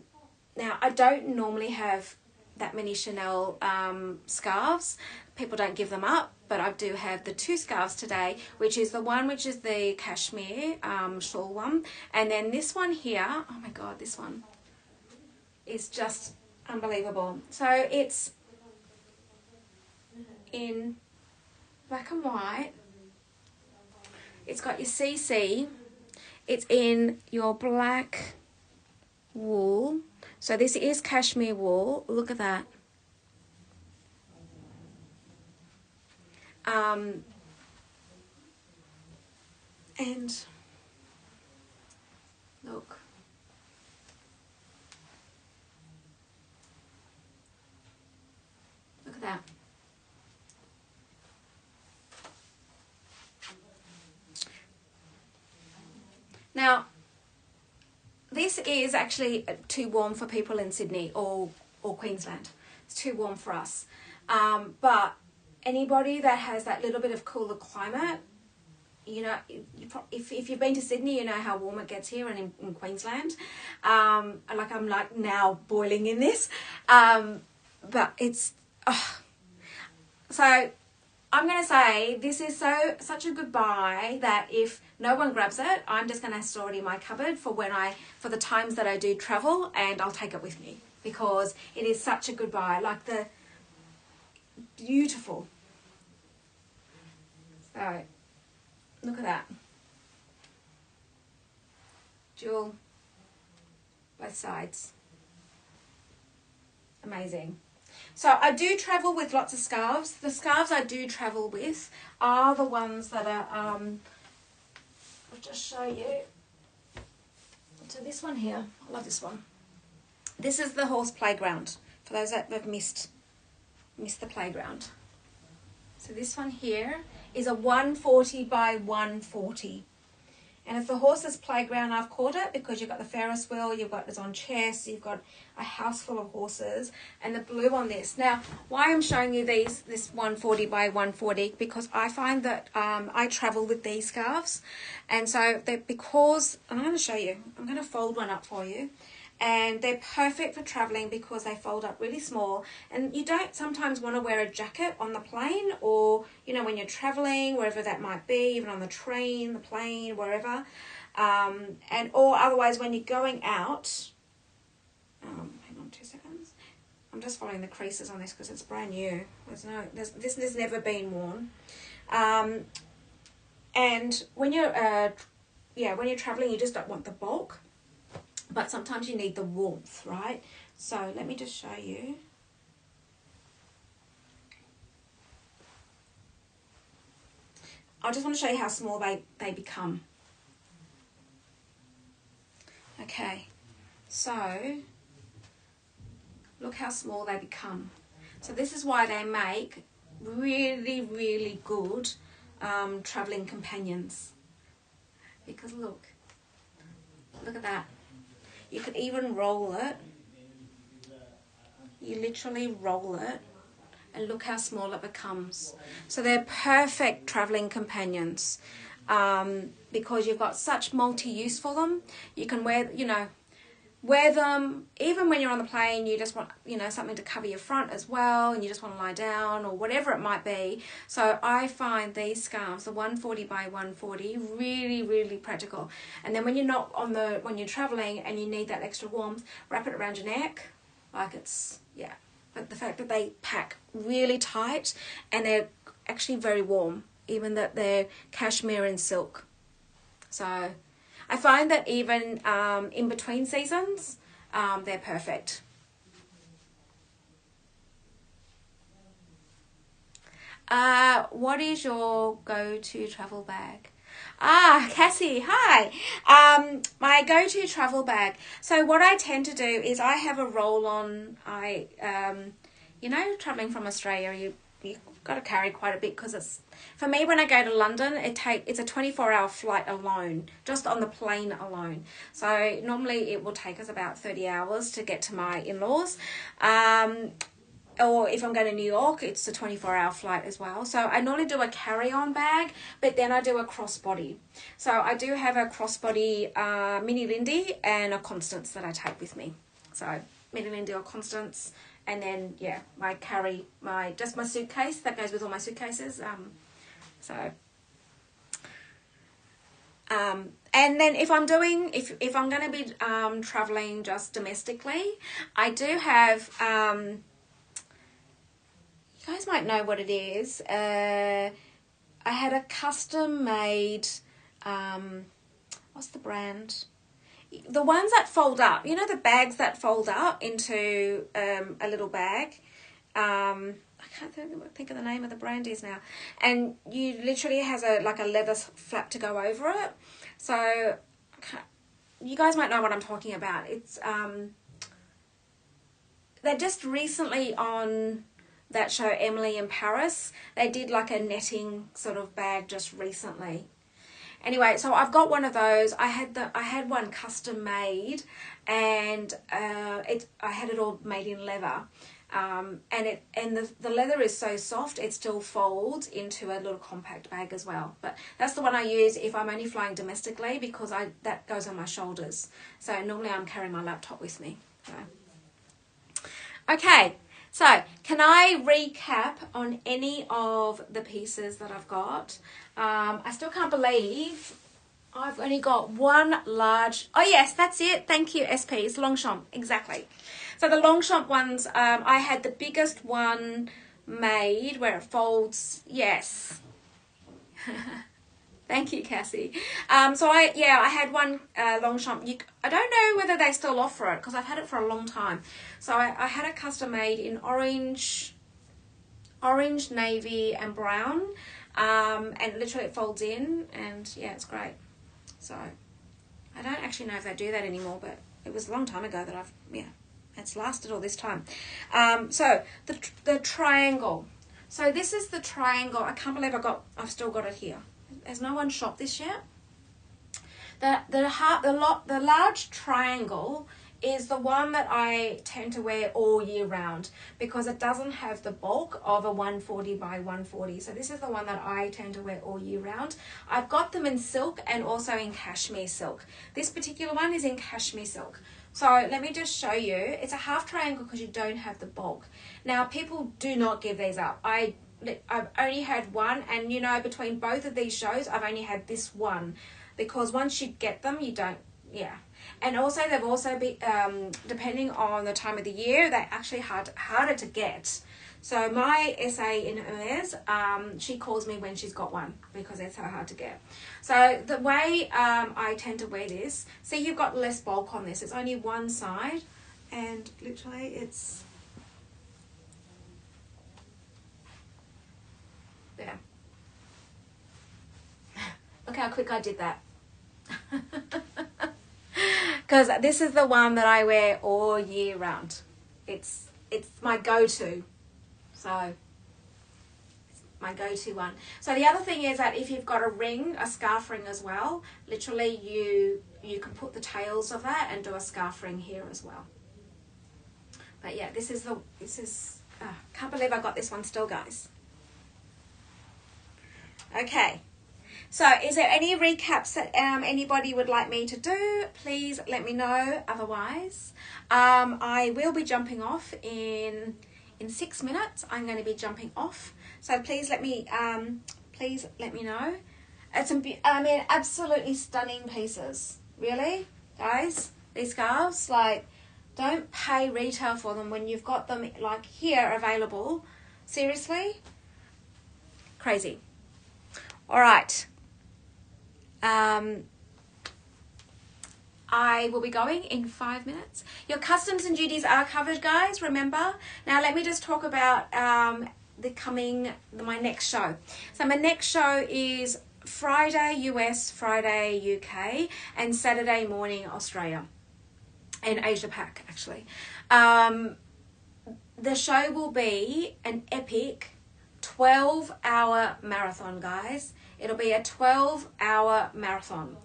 I don't normally have that many Chanel scarves. People don't give them up, but I do have the 2 scarves today, which is the cashmere shawl one. And then this one here, oh my God, this one is just unbelievable. So it's in black and white. It's got your CC. It's in your black wool. So this is cashmere wool. Look at that. And this is actually too warm for people in Sydney or Queensland. It's too warm for us. But anybody that has that little bit of cooler climate, you know, if you've been to Sydney, you know how warm it gets here and in Queensland. I'm like now boiling in this. But it's, so I'm going to say this is such a good buy that if no one grabs it, I'm just going to store it in my cupboard for the times that I do travel, and I'll take it with me because it is such a good buy. Like the beautiful. So look at that. Jewel, both sides. Amazing. So I do travel with lots of scarves. The scarves I do travel with are the ones that are, I'll just show you. So this one here, I love this one. This is the horse playground, for those that have missed the playground. So this one here is a 140 by 140. And it's the horse's playground. I've called it because you've got the Ferris wheel, you've got this on chest, you've got a house full of horses, and the blue on this. Now, why I'm showing you this 140 by 140, because I find that I travel with these scarves. And so because, I'm going to show you, I'm going to fold one up for you. And they're perfect for traveling because they fold up really small, and you don't sometimes want to wear a jacket on the plane, or you know, when you're traveling wherever that might be, even on the train, the plane, wherever, or otherwise when you're going out. Hang on 2 seconds. I'm just following the creases on this because it's brand new. This has never been worn. And when you're traveling, you just don't want the bulk. But sometimes you need the warmth, right? So let me just show you. I just want to show you how small they become. Okay, so look how small they become. So this is why they make really, really good traveling companions. Because look at that. You could even roll it. You literally roll it, and look how small it becomes. So they're perfect traveling companions because you've got such multi-use for them. You can wear them even when you're on the plane. You just want something to cover your front as well, and you just want to lie down or whatever it might be. So I find these scarves, the 140 by 140, really, really practical. And then when you're traveling and you need that extra warmth, wrap it around your neck, like it's, yeah. But the fact that they pack really tight and they're actually very warm, even that they're cashmere and silk. So I find that even in between seasons, they're perfect. What is your go-to travel bag? Cassie, hi. My go-to travel bag. So what I tend to do is I have a roll-on. Traveling from Australia, you've got to carry quite a bit because it's, for me, when I go to London, it's a 24-hour flight alone, just on the plane alone. So normally it will take us about 30 hours to get to my in-laws. Or if I'm going to New York, it's a 24-hour flight as well. So I normally do a carry-on bag, but then I do a crossbody. So I do have a crossbody Mini Lindy and a Constance that I take with me. So Mini Lindy or Constance, and then I carry my suitcase that goes with all my suitcases. And then if I'm going to be traveling just domestically, I do have. You guys might know what it is. I had a custom made, what's the brand? The ones that fold up. You know the bags that fold up into a little bag. I can't think of the name of the brand is now. And you literally has a leather flap to go over it. So you guys might know what I'm talking about. It's they're just recently on that show Emily in Paris. They did like a netting sort of bag just recently. Anyway, so I've got one of those. I had one custom made, and I had it all made in leather. And the leather is so soft it still folds into a little compact bag as well. But that's the one I use if I'm only flying domestically, because that goes on my shoulders. So normally I'm carrying my laptop with me. So. Okay, so can I recap on any of the pieces that I've got? I still can't believe I've only got one large. Oh yes, that's it. Thank you, SP. It's Longchamp, exactly. So the Longchamp ones, I had the biggest one made where it folds. Yes. Thank you, Cassie. So I had one Longchamp. I don't know whether they still offer it because I've had it for a long time. So I had it custom made in orange, navy, and brown. And literally it folds in, and yeah, it's great. So I don't actually know if they do that anymore, but it was a long time ago that it's lasted all this time. So the triangle. So this is the triangle. I can't believe I've still got it here. Has no one shopped this yet? The large triangle is the one that I tend to wear all year round because it doesn't have the bulk of a 140 by 140. So this is the one that I tend to wear all year round. I've got them in silk and also in cashmere silk. This particular one is in cashmere silk. So let me just show you. It's a half triangle because you don't have the bulk. Now people do not give these up. I've only had one, and you know, between both of these shows I've only had this one, because once you get them you don't, yeah. And also they've also been, depending on the time of the year, they're actually harder to get. So my SA in hers, she calls me when she's got one because they're so hard to get. So the way I tend to wear this, see, you've got less bulk on this. It's only one side, and literally it's there. Look how quick I did that. Because this is the one that I wear all year round. It's my go-to. So it's my go-to one. So the other thing is that if you've got a scarf ring as well, literally you can put the tails of that and do a scarf ring here as well. But yeah, can't believe I got this one still, guys. Okay. So is there any recaps that anybody would like me to do? Please let me know. Otherwise, I will be jumping off in 6 minutes. I'm going to be jumping off. So please let me know. It's absolutely stunning pieces. Really, guys, these scarves, like, don't pay retail for them when you've got them like here available. Seriously, crazy. All right. I will be going in 5 minutes. Your customs and duties are covered, guys, remember. Now let me just talk about my next show. So my next show is Friday US, Friday UK, and Saturday morning Australia and Asia Pac, actually. The show will be an epic 12-hour marathon, guys. It'll be a 12-hour marathon.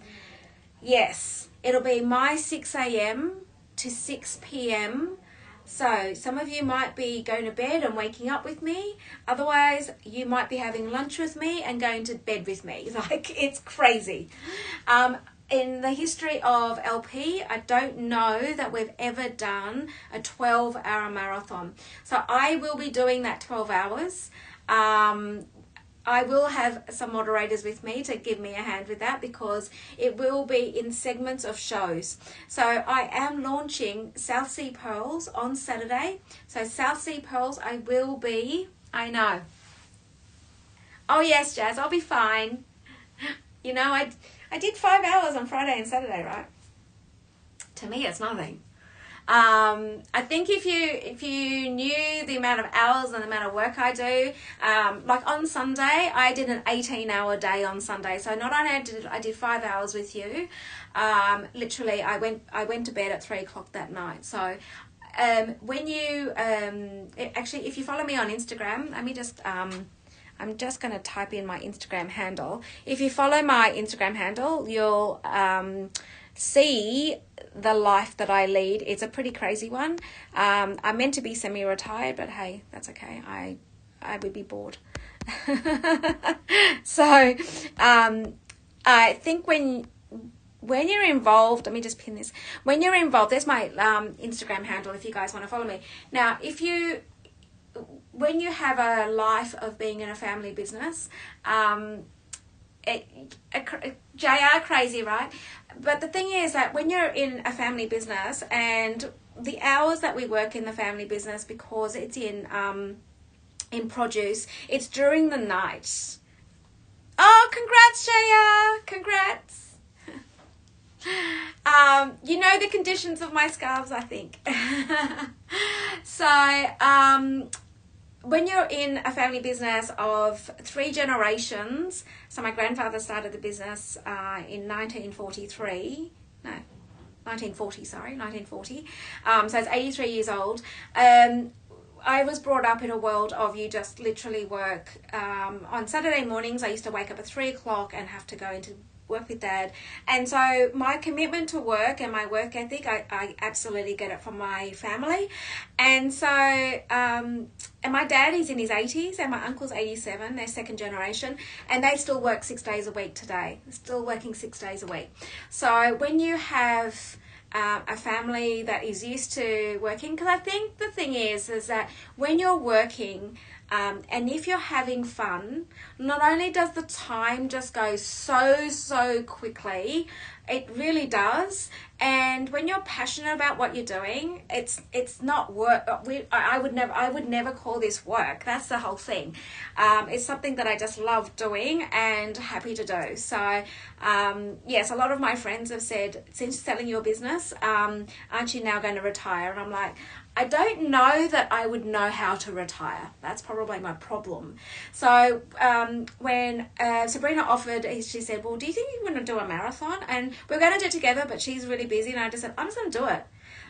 Yes, it'll be my 6 a.m. to 6 p.m. So some of you might be going to bed and waking up with me. Otherwise, you might be having lunch with me and going to bed with me. Like, it's crazy. In the history of LP, I don't know that we've ever done a 12-hour marathon. So I will be doing that 12 hours. I will have some moderators with me to give me a hand with that because it will be in segments of shows. So I am launching South Sea Pearls on Saturday. So South Sea Pearls, I know. Oh yes, Jazz, I'll be fine. You know, I did 5 hours on Friday and Saturday, right? To me, it's nothing. I think if you knew the amount of hours and the amount of work I do, like on Sunday, I did an 18-hour day on Sunday. So not only I did 5 hours with you, literally I went to bed at 3 o'clock that night. So when you actually, if you follow me on Instagram, let me just I'm just going to type in my Instagram handle. If you follow my Instagram handle, you'll see the life that I lead. It's a pretty crazy one. I'm meant to be semi-retired, but hey, that's okay. I would be bored. So I think when you're involved, let me just pin this. When you're involved, there's my Instagram handle if you guys want to follow me. Now, when you have a life of being in a family business, JR crazy, right? But the thing is that when you're in a family business, and the hours that we work in the family business, because it's in produce, it's during the night. Oh, congrats, JR! Congrats. You know the conditions of my scarves, I think. So, when you're in a family business of 3 generations, so my grandfather started the business in 1940. So it's 83 years old. I was brought up in a world of you just literally work. On Saturday mornings, I used to wake up at 3 o'clock and have to go into work with Dad. And so my commitment to work and my work ethic, I absolutely get it from my family. And so, and my dad is in his 80s and my uncle's 87, they're second generation, and they still work 6 days a week today. They're still working 6 days a week. So when you have a family that is used to working, because I think the thing is that when you're working, and if you're having fun, not only does the time just go so quickly, it really does. And when you're passionate about what you're doing, it's not work. I would never call this work. That's the whole thing. It's something that I just love doing and happy to do. So yes, a lot of my friends have said, since selling your business, aren't you now going to retire? And I'm like, I don't know that I would know how to retire. That's probably my problem. So when Sabrina offered, she said, well, do you think you want to do a marathon? And we're going to do it together, but she's really busy. And I just said, I'm just going to do it.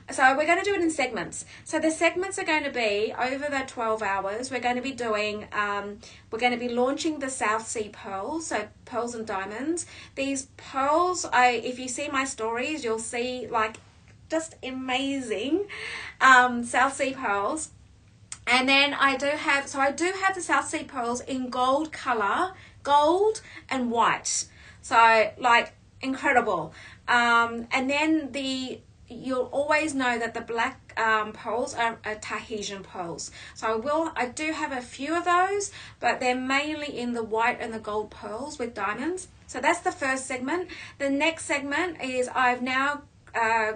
So we're going to do it in segments. So the segments are going to be over the 12 hours. We're going to be doing, we're going to be launching the South Sea Pearls, so pearls and diamonds. These pearls, if you see my stories, you'll see like just amazing South Sea pearls. And then I do have the South Sea pearls in gold color, gold and white. So like incredible. And then you'll always know that the black pearls are Tahitian pearls. So I do have a few of those, but they're mainly in the white and the gold pearls with diamonds. So that's the first segment. The next segment is I've now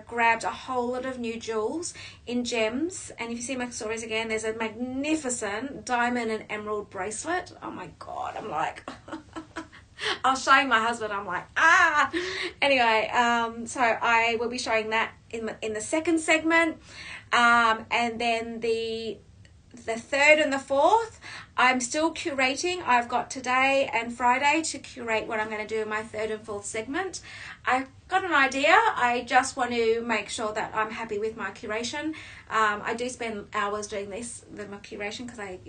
grabbed a whole lot of new jewels in gems, and if you see my stories again, there's a magnificent diamond and emerald bracelet. Oh my god, I'm like I was showing my husband, I'm like anyway, so I will be showing that in the second segment, and then the third and the fourth, I'm still curating. I've got today and Friday to curate what I'm going to do in my third and fourth segment. I've got an idea. I just want to make sure that I'm happy with my curation. I do spend hours doing my curation because I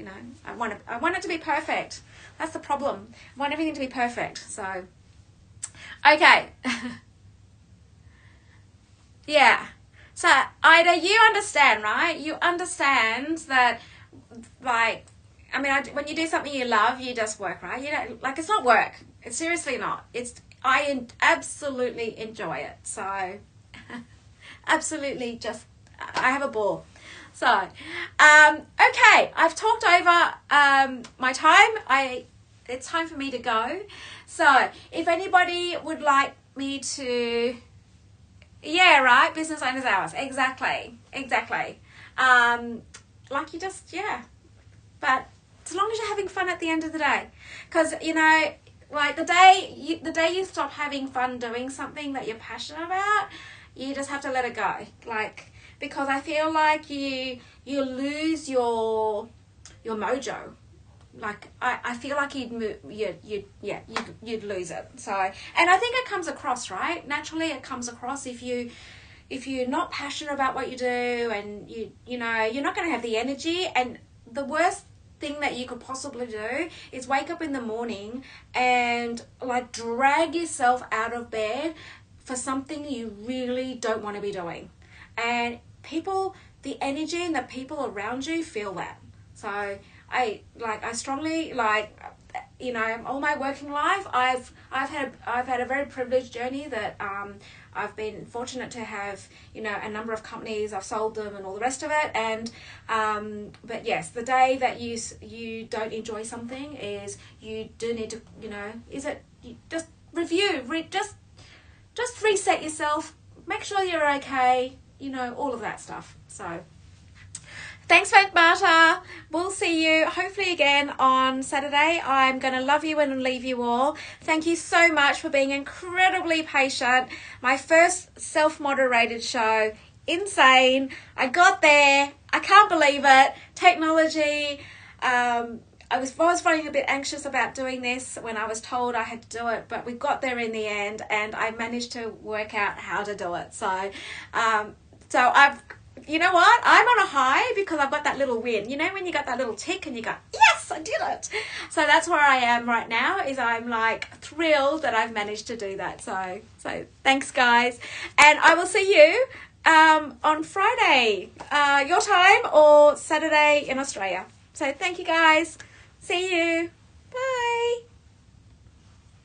want it to be perfect. That's the problem. I want everything to be perfect. So, okay. Yeah. So, Ida, you understand, right? You understand that, like, I mean, when you do something you love, you just work, right? You know, like, it's not work. It's seriously not. I absolutely enjoy it. So, absolutely I have a ball. So, okay, I've talked over my time. It's time for me to go. So, if anybody would like me to... Yeah, right, business owners hours. Exactly. Like you just, yeah. But as long as you're having fun at the end of the day. Because, you know, like the day you stop having fun doing something that you're passionate about, you just have to let it go. Like, because I feel like you lose your mojo. Like I feel like you'd lose it. So, and I think it comes across, right? Naturally, it comes across if you're not passionate about what you do, and you know you're not going to have the energy. And the worst thing that you could possibly do is wake up in the morning and like drag yourself out of bed for something you really don't want to be doing. And people, the energy and the people around you feel that. So I strongly, like, you know, all my working life, I've had a very privileged journey that I've been fortunate to have, you know, a number of companies. I've sold them and all the rest of it. And but yes, the day that you don't enjoy something is you do need to, you know, you just review, just reset yourself, make sure you're okay, you know, all of that stuff. So thanks, Frank Marta. We'll see you hopefully again on Saturday. I'm going to love you and leave you all. Thank you so much for being incredibly patient. My first self-moderated show. Insane. I got there. I can't believe it. Technology. I was feeling a bit anxious about doing this when I was told I had to do it, but we got there in the end and I managed to work out how to do it. So, you know what? I'm on a high because I've got that little win. You know, when you got that little tick and you go, yes, I did it. So that's where I am right now, is I'm like thrilled that I've managed to do that. So thanks, guys. And I will see you on Friday, your time, or Saturday in Australia. So thank you, guys. See you.